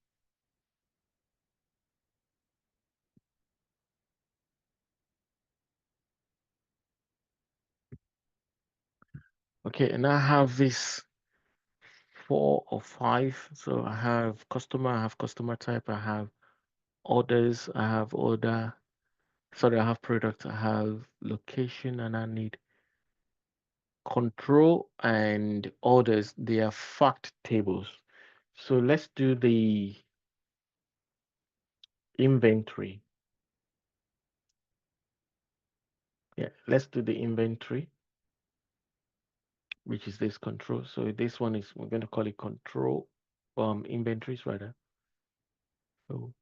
Okay, and I have this 4 or 5. So I have customer, I have customer type, I have orders, I have order. Sorry, I have product, I have location, and I need control and orders. They are fact tables. So let's do the inventory. Yeah, let's do the inventory, which is this control. So this one is, we're going to call it control inventories rather. So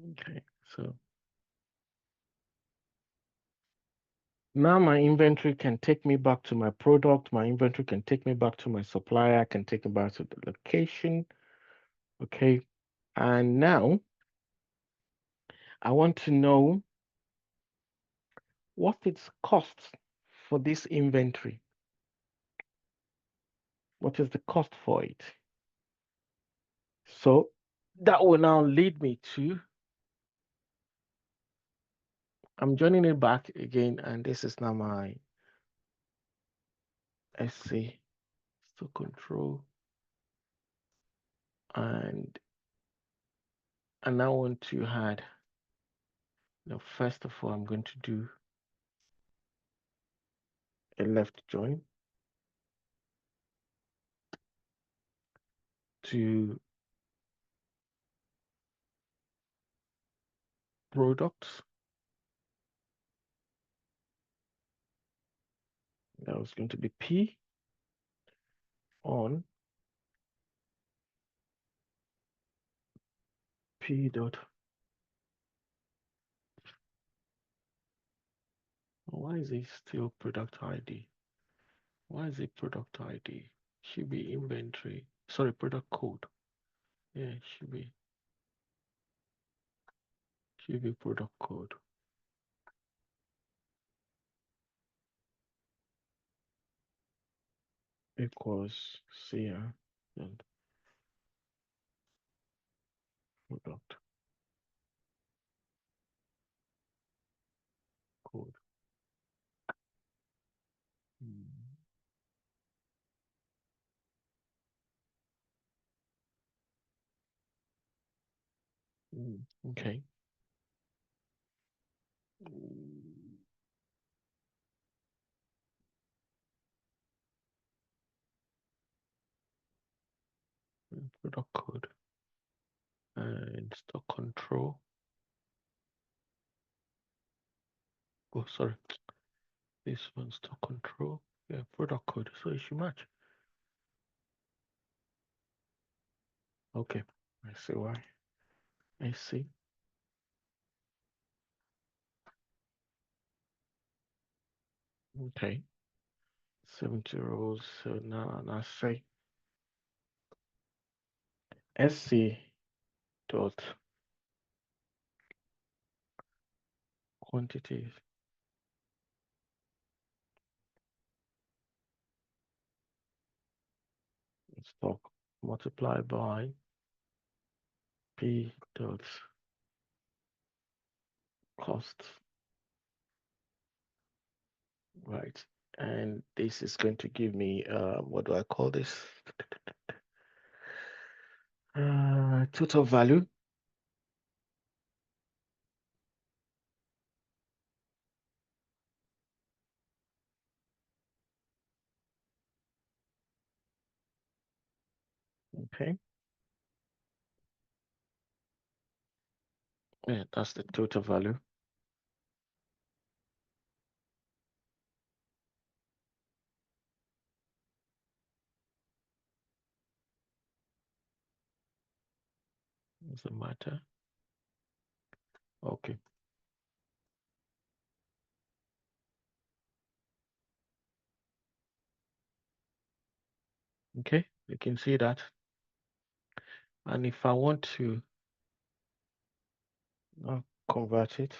Okay, so now my inventory can take me back to my product. My inventory can take me back to my supplier, can take me back to the location. Okay, and now I want to know what its cost for this inventory. What is the cost for it? So that will now lead me to, I'm joining it back again, and this is now my SC, so control, and I now want to add, first of all, I'm going to do a left join to products. That was going to be P on P dot. Why is it still product ID? Why is it product ID? Should be inventory. Sorry, product code. Yeah, should be product code. Equals CR and product code. Okay. Product code and stock control. Oh, sorry. This one's stock control. Yeah, product code. So it should match. Okay. I see why. I see. Okay. 70 rows. So now I say SC dot quantities stock multiplied by P dot cost. Right. And this is going to give me what do I call this? Total value. Okay. Yeah, that's the total value. Doesn't matter. Okay. Okay, you can see that. And if I want to convert it,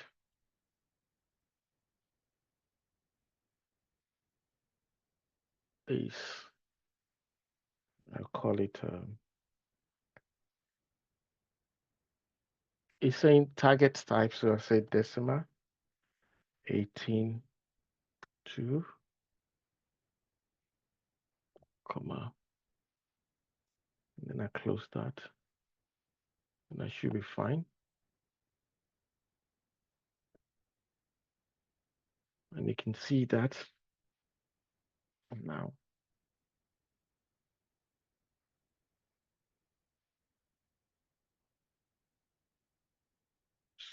is I'll call it it's saying target type, so I say decimal 18 to comma, and then I close that, and I should be fine. And you can see that now.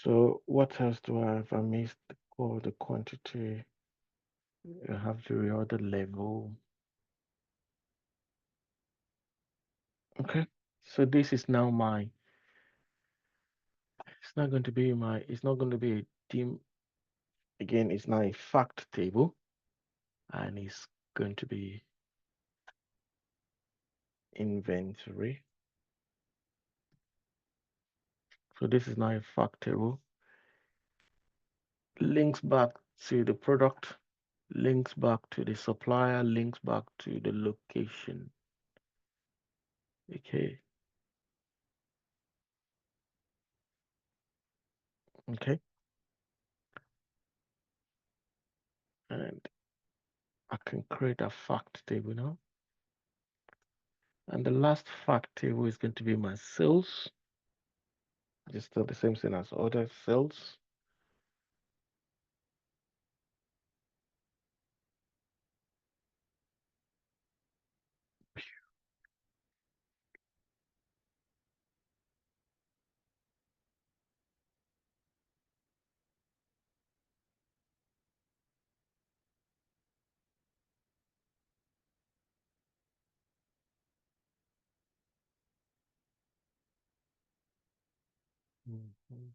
So what else do I have? I missed the quantity. I have to reorder level. Okay, so this is now my It's not going to be it's not going to be a dim. Again, it's now a fact table, and it's going to be inventory. So this is now a fact table. Links back to the product, links back to the supplier, links back to the location. Okay. Okay. And I can create a fact table now. And the last fact table is going to be my sales. It's still the same thing as other sales. Mhm.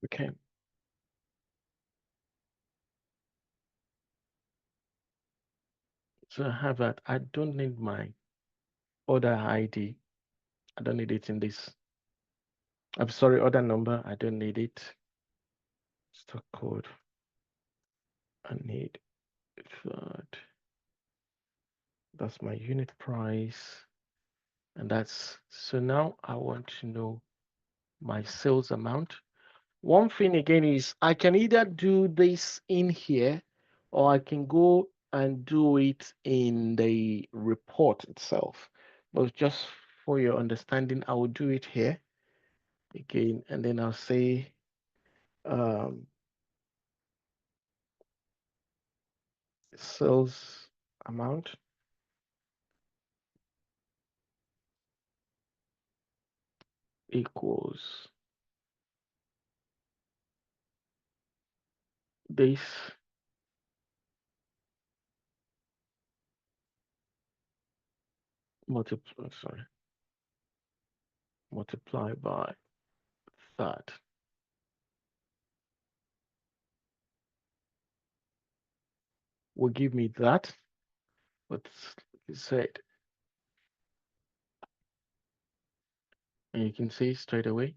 Okay. So I have that. I don't need my order ID. I don't need it in this. I'm sorry, order number. I don't need it. Stock code. I need that. That's my unit price. And that's, so now I want to know my sales amount. One thing again is I can either do this in here or I can go and do it in the report itself. But just for your understanding, I will do it here again, and then I'll say sales amount equals this multiply by that. Will give me that. What's it said? And you can see straight away.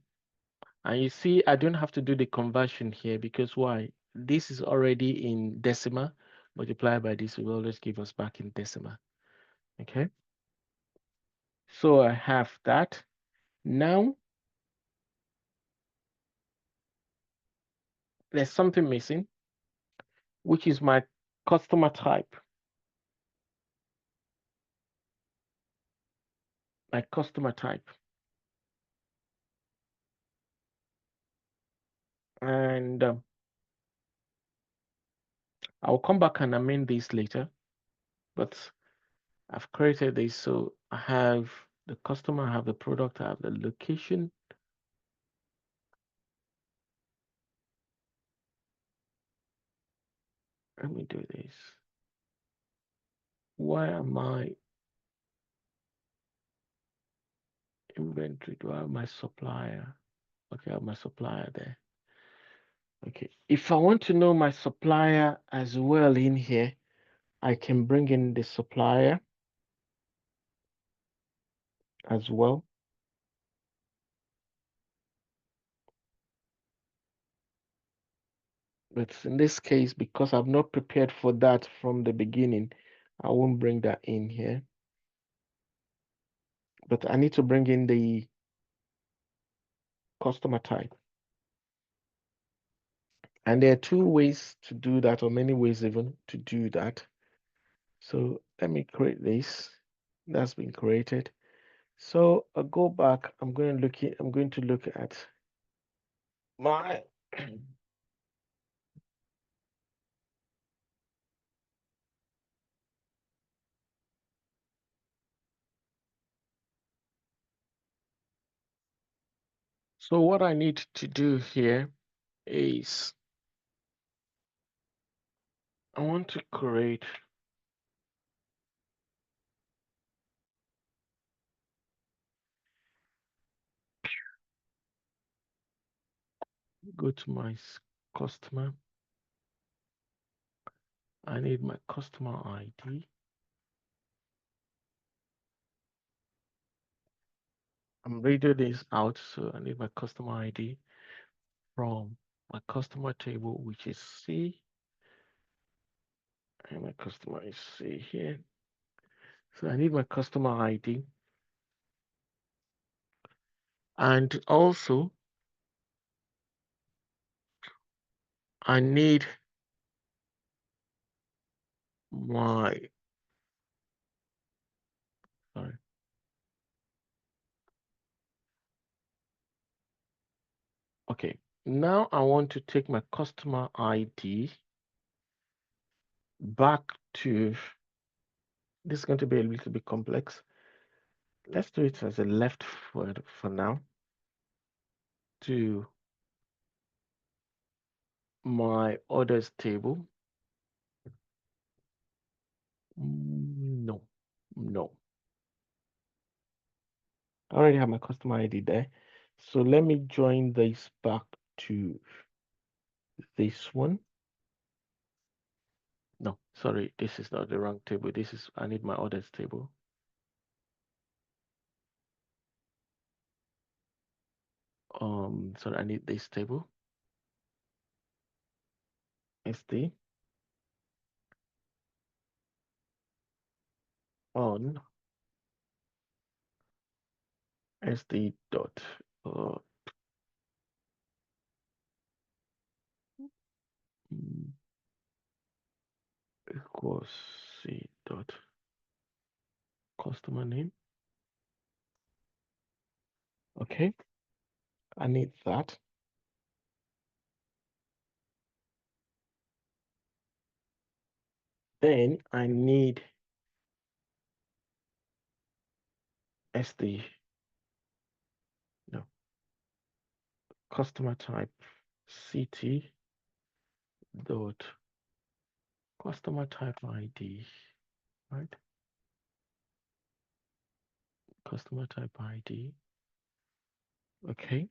And you see, I don't have to do the conversion here because why? This is already in decimal. Multiply by this will always give us back in decimal. Okay. So I have that. Now, there's something missing, which is my customer type. My customer type. And I'll come back and amend this later, but I've created this. So I have the customer, I have the product, I have the location. Let me do this. Why am I inventory? Do I have my supplier? Okay, I have my supplier there. Okay, if I want to know my supplier as well in here, I can bring in the supplier as well. But in this case, because I've not prepared for that from the beginning, I won't bring that in here. But I need to bring in the customer type. And there are two ways to do that, or many ways even to do that. So let me create this. That's been created. So I'll go back. I'm going to look at my so what I need to do here is I want to create go to my customer. I need my customer ID. I'm reading this out, so I need my customer ID from my customer table, which is C. And my customer is C here. So I need my customer ID. And also, I need my, sorry. Okay, now I want to take my customer ID back to, this is going to be a little bit complex. Let's do it as a left forward for now, to my orders table. No. I already have my customer ID there. So let me join this back to this one. No, sorry, this is not the wrong table. This is, I need my orders table. Sorry, I need this table. SD on SD dot equals C dot customer name. Okay, I need that. Then I need SD, no, customer type CT dot customer type ID, right? Customer type ID. Okay.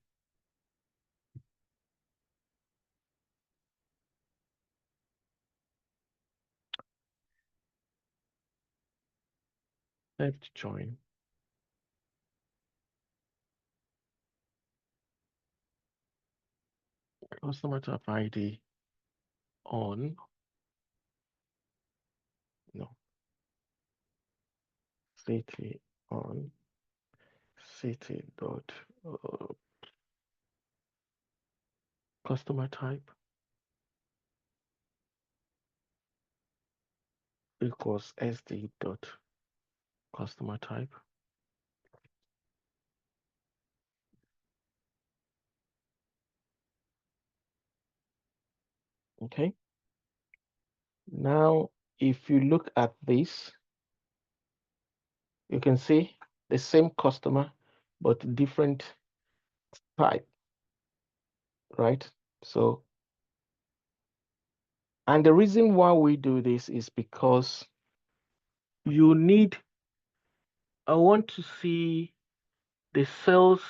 Left join. Customer type ID on, no, CT on CT dot customer type equals SD dot customer type. Okay. Now, if you look at this, you can see the same customer, but different type, right? So, and the reason why we do this is because you need, I want to see the sales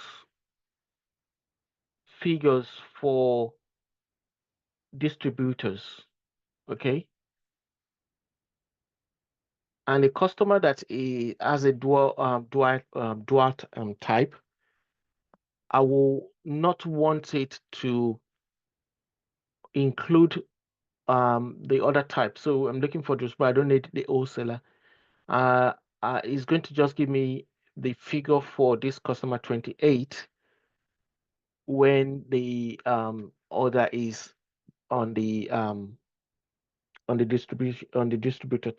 figures for distributors, okay? And a customer that has a dual type, I will not want it to include the other type. So I'm looking for this, but I don't need the wholesaler. It's going to just give me the figure for this customer 28 when the order is on the distributor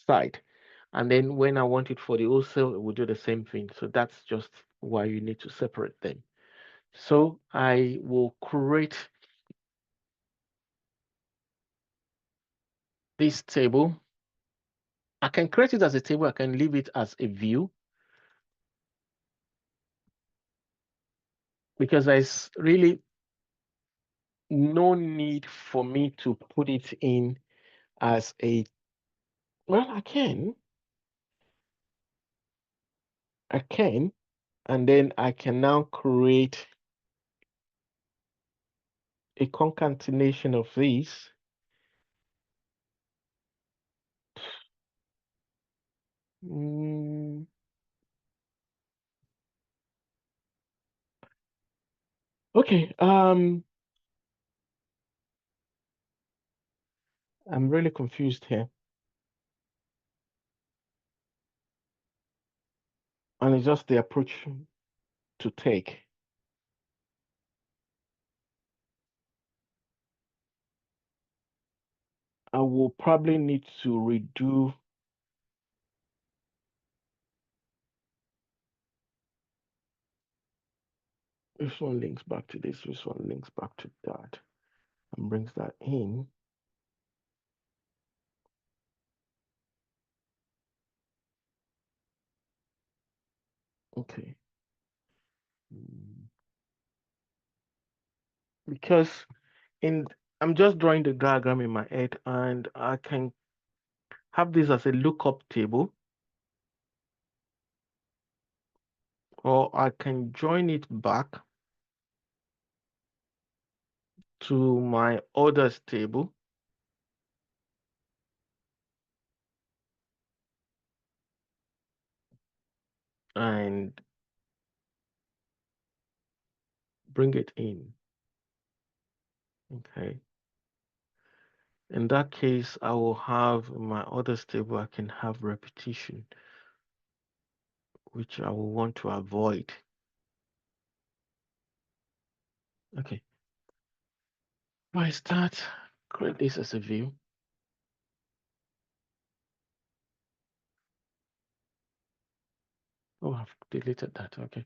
side. And then when I want it for the wholesale, we'll do the same thing. So that's just why you need to separate them. So I will create this table. I can create it as a table. I can leave it as a view, because there's really no need for me to put it in as a, well, I can, and then I can now create a concatenation of these. Okay, I'm really confused here. And it's just the approach to take. I will probably need to redo this one links back to this one links back to that, and brings that in. Okay. Because I'm just drawing the diagram in my head, and I can have this as a lookup table, or I can join it back to my orders table. And bring it in. Okay. In that case, I will have in my orders table, I can have repetition, which I will want to avoid. Okay. If I start, create this as a view. Oh, I've deleted that. Okay.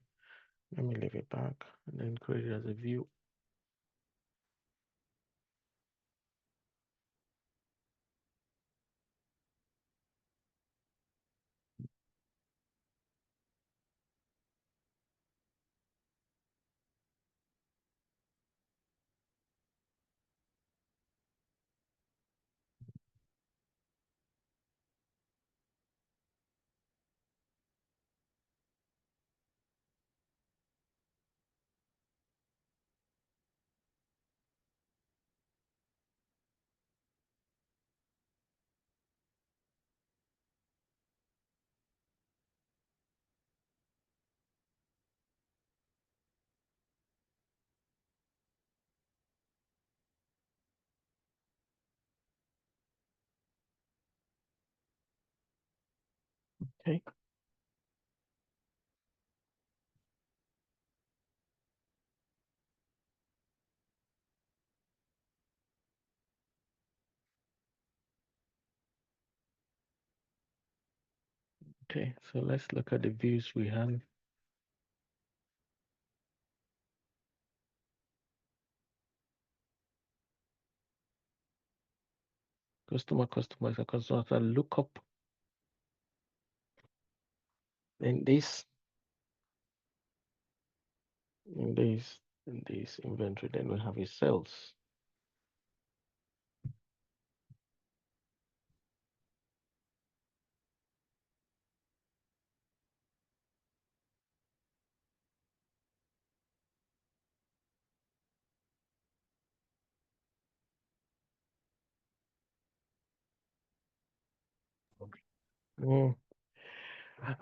Let me leave it back and then create it as a view. Okay. Okay, so let's look at the views we have. Customer, customizer, customer, lookup. And this, and this, and this inventory. Then we have a sales.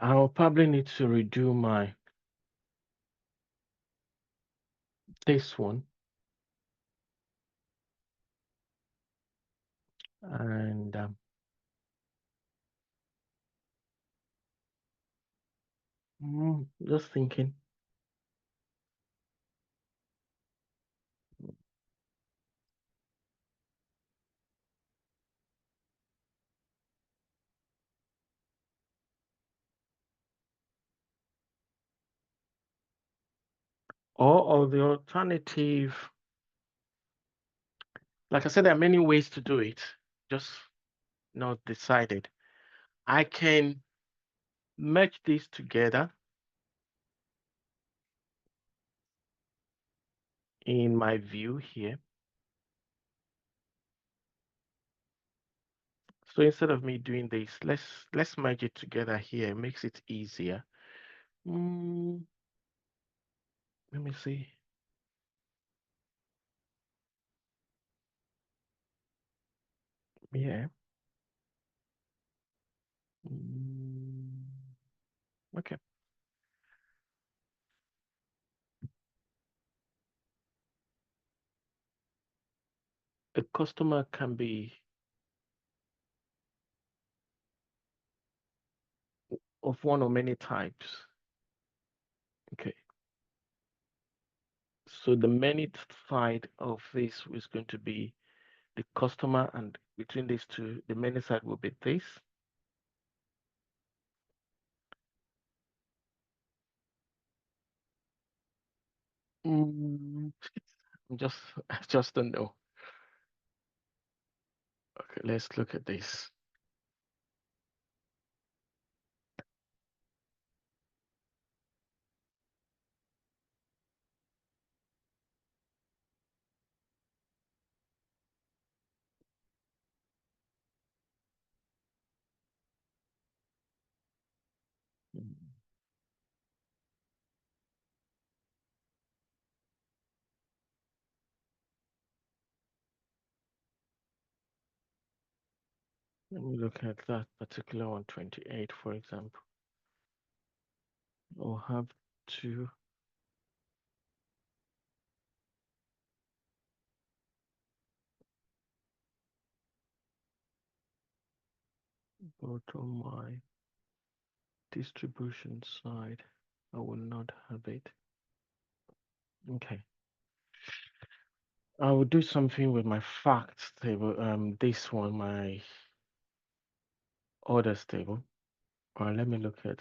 I'll probably need to redo this one. And just thinking. Or the alternative, like I said, there are many ways to do it, just not decided. I can merge these together in my view here. So instead of me doing this, let's merge it together here. It makes it easier. Let me see. Yeah. Okay. A customer can be of one or many types. Okay. So the many side of this is going to be the customer, and between these two, the many side will be this. I just don't know. Okay, let's look at this. Let me look at that particular one, 28, for example. We'll have to go to my distribution side. I will not have it. Okay. I will do something with my facts table. This one, my orders table. All right, let me look at.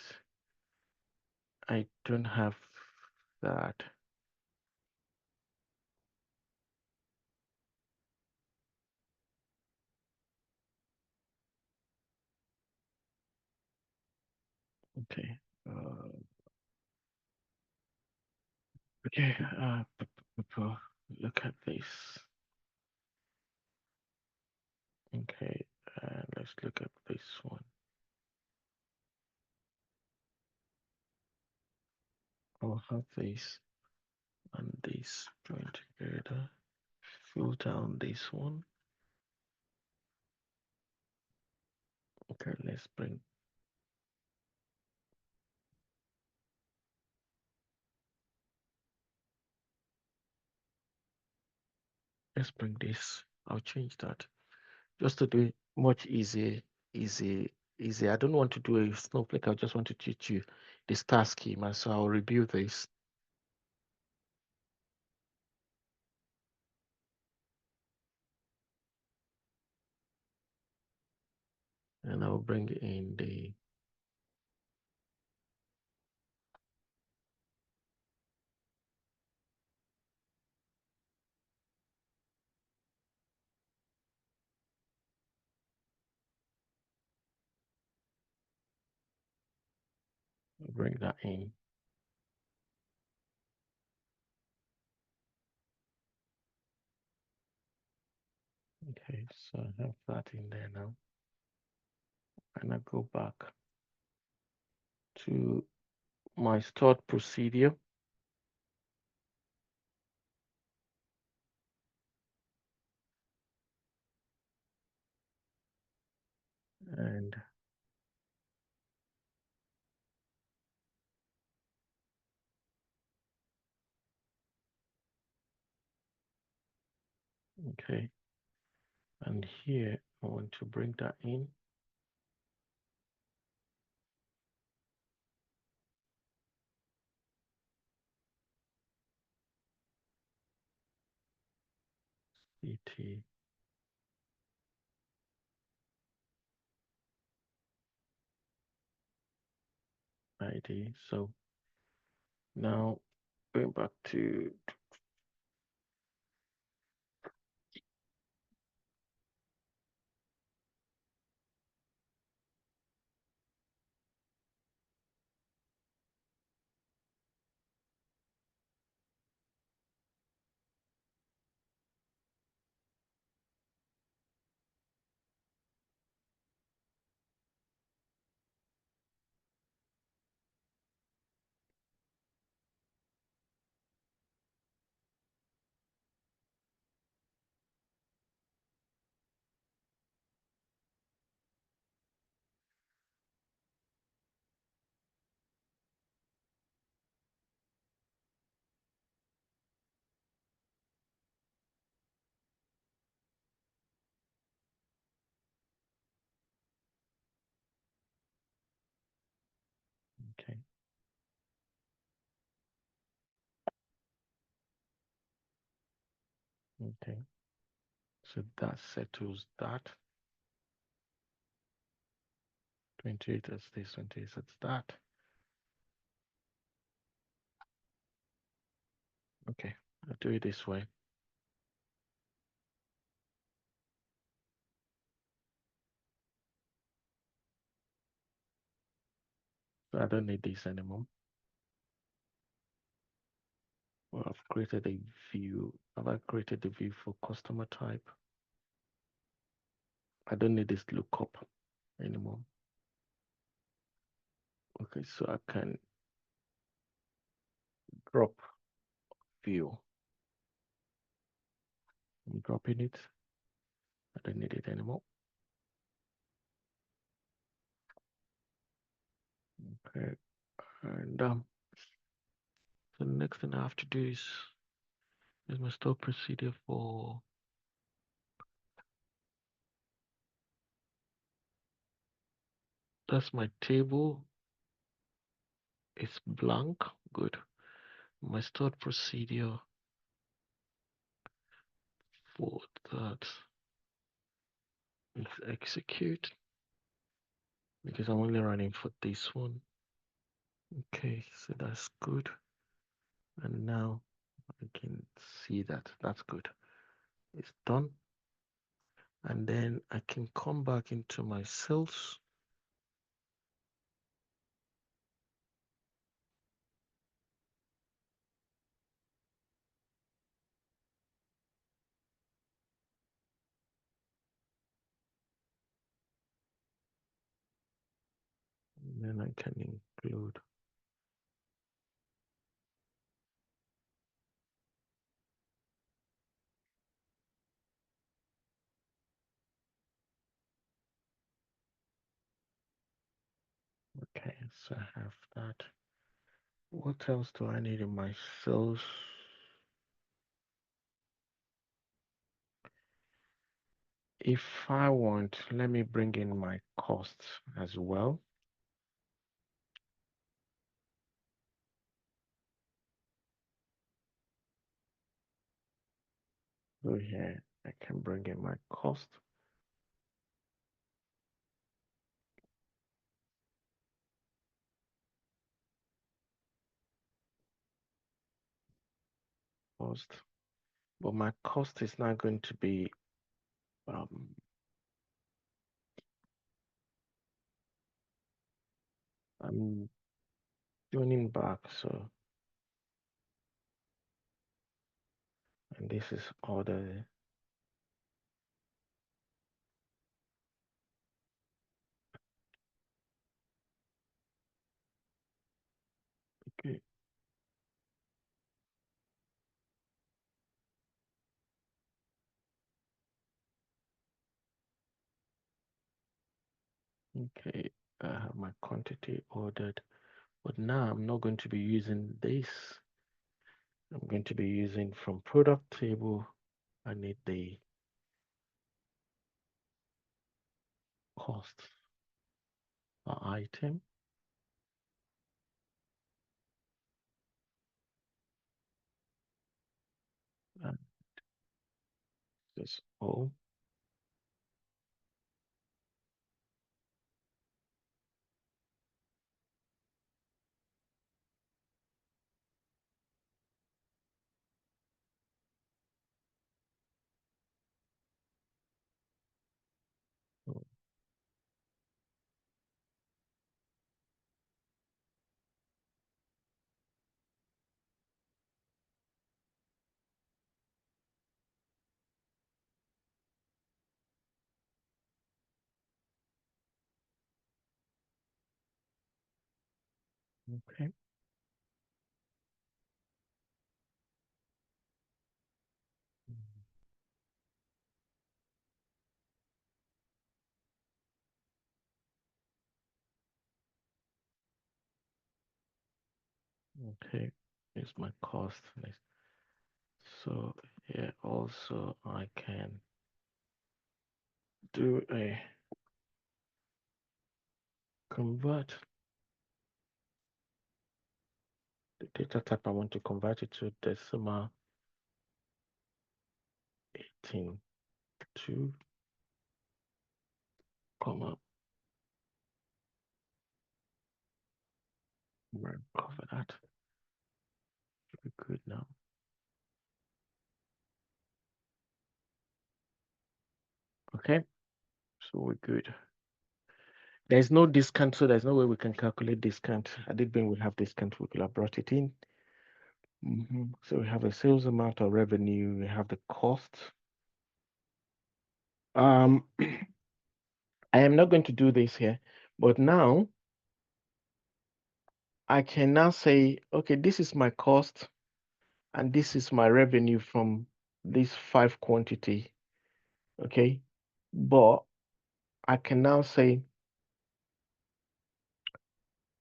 I don't have that. Okay. Okay. Look at this. Okay. Let's look at this one. I'll have this and this joined together. Filter on this one. Okay, let's bring. Let's bring this. I'll change that just to do it much easier. I don't want to do a snowflake. I just want to teach you the star schema. So I'll review this. And I'll bring in the bring that in. Okay, so I have that in there now. And I go back to my stored procedure. And okay. And here I want to bring that in. CT. ID. So now going back to Okay. Okay. So that settles that. 28 as this, 28 as that. Okay, I'll do it this way. So I don't need this anymore. Well, I've created a view. Have I created the view for customer type? I don't need this lookup anymore. Okay, so I can drop view. I'm dropping it. I don't need it anymore. Okay, and so the next thing I have to do is my stored procedure for that's my table. It's blank. Good. My stored procedure for that is execute because I'm only running for this one. Okay, so that's good. And now I can see that that's good. It's done. And then I can come back into my cells. And then I can include okay, so I have that. What else do I need in my cells? If I want, let me bring in my costs as well. So here I can bring in my cost. Cost, but my cost is not going to be I'm joining back, so and this is all the okay. Okay, I have my quantity ordered, but now I'm not going to be using this. I'm going to be using from product table. I need the cost per item. And this all. Okay. Okay, here's my cost. So here also I can do a convert data type I want to convert it to decimal 18 2, comma. We're cover that. Should be good now. Okay, so we're good. There's no discount, so there's no way we can calculate discount. I did when we have discount, we could have brought it in. So we have a sales amount or revenue, we have the cost. I am not going to do this here, but now I can now say, okay, this is my cost and this is my revenue from this 5 quantity. Okay, but I can now say,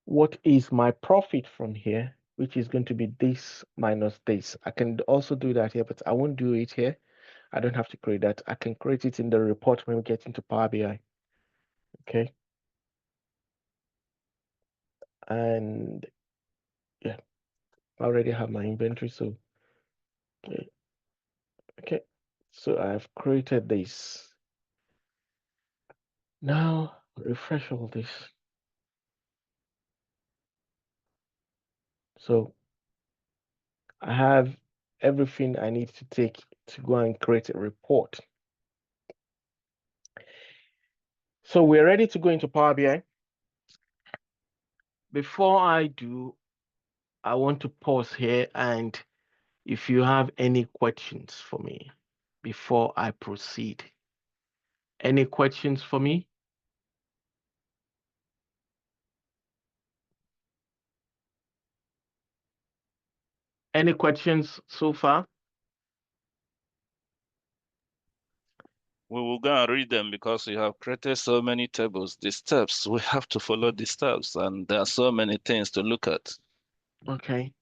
what is my profit from here, which is going to be this minus this. I can also do that here, but I won't do it here. I don't have to create that. I can create it in the report when we get into Power BI. Okay. And yeah, I already have my inventory. So, okay. Okay. So I've created this. Now refresh all this. So I have everything I need to take to go and create a report. So we're ready to go into Power BI. Before I do, I want to pause here, and if you have any questions for me before I proceed. Any questions for me? Any questions so far? We will go and read them because we have created so many tables. The steps, we have to follow the steps, and there are so many things to look at. Okay.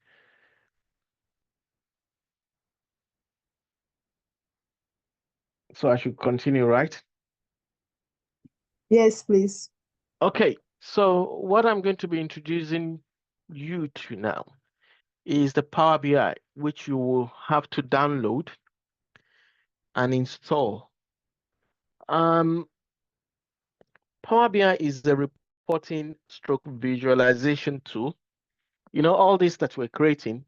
So I should continue, right? Yes, please. Okay, so what I'm going to be introducing you to now is the Power BI, which you will have to download and install. Power BI is the reporting stroke visualization tool. You know, all this that we're creating,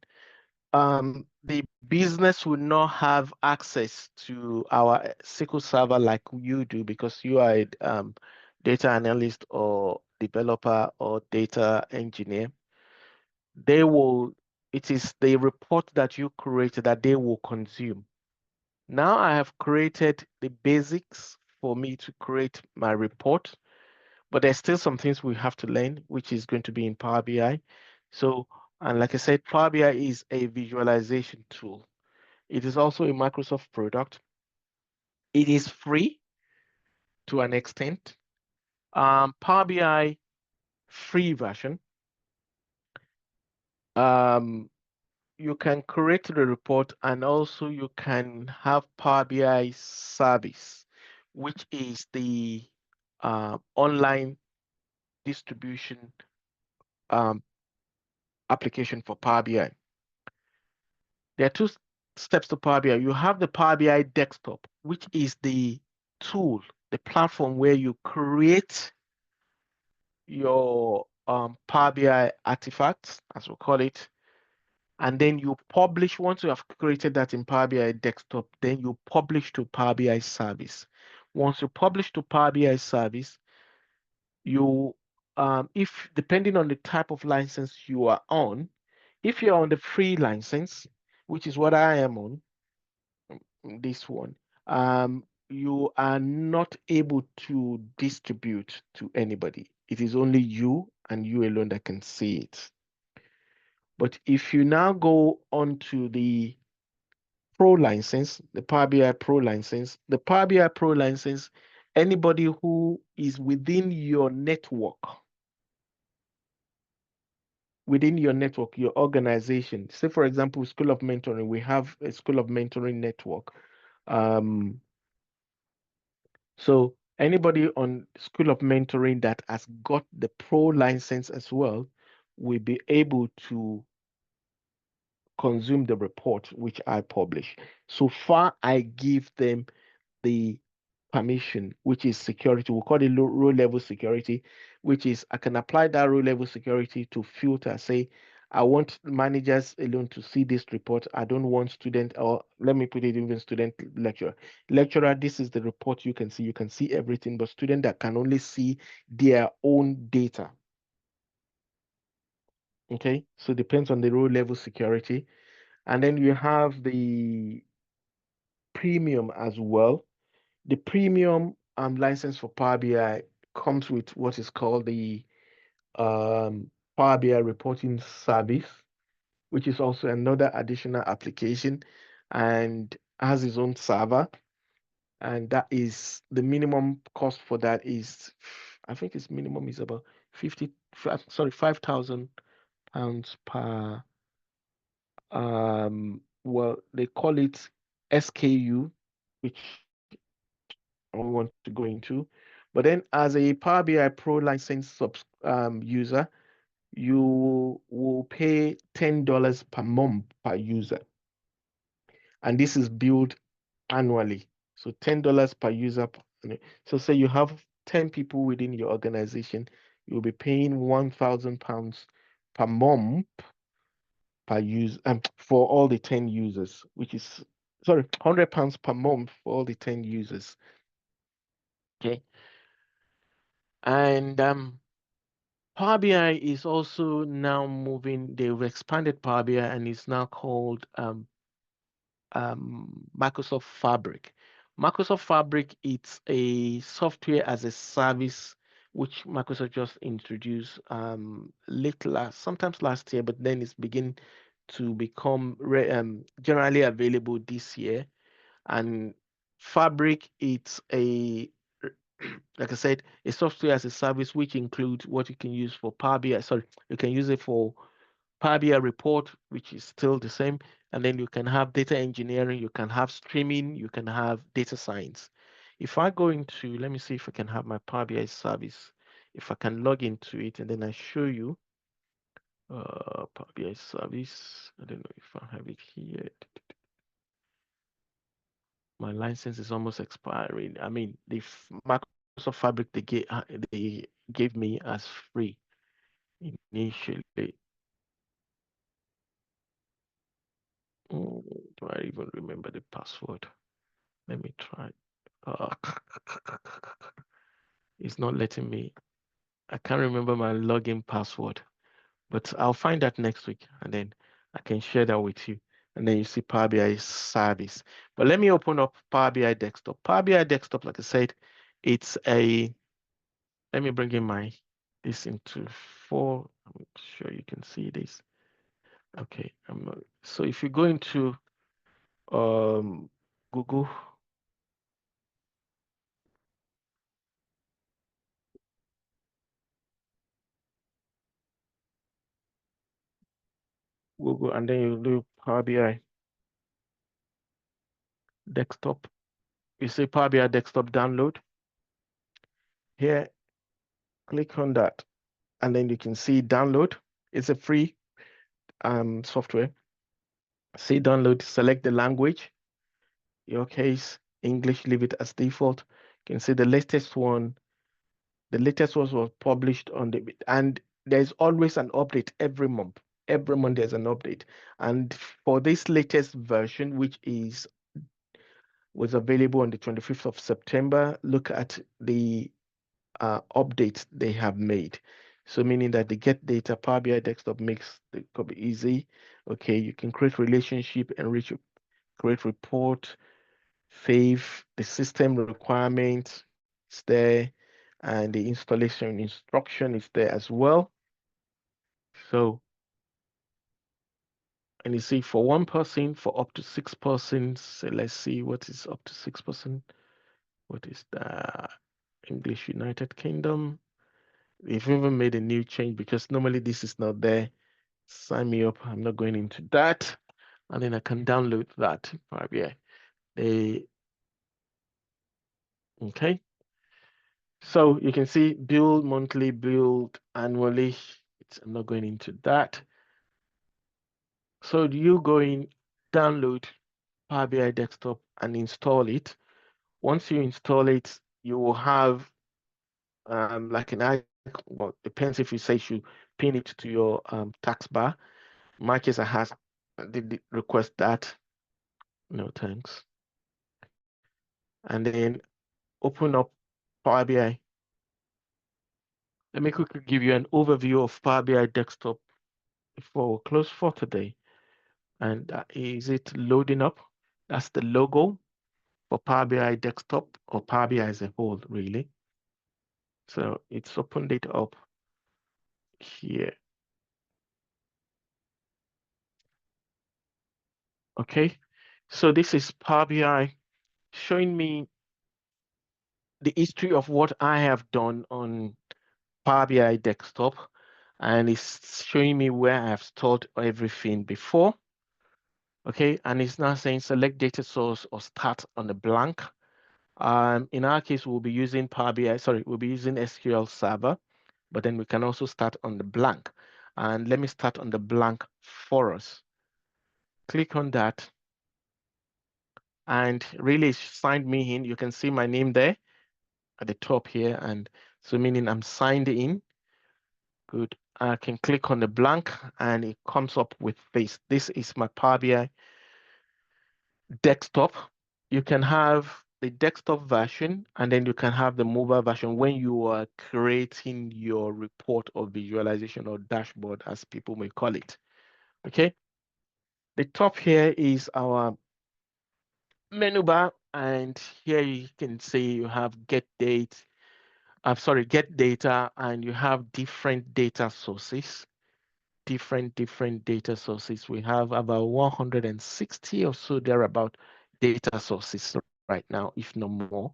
the business will not have access to our SQL server like you do, because you are a data analyst or developer or data engineer. It is the report that you created that they will consume. Now I have created the basics for me to create my report, but there's still some things we have to learn, which is going to be in Power BI. So, and like I said, Power BI is a visualization tool. It is also a Microsoft product. It is free to an extent. Power BI free version. You can create the report, and also you can have Power BI service, which is the online distribution application for Power BI. There are two steps to Power BI. You have the Power BI desktop, which is the tool, the platform where you create your Power BI artifacts, as we call it, and then you publish. Once you have created that in Power BI desktop, then you publish to Power BI service. Once you publish to Power BI service, you, if depending on the type of license you are on, if you're on the free license, which is what I am on, this one, you are not able to distribute to anybody. It is only you and you alone that can see it. But if you now go onto the Pro license, the Power BI Pro license, the Power BI Pro license, anybody who is within your network, your organization. Say, for example, School of Mentoring, we have a School of Mentoring network. So anybody on School of Mentoring that has got the Pro license as well will be able to consume the report which I publish. So far, I give them the permission, which is security. We call it row level security, which is I can apply that row level security to filter, say, I want managers alone to see this report. I don't want student, or let me put it even student lecturer. Lecturer, this is the report you can see. You can see everything, but student that can only see their own data. Okay, so depends on the row level security. And then you have the premium as well. The premium license for Power BI comes with what is called the Power BI reporting service, which is also another additional application and has its own server. And that is the minimum cost for that is, I think its minimum is about 5,000 pounds per, well, they call it SKU, which I don't want to go into. But then as a Power BI Pro license user, you will pay $10 per month per user. And this is billed annually. So $10 per user. So say you have 10 people within your organization, you'll be paying £1,000 per month per use for all the 10 users, which is sorry, £100 per month for all the 10 users. Okay. And Power BI is also now moving, they've expanded Power BI and it's now called Microsoft Fabric. Microsoft Fabric, it's a software as a service which Microsoft just introduced sometimes last year, but then it's begin to become generally available this year. And Fabric, it's a like I said, a software as a service which includes what you can use for Power BI. Sorry, you can use it for Power BI report, which is still the same. And then you can have data engineering, you can have streaming, you can have data science. If I go into, let me see if I can have my Power BI service. If I can log into it and then I show you Power BI service. I don't know if I have it here. My license is almost expiring. I mean, the Microsoft Fabric they gave me as free initially. Do I even remember the password? Let me try. It's not letting me. I can't remember my login password, but I'll find that next week and then I can share that with you. And then you see Power BI service. But let me open up Power BI Desktop. Power BI Desktop, like I said, it's a, let me bring in this into 4. I'm sure you can see this. Okay, so if you go into Google, and then you do Power BI Desktop. You see Power BI Desktop download. Here, click on that, and then you can see download. It's a free software. See download, select the language. Your case, English, leave it as default. You can see the latest one. The latest one was published on and there's always an update every month. Every month there's an update. And for this latest version, which was available on the 25th of September, look at the updates they have made. So meaning that the get data Power BI Desktop makes it could be easy. Okay, you can create relationship, enrich, create report, save the system requirement. It's there, and the installation instruction is there as well. So, and you see for one person, for up to 6 persons. So let's see what is up to 6 person. What is the English United Kingdom? We've even made a new change because normally this is not there. Sign me up. I'm not going into that. And then I can download that. Yeah. Okay. So you can see build monthly, build annually. I'm not going into that. So you go in, download Power BI Desktop and install it. Once you install it, you will have like an icon. Well, depends if you say you pin it to your taskbar. My case, I has did request that. No thanks. And then open up Power BI. Let me quickly give you an overview of Power BI Desktop before we close for today. And is it loading up? That's the logo for Power BI Desktop or Power BI as a whole, really. So it's opened it up here. Okay, so this is Power BI showing me the history of what I have done on Power BI Desktop, and it's showing me where I have stored everything before. Okay, and it's now saying select data source or start on the blank. In our case, we'll be using Power BI, sorry, we'll be using SQL Server, but then we can also start on the blank. And let me start on the blank for us. Click on that. And really it's signed me in. You can see my name there at the top here. And so meaning I'm signed in. Good. I can click on the blank and it comes up with this. This is my Power BI desktop. You can have the desktop version and then you can have the mobile version when you are creating your report or visualization or dashboard, as people may call it. Okay. The top here is our menu bar, and here you can see you have get date. Get data, and you have different data sources. Different data sources. We have about 160 or so thereabout data sources right now, if no more.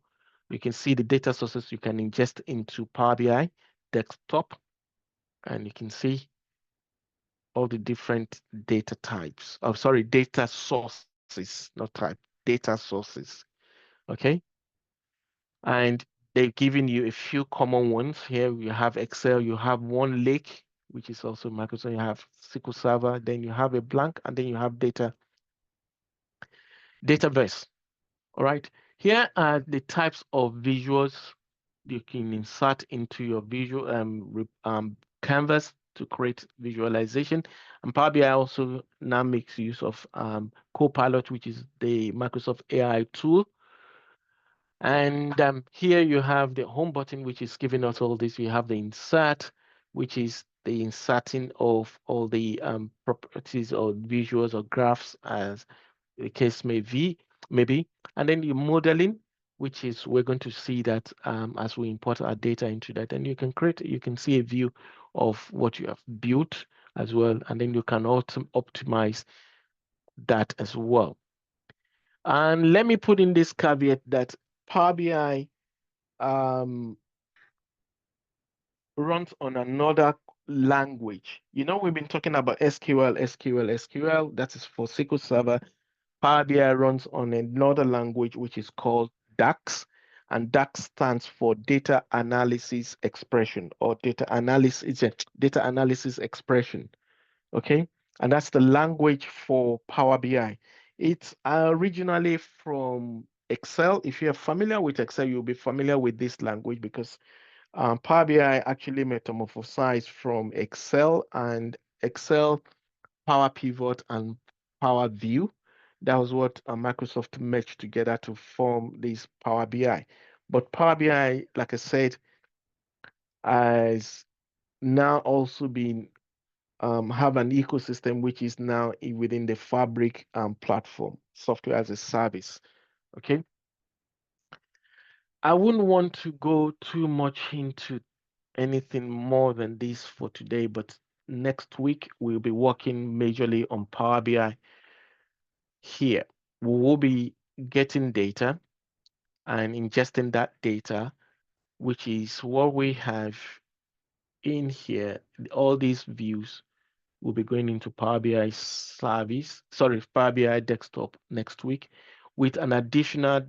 You can see the data sources you can ingest into Power BI desktop, and you can see all the different data types. Oh, sorry, data sources, not type, data sources. Okay. And they've given you a few common ones. Here you have Excel, you have one lake, which is also Microsoft, you have SQL Server, then you have a blank, and then you have database. All right. Here are the types of visuals you can insert into your visual canvas to create visualization. And Power BI also now makes use of Copilot, which is the Microsoft AI tool. And here you have the home button, which is giving us all this. You have the insert, which is the inserting of all the properties or visuals or graphs, as the case may be. And then the modeling, which is we're going to see that as we import our data into that. And you can see a view of what you have built as well. And then you can optimize that as well. And let me put in this caveat that Power BI runs on another language. You know, we've been talking about SQL. That is for SQL Server. Power BI runs on another language, which is called DAX. And DAX stands for Data Analysis Expression, or Data Analysis Expression. Okay. And that's the language for Power BI. It's originally from Excel. If you're familiar with Excel, you'll be familiar with this language because Power BI actually metamorphosized from Excel and Excel, Power Pivot, and Power View. That was what Microsoft merged together to form this Power BI. But Power BI, like I said, has now also been have an ecosystem which is now within the Fabric platform, software as a service. Okay. I wouldn't want to go too much into anything more than this for today, but next week we'll be working majorly on Power BI here. We will be getting data and ingesting that data, which is what we have in here. All these views will be going into Power BI Power BI desktop next week with an additional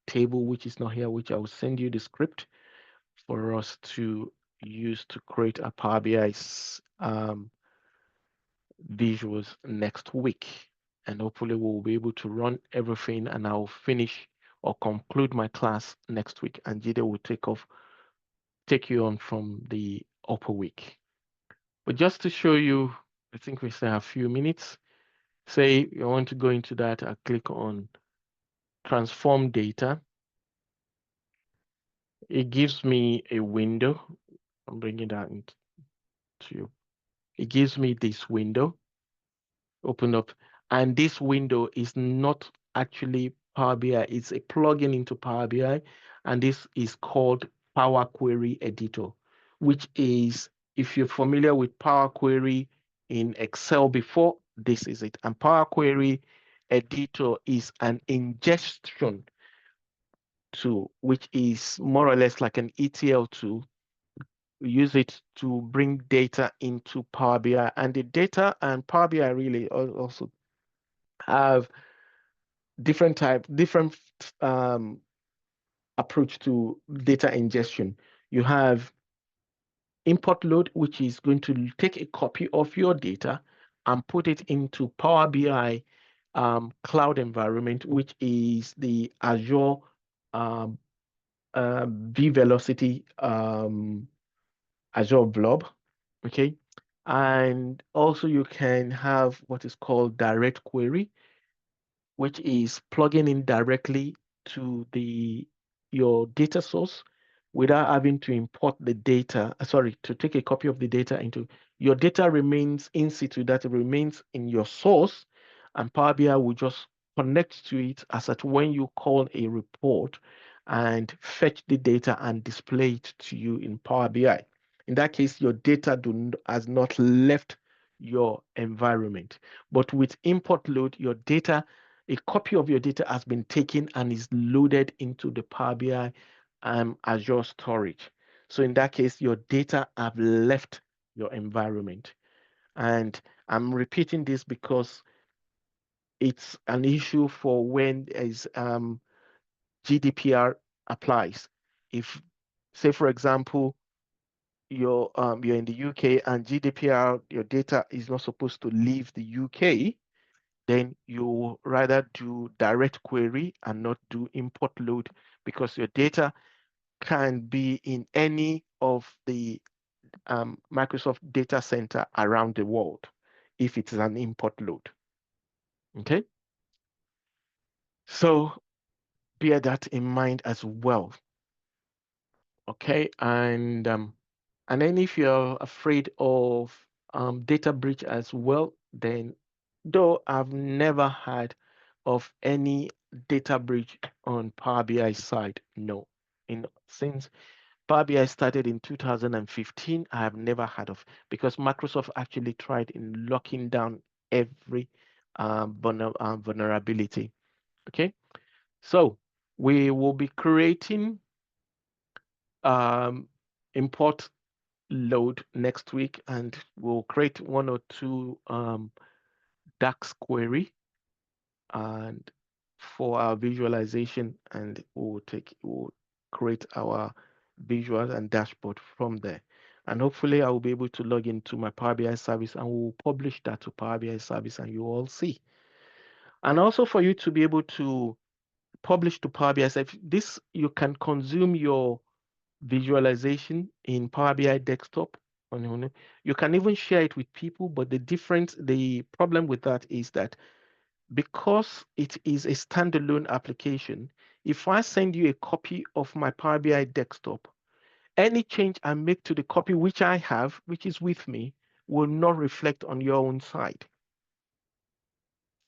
table, which is not here, which I will send you the script for us to use to create a Power BI visuals next week. And hopefully we'll be able to run everything, and I'll finish or conclude my class next week. And Jide will take you on from the upper week. But just to show you, I think we still have a few minutes. Say you want to go into that, I click on transform data. It gives me a window. I'm bringing that into you. It gives me this window. Open up, and this window is not actually Power BI. It's a plugin into Power BI, and this is called Power Query Editor, which is, if you're familiar with Power Query in Excel before, this is it. And Power Query Editor is an ingestion tool, which is more or less like an ETL tool. We use it to bring data into Power BI, and the data and Power BI really also have different approach to data ingestion. You have import load, which is going to take a copy of your data and put it into Power BI cloud environment, which is the Azure vVelocity Azure Blob. Okay. And also you can have what is called direct query, which is plugging in directly to your data source without having to import the data, to take a copy of the data into your data remains in situ, that remains in your source, and Power BI will just connect to it as at when you call a report and fetch the data and display it to you in Power BI. In that case, your data has not left your environment. But with import load, your data, a copy of your data has been taken and is loaded into the Power BI Azure storage. So in that case, your data have left your environment. And I'm repeating this because it's an issue for when is GDPR applies. If, say for example, you're in the UK and GDPR, your data is not supposed to leave the UK, then you rather do direct query and not do import load, because your data can be in any of the Microsoft data center around the world if it is an import load. Okay, so bear that in mind as well. Okay, and then if you're afraid of data breach as well, then though I've never heard of any data breach on Power BI side, no. Since Power BI started in 2015, I have never heard of, because Microsoft actually tried in locking down every vulnerability. Okay, so we will be creating import load next week, and we'll create one or two DAX query and for our visualization, and we'll create our visual and dashboard from there. And hopefully I will be able to log into my Power BI service, and we'll publish that to Power BI service, and you all see. And also for you to be able to publish to Power BI service, this, you can consume your visualization in Power BI desktop. You can even share it with people, but the problem with that is that because it is a standalone application, if I send you a copy of my Power BI desktop, any change I make to the copy which I have, which is with me, will not reflect on your own side.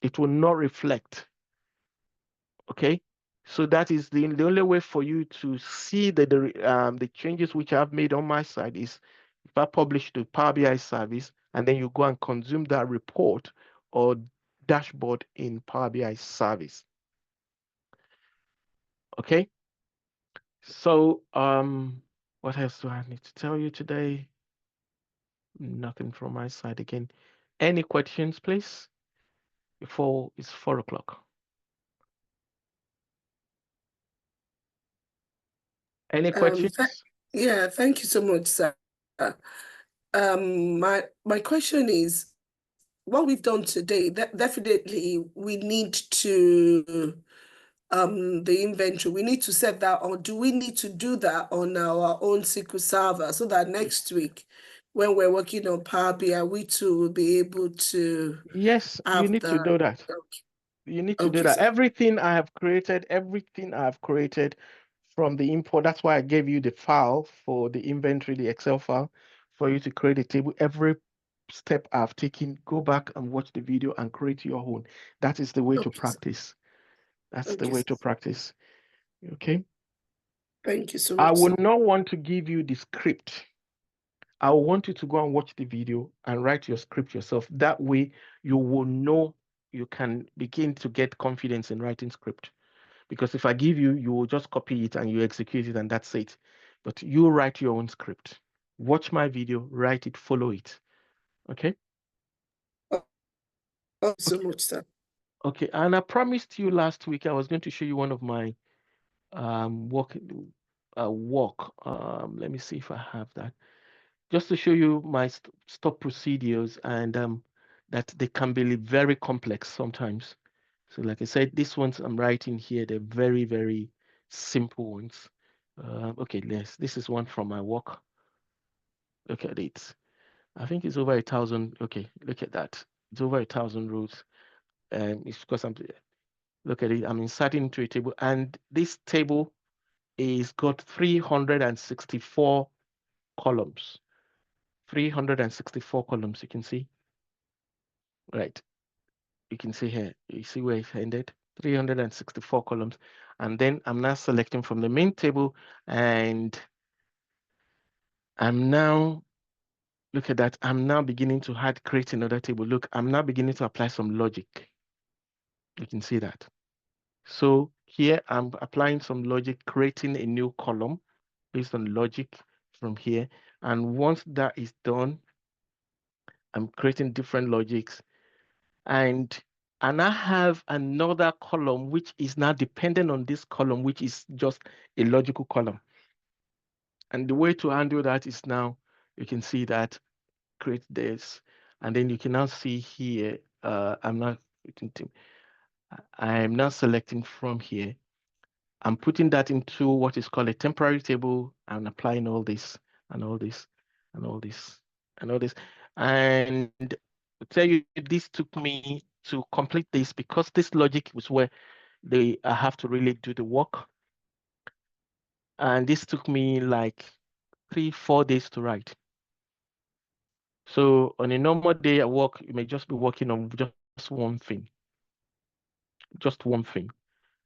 It will not reflect. Okay, so that is the only way for you to see the changes which I've made on my side is if I publish the Power BI service, and then you go and consume that report or dashboard in Power BI service. Okay, so what else do I need to tell you today? Nothing from my side again. Any questions, please? Before it's 4 o'clock. Any questions? Yeah, thank you so much, sir. My question is, what we've done today, definitely we need to the inventory. We need to set that, or do we need to do that on our own SQL server so that next week, when we're working on Power BI, we too will be able to Yes, you have need to do that. You need to do Okay, that. sir. Everything I have created from the import. That's why I gave you the file for the inventory, the Excel file, for you to create a table. Every step I've taken, go back and watch the video and create your own. That is the way to Okay, sir. practice. That's the Okay, way sir. to practice. Okay. Thank you so I much, sir. would not want to give you the script. I want you to go and watch the video and write your script yourself. That way you will know, you can begin to get confidence in writing script. Because if I give you, you will just copy it and you execute it and that's it. But you write your own script. Watch my video, write it, follow it. Okay? Thank you so much, sir. Okay, and I promised you last week I was going to show you one of my work. Let me see if I have that. Just to show you my stop procedures and that they can be very complex sometimes. So like I said, these ones I'm writing here, they're very, very simple ones. Okay, this is one from my work. Look at it. I think it's over 1,000. Okay, look at that. It's over 1,000 rows. It's because look at it, I'm inserting into a table, and this table is got 364 columns. 364 columns, you can see. Right. You can see here, you see where it's ended, 364 columns. And then I'm now selecting from the main table, and I'm now, look at that, I'm now beginning to create another table. Look, I'm now beginning to apply some logic. You can see that. So here I'm applying some logic, creating a new column based on logic from here. And once that is done, I'm creating different logics. And I have another column which is now dependent on this column, which is just a logical column. And the way to handle that is now, you can see that, create this, and then you can now see here, I'm now selecting from here. I'm putting that into what is called a temporary table and applying all this and all this and all this and all this. And I'll tell you, this took me to complete this because this logic was where I have to really do the work. And this took me like 3-4 days to write. So on a normal day at work, you may just be working on just one thing. Just one thing.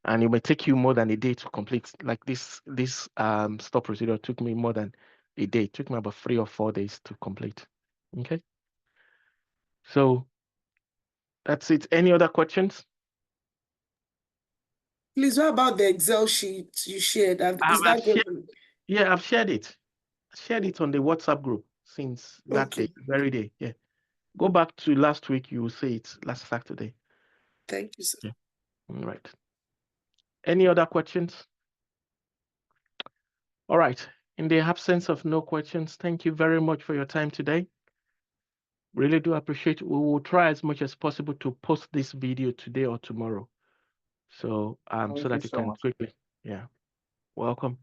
And it may take you more than a day to complete. Like this stop procedure took me more than a day. It took me about 3 or 4 days to complete. Okay. So that's it. Any other questions? Please, what about the Excel sheet you shared? Is that good? Yeah, I've shared it. I shared it on the WhatsApp group since that day, very day. Yeah. Go back to last week, you will see it last Saturday. Thank you, sir. Yeah. All right. Any other questions? All right. In the absence of no questions, thank you very much for your time today. Really do appreciate it. We will try as much as possible to post this video today or tomorrow. So so that you can quickly, yeah. Welcome.